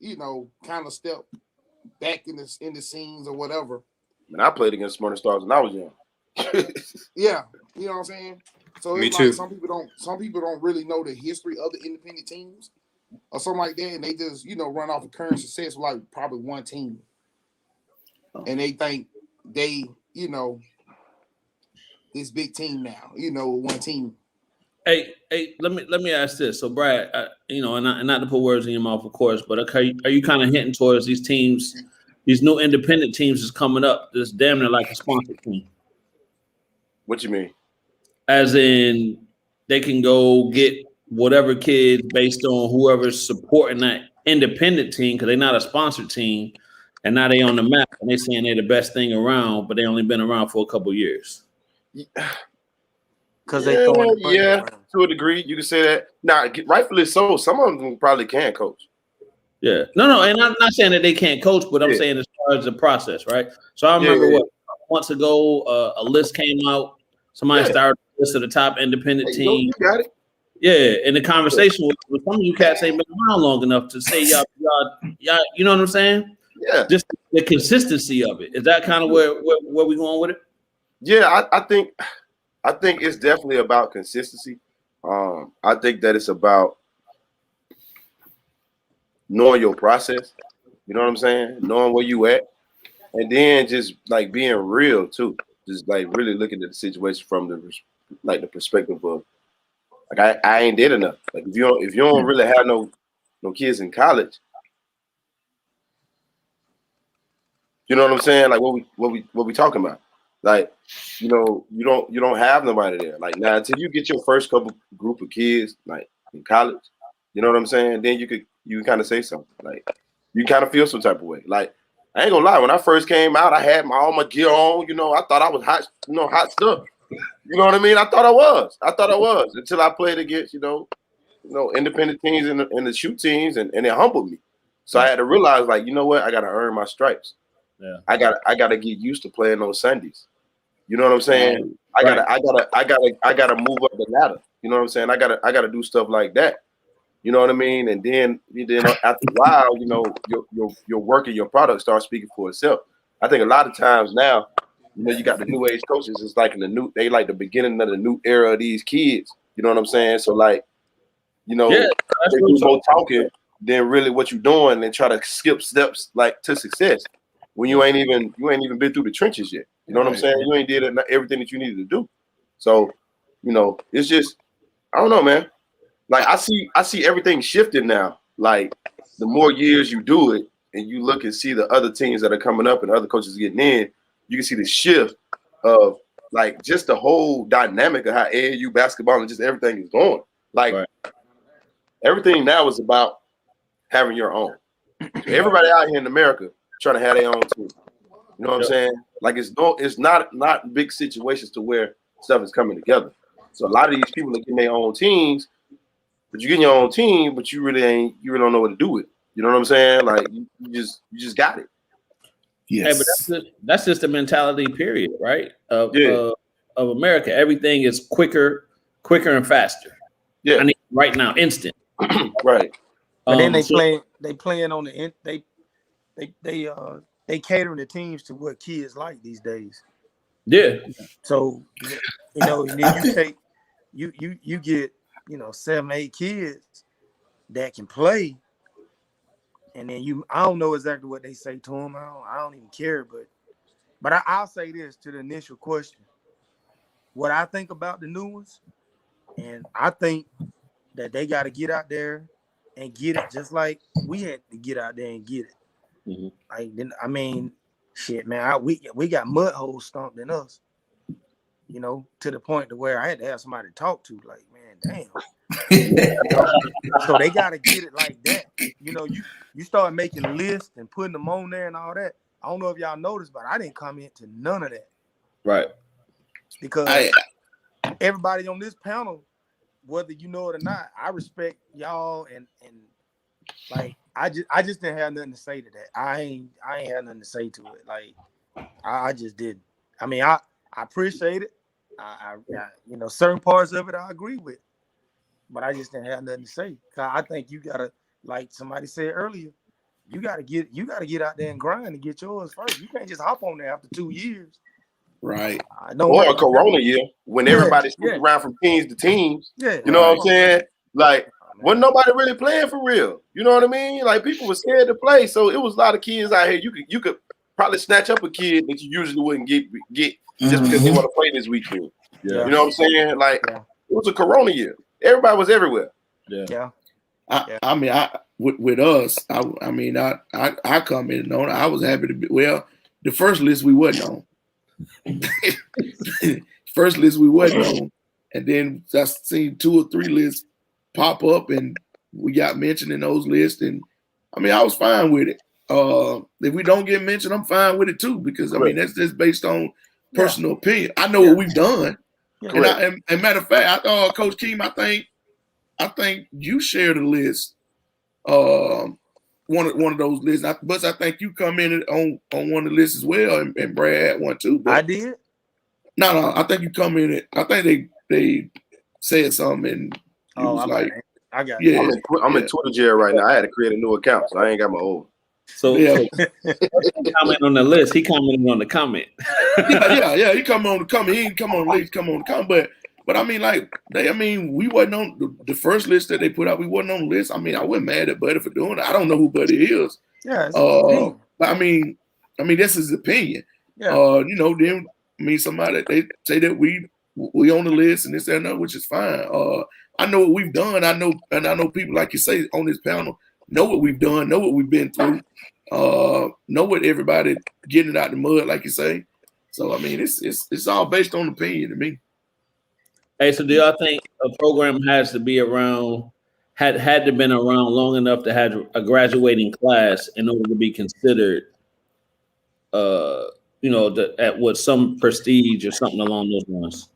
kind of stepped back in the scenes or whatever. Man, I played against Smyrna Stars when I was young. Yeah, you know what I'm saying. So Me it's too. like some people don't really know the history of the independent teams or something like that, and they just run off of current success with like probably one team, and they think they this big team now, one team. Hey, let me ask this. So, Brad, and not to put words in your mouth, of course, but okay, are you kind of hinting towards these teams, these new independent teams is coming up? That's damn near like a sponsored team. What you mean? As in, they can go get whatever kids based on whoever's supporting that independent team because they're not a sponsored team, and now they on the map and they saying they're the best thing around, but they only been around for a couple years. Because they throwing the money around. To a degree, you can say that. Now, rightfully so. Some of them probably can coach. Yeah, no, and I'm not saying that they can't coach, but I'm saying as far as the process, right? So I remember months ago, a list came out. Somebody started a list of the top independent teams. You got it. Yeah, and the conversation with some of you cats ain't been around long enough to say y'all, you know what I'm saying? Yeah. Just the consistency of it. Is that kind of where we going with it? Yeah, I think it's definitely about consistency. I think that it's about knowing your process. You know what I'm saying? Knowing where you at, and then just like being real too. Just like really looking at the situation from the perspective of like I ain't did enough. Like if you don't really have no kids in college, you know what I'm saying? Like what we talking about? Like you don't have nobody there. Like now until you get your first couple group of kids like in college, you know what I'm saying? Then you can kind of say something. Like you kind of feel some type of way. Like I ain't gonna lie, when I first came out, I had all my gear on. I thought I was hot, hot stuff. You know what I mean? I thought I was until I played against, independent teams and the shoot teams, and it humbled me. So I had to realize, like, you know what? I got to earn my stripes. Yeah. I got to get used to playing on Sundays. You know what I'm saying? I gotta move up the ladder. You know what I'm saying? I gotta do stuff like that. You know what I mean? And then after a while, your work and your product starts speaking for itself. I think a lot of times now, you got the new age coaches. It's like they like the beginning of the new era of these kids. You know what I'm saying? So like, they do more talking than really what you're doing and try to skip steps like to success when you ain't even been through the trenches yet. You know what I'm saying? You ain't did everything that you needed to do. So, you know, it's just, I don't know, man. Like I see everything shifting now. Like the more years you do it and you look and see the other teams that are coming up and other coaches getting in, you can see the shift of like just the whole dynamic of how AAU basketball and just everything is going. Like everything now is about having your own. Everybody out here in America trying to have their own team. You know what I'm saying? Like it's not big situations to where stuff is coming together. So a lot of these people are getting their own teams, but you're getting your own team, but you really don't know what to do with it. You know what I'm saying? Like you just got it. Yes. Hey, but that's just the mentality, period, right? Of America. Everything is quicker and faster. Yeah. I need right now, instant. Right. But then they playing on the they catering the teams to what kids like these days. Yeah. So you know, and then you take you get, you know, 7, 8 kids that can play. And then I don't know exactly what they say to them. I don't even care, but I'll say this to the initial question. What I think about the new ones, and I think that they got to get out there and get it just like we had to get out there and get it. Mm-hmm. Like, I mean, shit, man, we got mud holes stomped in us, you know, to the point to where I had to have somebody to talk to. Like, man, damn. So they got to get it like that. You know, you start making lists and putting them on there and all that. I don't know if y'all noticed, but I didn't comment to none of that. Right. Because everybody on this panel, whether you know it or not, I respect y'all and like I just didn't have nothing to say to that. I ain't had nothing to say to it. Like I just didn't. I mean, I appreciate it. I you know, certain parts of it I agree with, but I just didn't have nothing to say. I think you gotta, like somebody said earlier, you gotta get out there and grind and get yours first. You can't just hop on there after 2 years. Right. Or a Corona year when everybody's around from teams to teams. Yeah. You know what I'm saying? Like, wasn't nobody really playing for real. You know what I mean? Like people were scared to play. So it was a lot of kids out here. You could probably snatch up a kid that you usually wouldn't get just because they want to play this weekend. Yeah. You know what I'm saying? Like it was a Corona year. Everybody was everywhere. Yeah. I mean, with us, I commented on it. I was happy to be. Well, the first list we wasn't on. First list we wasn't on, and then I seen 2 or 3 lists pop up, and we got mentioned in those lists. And I mean, I was fine with it. If we don't get mentioned, I'm fine with it too, because I mean that's just based on personal opinion. I know what we've done, and matter of fact, Coach Keem, I think you shared a list. One of those lists, but I think you commented on one of the lists as well, and Brad had one too. But I did. No, I think you commented. I think they said something, and it was like, I got. Yeah, I'm in Twitter jail right now. I had to create a new account, so I ain't got my old. So comment on the list. He commented on the comment. yeah. He come on the comment. He didn't come on the list. Come on the comment, but I mean, like we wasn't on the first list that they put out. We wasn't on the list. I mean, I wasn't mad at Buddy for doing it. I don't know who Buddy is. Yeah. But I mean, that's his opinion. Yeah. You know, then somebody they say that we on the list and this and that, which is fine. I know what we've done. I know people like you say on this panel know what we've done, know what we've been through, know what everybody getting out the mud, like you say. So I mean, it's all based on opinion to me. Hey, so do y'all think a program has to be around, had to been around long enough to have a graduating class in order to be considered, at what some prestige or something along those lines?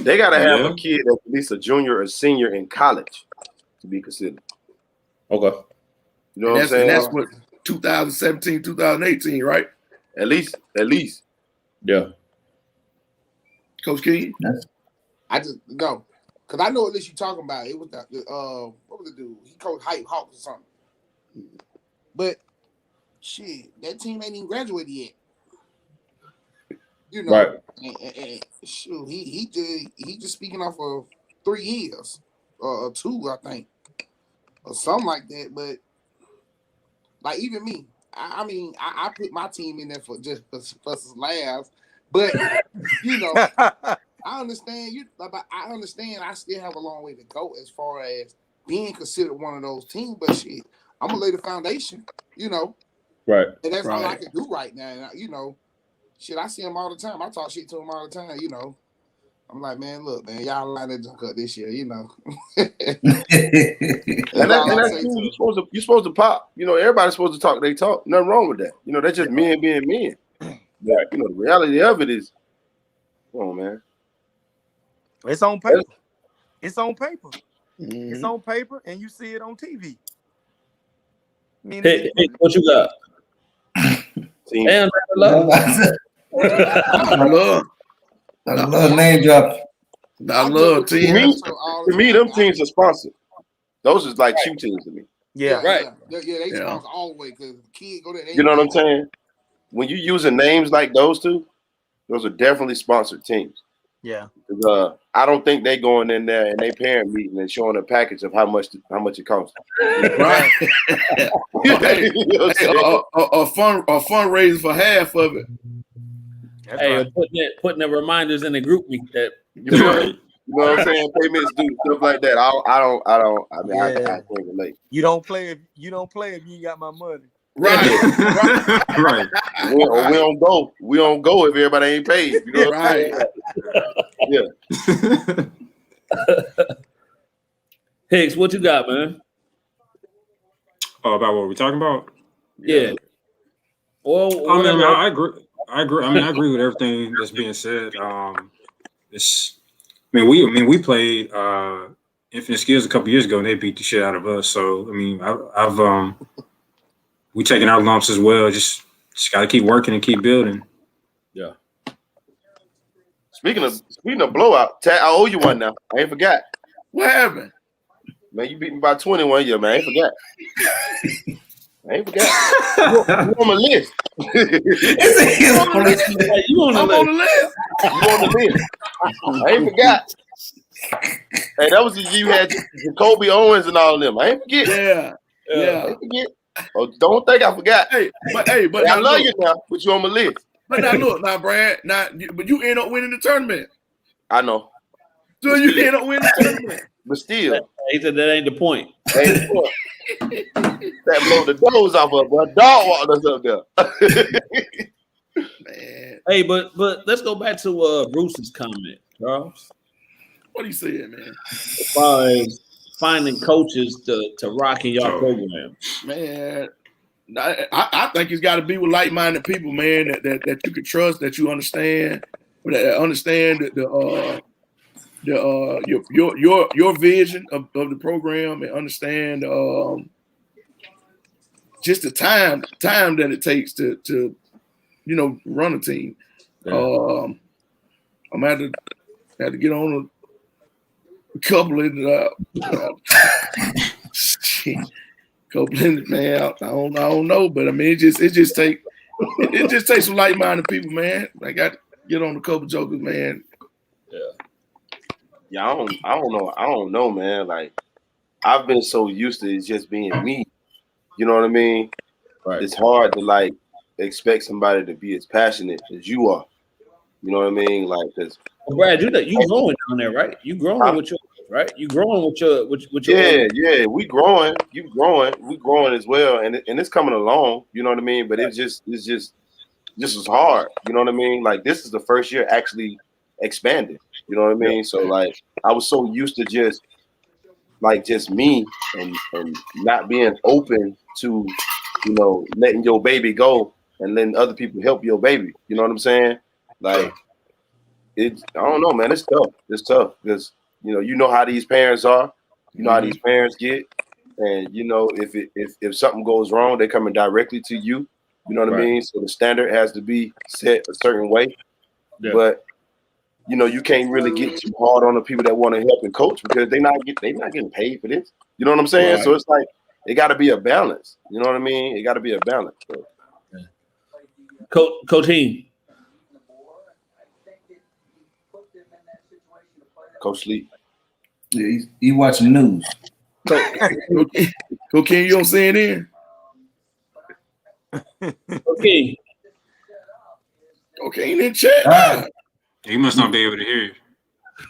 They gotta have a kid that's at least a junior or senior in college to be considered. Okay. You know what I'm saying? And that's what 2017, 2018, right? At least. Yeah. Coach King? I just no, because I know what list you talking about. It was what was the dude? He coached Hype Hawks or something. But shit, that team ain't even graduated yet. You know, right? And shoot, he just speaking off of 3 years or 2, I think, or something like that. But Like even me, I mean, I put my team in there for just for some laughs, but you know, I understand you. But I understand I still have a long way to go as far as being considered one of those teams. But shit, I'm gonna lay the foundation. You know, Right. and that's all I can do right now. And you know, shit, I see them all the time. I talk shit to them all the time. You know, I'm like, man, look, man, y'all line that junk up this year. You know. And that's cool. You're supposed to pop. You know, everybody's supposed to talk. They talk. Nothing wrong with that. You know, that's just men being men. But, you know, the reality of it is, come on, man. It's on paper. It's on paper. Mm-hmm. It's on paper, and you see it on TV. I mean, hey, what you got? Damn, I love name drop. I love teams. To me, them teams are sponsored. Those is like shoe teams to me. Yeah, right. Yeah, they sponsor all the way because kids go there. You know what I'm saying? When you using names like those two, those are definitely sponsored teams. Yeah. I don't think they going in there and they parent meeting and showing a package of how much it costs. Right. A fundraiser for half of it. That's right. Putting the reminders in the group that you know what I'm saying? Payments do stuff like that. I mean, I can't relate. You don't play if you ain't got my money. Right. Right. We don't go. We don't go if everybody ain't paid. You know what I'm saying? Yeah. Hicks, what you got, man? Oh, about what we're talking about? Yeah. Well, I agree. I mean, I agree with everything that's being said. We played Infinite Skills a couple years ago, and they beat the shit out of us. So, I mean, we taking our lumps as well. Just got to keep working and keep building. Yeah. Speaking of blowout, I owe you one now. I ain't forgot. What happened? Man, you beat me by 21 year, man. I ain't forgot. You on my list. You on the list. You on the list. I ain't forgot. Hey, that was the year you had Jacoby Owens and all of them. I ain't forget. Yeah. I ain't forget. Oh, don't think I forgot. But I love you now. Put you on my list. But now, Brad, but you end up winning the tournament. I know. So you end up winning the tournament. But still, he said that ain't the point. That blow the doors off of a dog walked us up there. Man. Hey, but let's go back to Bruce's comment, Charles. What he said, man? As far as finding coaches to rock in your program. Man, I think it's got to be with like-minded people, man, that you can trust, that you understand, that understand your vision of the program, and understand just the time that it takes to run a team. Yeah. I'm had to get on a couple of man. I don't know, but I mean it just takes some like-minded people, man. I got to get on a couple jokers, man. Yeah, I don't know, man. Like, I've been so used to it just being me. You know what I mean? Right. It's hard to like expect somebody to be as passionate as you are. You know what I mean? Like, because Brad, you growing down there, right? You growing with your right? You growing with your yeah. We growing. You growing. We growing as well, and it's coming along. You know what I mean? But it's just is hard. You know what I mean? Like, this is the first year actually expanding. You know what I mean? Yeah. So like, I was so used to just me and not being open to, letting your baby go and letting other people help your baby. You know what I'm saying? Like, I don't know, man. It's tough. It's tough because you know how these parents are. You know how these parents get, and if something goes wrong, they're coming directly to you. You know what I mean? So the standard has to be set a certain way. Yeah. But you can't really get too hard on the people that want to help and coach because they're not getting paid for this. You know what I'm saying? Right. So it's like it got to be a balance. You know what I mean? It got to be a balance. So. Yeah. Coach Heen. Coach Lee. Yeah, he watching the news. Okay, you don't see it in? Okay. Okay, in the chat. All right. You must not be able to hear you.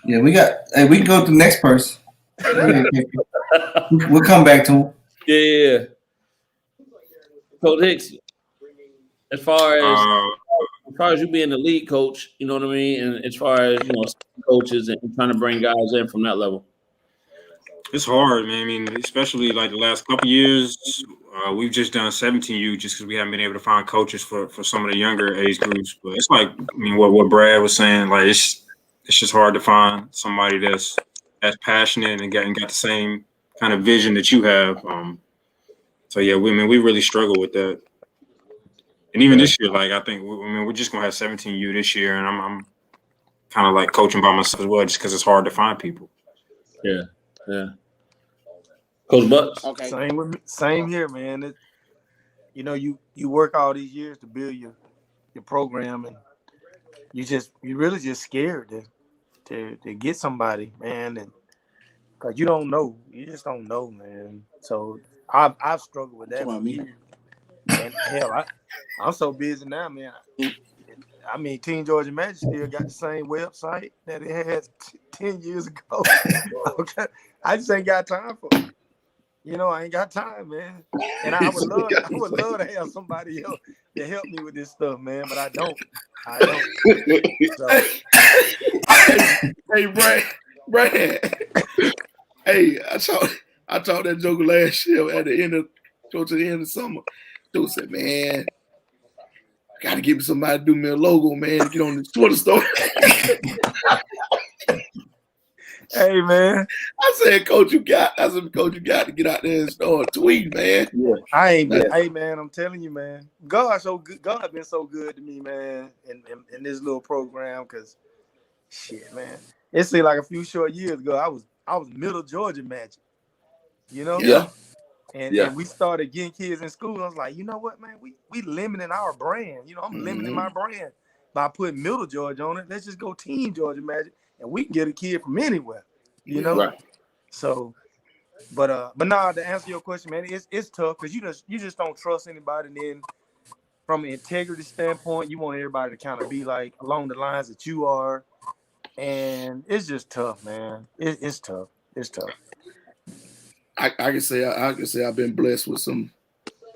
Yeah, we can go to the next person. We'll come back to him. Yeah. Coach Hicks, as far as you being the lead coach, you know what I mean, and as far as coaches and trying to bring guys in from that level. It's hard, man. I mean, especially like the last couple of years, we've just done 17U just because we haven't been able to find coaches for some of the younger age groups. But it's like, I mean, what Brad was saying, like it's just hard to find somebody that's passionate and got the same kind of vision that you have. So yeah, we really struggle with that. And even this year, like I think we're just gonna have 17U this year, and I'm kind of like coaching by myself as well, just because it's hard to find people. Yeah. Coach Bucks. Okay. Same here, man. You work all these years to build your program, and you really just scared to get somebody, man, and because you just don't know, man. So I've struggled with that for years. And hell, I'm so busy now, man. I mean, Team Georgia Magic still got the same website that it had 10 years ago. Okay, I just ain't got time for it. I ain't got time, man. And I would love to have somebody else to help me with this stuff, man. But I don't. So. Hey, Brad. Hey, I taught that joke last year at the end of summer. Dude said, "Man, I gotta give me somebody to do me a logo, man, to get on the Twitter story." Hey, man. I said, Coach, you got to get out there and start tweeting, man. Yeah. I ain't been, hey, man, I'm telling you, man. God been so good to me, man, in this little program, because shit, man. It seemed like a few short years ago, I was middle Georgia Magic. Yeah. And we started getting kids in school. I was like, you know what, man? We limiting our brand. I'm limiting my brand by putting middle Georgia on it. Let's just go Team Georgia Magic, and we can get a kid from anywhere. Right. So, but nah, to answer your question, man, it's tough because you just don't trust anybody. And then from an integrity standpoint, you want everybody to kind of be like along the lines that you are, and it's just tough, man. It's tough. It's tough. I can say I've been blessed with some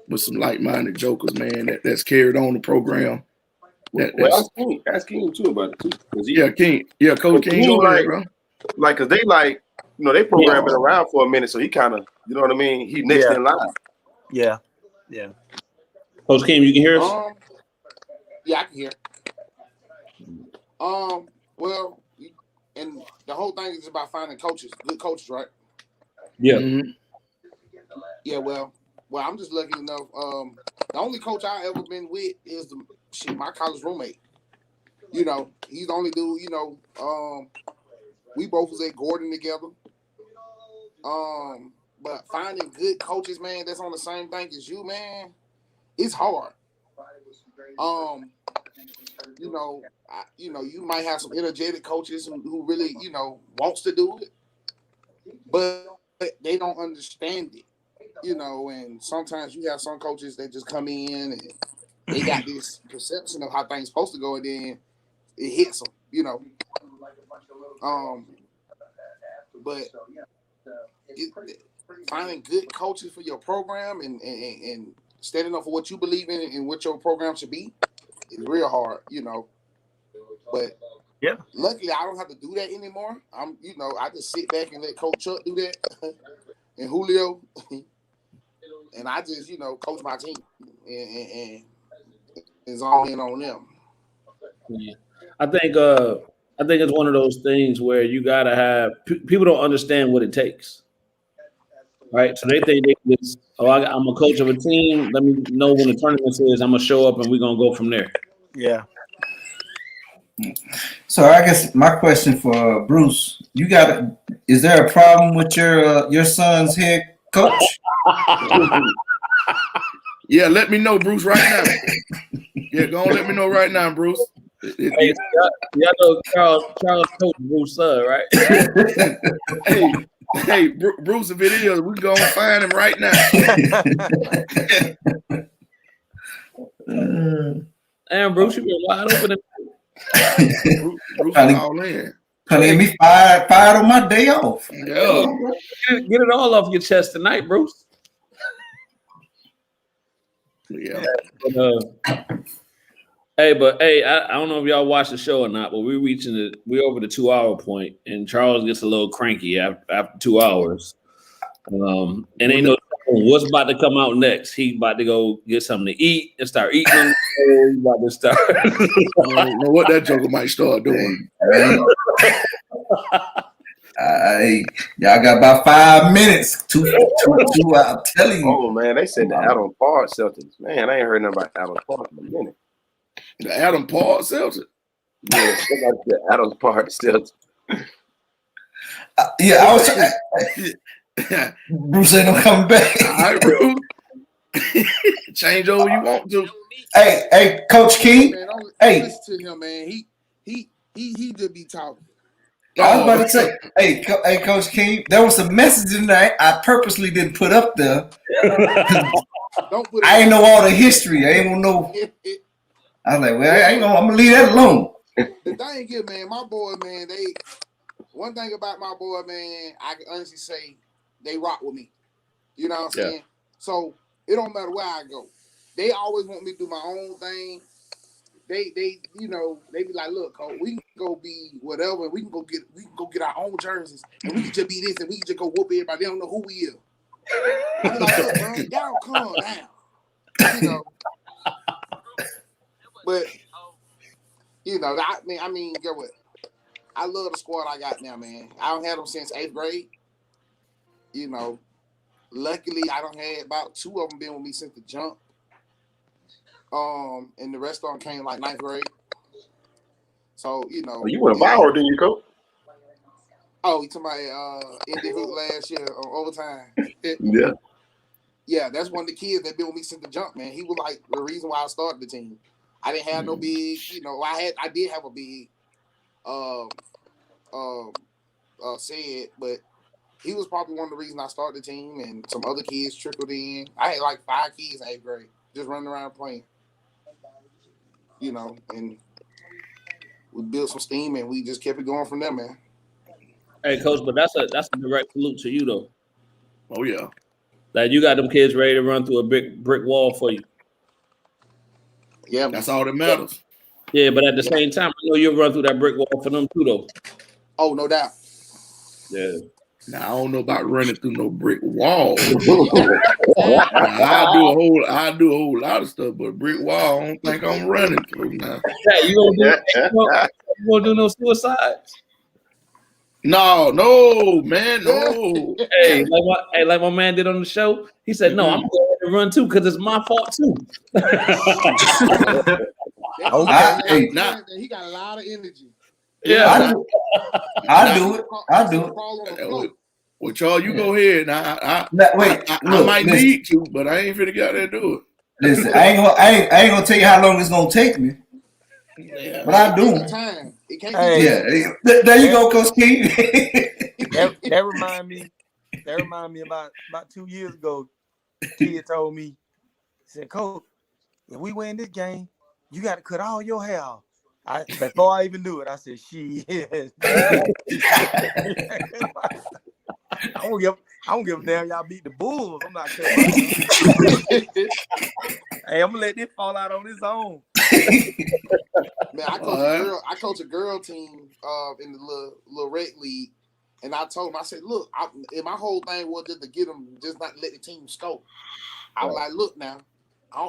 like-minded jokers, man, that's carried on the program. Ask King too about it too. King. Yeah, Coach King. Go ahead, bro. Like, cause they they program been around for a minute, so he kind of, you know what I mean? He next in line. Yeah. Coach Kim, you can hear us? Yeah, I can hear. Well, and the whole thing is about finding good coaches, right? Yeah. Mm-hmm. Yeah, well, I'm just lucky enough. The only coach I ever been with is my college roommate. He's the only dude. We both was at Gordon together. But finding good coaches, man, that's on the same thing as you, man, it's hard. You might have some energetic coaches who really, wants to do it, but they don't understand it. And sometimes you have some coaches that just come in and they got this perception of how things supposed to go, and then it hits them, But finding good coaches for your program and standing up for what you believe in and what your program should be is real hard, But yeah, luckily I don't have to do that anymore. I just sit back and let Coach Chuck do that and Julio. And I just, coach my team and it's all in on them. Yeah. I think it's one of those things where you gotta have people don't understand what it takes, right? So they think they just, I'm a coach of a team. Let me know when the tournament is. I'm gonna show up and we're gonna go from there. Yeah. So I guess my question for Bruce, is there a problem with your son's head coach? Yeah, let me know, Bruce, right now. Yeah, go on, let me know right now, Bruce. Hey, y'all know Charles coach Bruce son, right? hey, Bruce, if it is, we go and find him right now. Damn, Bruce, you been wide open. Bruce is all in. Trying to get me fired on my day off. Yeah. Get it all off your chest tonight, Bruce. Yeah. But I don't know if y'all watch the show or not, but we're over the 2 hour point, and Charles gets a little cranky after 2 hours. And ain't no what's about to come out next. He about to go get something to eat and start eating. He's about to start. I don't know what that joker might start doing. Y'all got about 5 minutes. Two. I'm telling you. Oh man, they said the Adam Park Celtics. Man, I ain't heard nothing about Adam Park in a minute. The Adam Park Celtics. Yeah, somebody said Adam Park Celtics. Yeah, I was trying. Bruce ain't no coming back. All right, Bruce. Change over you want to. Hey, Coach King. Man, don't listen to him, man. He just be talking. I was about to say, hey, Coach King, there was some messages in there I purposely didn't put up there. Don't put it I ain't know all the history. I ain't gonna know. I was like, well, I'm gonna leave that alone. The thing is, man, my boy, man, one thing about my boy, man, I can honestly say they rock with me. You know what I'm saying? So it don't matter where I go. They always want me to do my own thing. They be like, look, Cole, we can go be whatever. We can go get our own jerseys, and we can just be this, and we can just go whoop everybody. They don't know who we is. I'm like, look, bro, y'all calm down. But I mean, get what? I love the squad I got now, man. I don't have them since 8th grade. Luckily, I don't have about 2 of them been with me since the jump. And the rest of them came like 9th grade. So, Well, you went viral, didn't you, Coach? Oh, you talking about Indy Hoop last year on overtime? Yeah. Yeah, that's one of the kids that been with me since the jump, man. He was like the reason why I started the team. I didn't have no big, I did have a big said, but he was probably one of the reasons I started the team, and some other kids trickled in. I had like 5 kids in 8th grade just running around playing. And we built some steam, and we just kept it going from there, man. Hey, Coach, but that's a direct salute to you, though. Oh yeah. Like you got them kids ready to run through a brick wall for you. Yeah, that's all that matters. Yeah, but at the same time, I know you'll run through that brick wall for them too, though. Oh, no doubt. Yeah. Now I don't know about running through no brick wall. I do a whole lot of stuff, but brick wall, I don't think I'm running through now. Hey, you gonna do no suicides? No, man, no. Hey, like my man did on the show. He said, "No, I'm going to run too because it's my fault too." He got a lot of energy. Yeah, I do it. Well, Charles, you go ahead. I might need to, but I ain't finna get out there and do it. Listen, I ain't gonna tell you how long it's gonna take me. Yeah. But I do. It can't there you go, Coach King. that remind me about 2 years ago. Kid told me, he said, "Coach, if we win this game, you got to cut all your hair off." Before I even knew it, I said, "Shit." I don't give a damn. Y'all beat the Bulls. I'm not cutting. Hey, I'm gonna let this fall out on its own. Man, I coach a girl team in the little rec league, and I told them, I said, look, my whole thing was just to get them, just not let the team score. I was like, look now,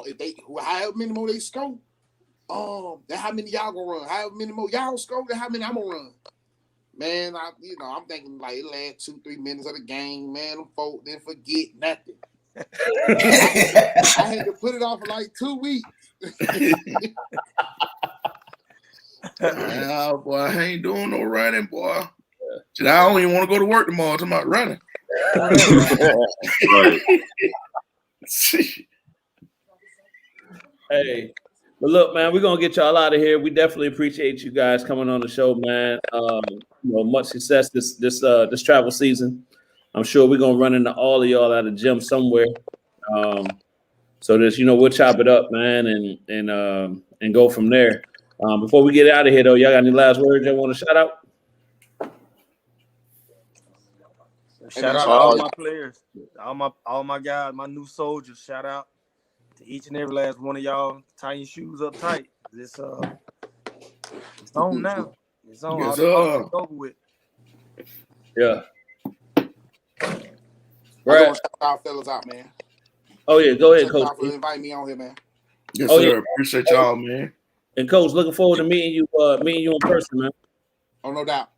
if they however many more they score, then how many y'all gonna run? However many more y'all score, then how many I'm gonna run? Man, I'm thinking like it'll add 2-3 minutes of the game. Man, them folk didn't forget nothing. I had to put it off for like 2 weeks. Boy, I ain't doing no running, boy. I don't even want to go to work tomorrow. Talking about running. Hey, but look, man, we're gonna get y'all out of here. We definitely appreciate you guys coming on the show, man. Much success this travel season. I'm sure we're gonna run into all of y'all at a gym somewhere. So that we'll chop it up, man, and go from there. Before we get out of here, though, y'all got any last words y'all want to shout out? Shout out to all my players, all my guys, my new soldiers. Shout out to each and every last one of y'all. Tie your shoes up tight. It's on now. It's on. Yes, It's over with. Yeah. Right. Shout our fellas out, man. Oh yeah, go ahead, Thank Coach. y'all for inviting me on here, man. Yes, Oh, sir. yeah. Appreciate y'all, man. And Coach, looking forward to meeting you in person, man. Oh, no doubt.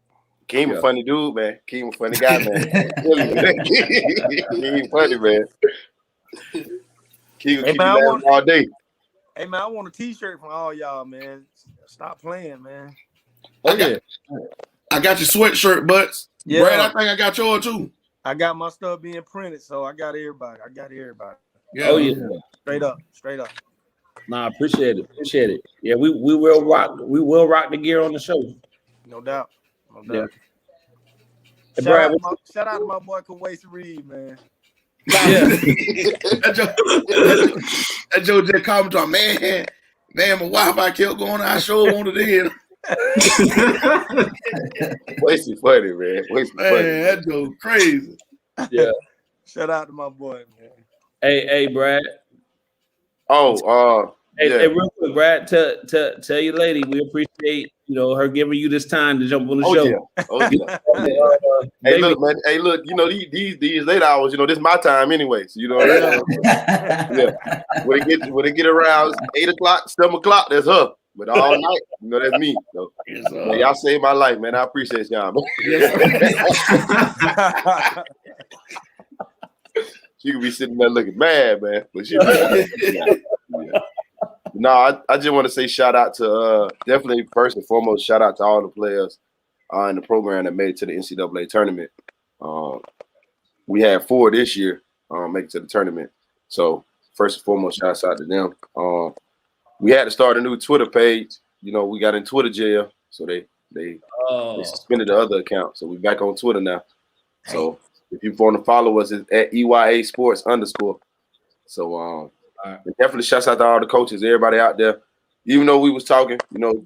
Keem a funny dude, man. Keem a funny guy, man. Keem funny, man. Keem keep you laughing all day. Hey man, I want a T-shirt from all y'all, man. Stop playing, man. Oh yeah. I got your sweatshirt, Butts. Yeah. Brad, I think I got yours too. I got my stuff being printed, so I got everybody. Yeah. Oh yeah. Straight up. Nah, appreciate it. Yeah, we will rock the gear on the show. No doubt. Yeah. Hey, Shout Brad, out to my boy Kawasi Reed, man. yeah. That Joe just called me, man, my Wi-Fi kept going. I sure wanted to hear. Wasty funny, man. Wasty Man, funny. that Joe crazy. Yeah. Shout out to my boy, man. Hey, Brad. Yeah. Hey, real quick, Brad. Tell your lady we appreciate her giving you this time to jump on the show. Yeah. Oh yeah. Hey, look, man. Hey, look. These late hours. This is my time anyway. So yeah. When it get around 8 o'clock, 7 o'clock, that's her. But all night, that's me. So, man, y'all saved my life, man. I appreciate y'all, man. She could be sitting there looking mad, man. But she yeah. No, I just want to say shout out to definitely first and foremost, shout out to all the players in the program that made it to the NCAA tournament. We had 4 this year make it to the tournament. So first and foremost, shout out to them. We had to start a new Twitter page. We got in Twitter jail, so they suspended the other account. So we back on Twitter now. So if you want to follow us, it's at EYA Sports _. So definitely shouts out to all the coaches, everybody out there. Even though we was talking,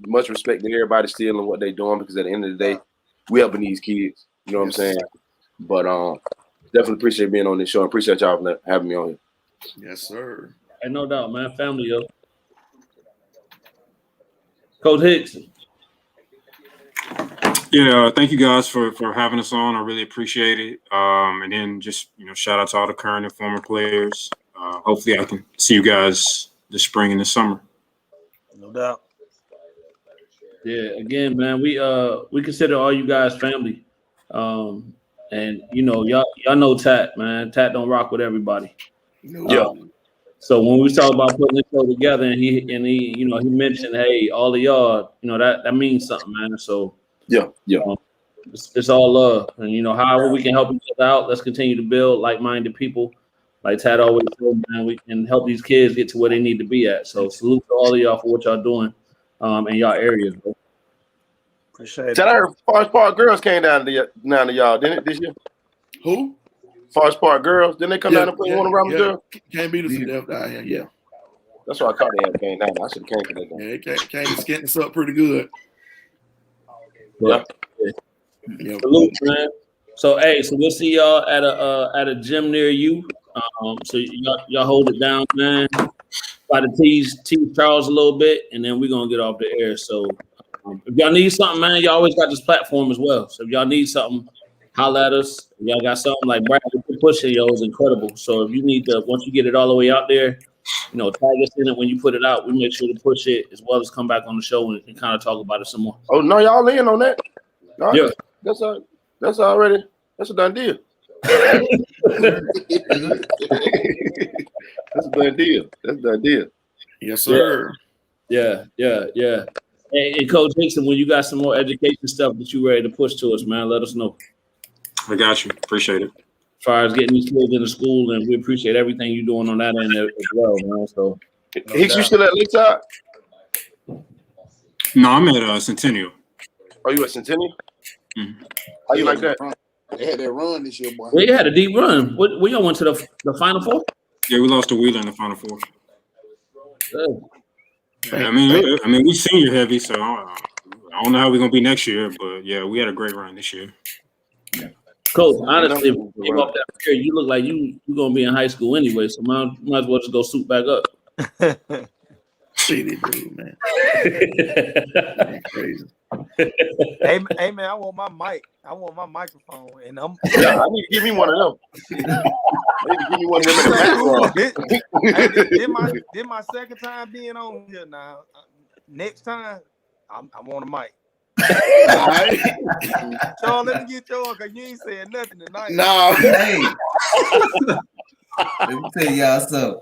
much respect to everybody still and what they doing, because at the end of the day, we helping these kids. You know what I'm saying? But definitely appreciate being on this show. I appreciate y'all for having me on here. Yes, sir. Hey, no doubt, man. Family, yo. Coach Hicks. Yeah, thank you guys for having us on. I really appreciate it. And then just shout out to all the current and former players. Hopefully I can see you guys this spring and this summer. No doubt. Yeah, again, man, we consider all you guys family. And y'all know Tat, man. Tat don't rock with everybody. Yeah. So when we talk about putting this show together, and he he mentioned, hey, all of y'all, that means something, man. So yeah. It's all love, and however we can help each other out, let's continue to build like-minded people. Like Tad always said, man, we can help these kids get to where they need to be at. So salute to all of y'all for what y'all doing in y'all areas. Bro. Appreciate it. Tad, I heard Forest Park girls came down to y'all, didn't it, this year? Who? Forest Park girls. Didn't they come down and play one around the girl? Can't beat us to death down here. Yeah. That's why I thought they had came down. I should have came to that. Yeah, it came to skint us up pretty good. Yeah. Salute, man. So we'll see y'all at a gym near you. So y'all hold it down, man. Try to tease Charles a little bit, and then we're gonna get off the air. So if y'all need something, man, y'all always got this platform as well. So if y'all need something, holla at us. If y'all got something like Brad pushing, is incredible. So if you need to, once you get it all the way out there, tag us in it when you put it out. We make sure to push it as well as come back on the show and kind of talk about it some more. Oh no, y'all in on that? No, yeah, that's already a done deal. That's a done deal. That's a done deal. Yes, sir. Yeah. Hey, Coach Hickson, when you got some more education stuff that you ready to push to us, man, let us know. I got you. Appreciate it. As far as getting these kids into school, and we appreciate everything you're doing on that end as well, man. So, Hicks, you still at Lakeside? No, I'm at Centennial. Oh, you at Centennial? Mm-hmm. How you like that? They had that run this year, boy. well, you had a deep run. Where y'all went to the Final Four? Yeah, we lost to Wheeler in the Final Four. Good. Yeah, I mean, we senior heavy, so I don't know how we're gonna be next year, but yeah, we had a great run this year. Coach, honestly, if you came up that year, you look like you gonna be in high school anyway, so might as well just go suit back up. Shitty dude, man. That's crazy. Hey man, I want my mic. I want my microphone, and I'm. Yeah, I need to give me one of them. I need to give me one of them in the background. This my second time being on here now. Next time, I want a mic. All right. Charles, let me get yours because you ain't saying nothing tonight. No. Hey, let me tell y'all something.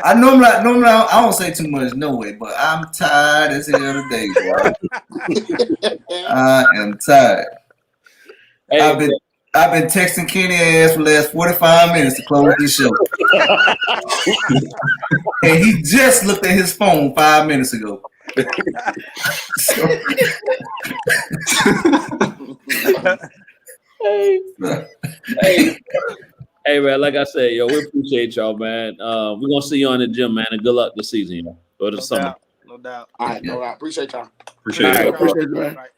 I normally I don't say too much no way, but I'm tired as hell today, boy. I am tired. Hey, I've been texting Kenny ass for the last 45 minutes to close this show. And he just looked at his phone 5 minutes ago. Hey, man, like I said, yo, we appreciate y'all, man. We're gonna see you on the gym, man, and good luck this season, yo. Or the summer. No doubt. All right, no, I appreciate y'all. Appreciate it. Appreciate it, man. Right.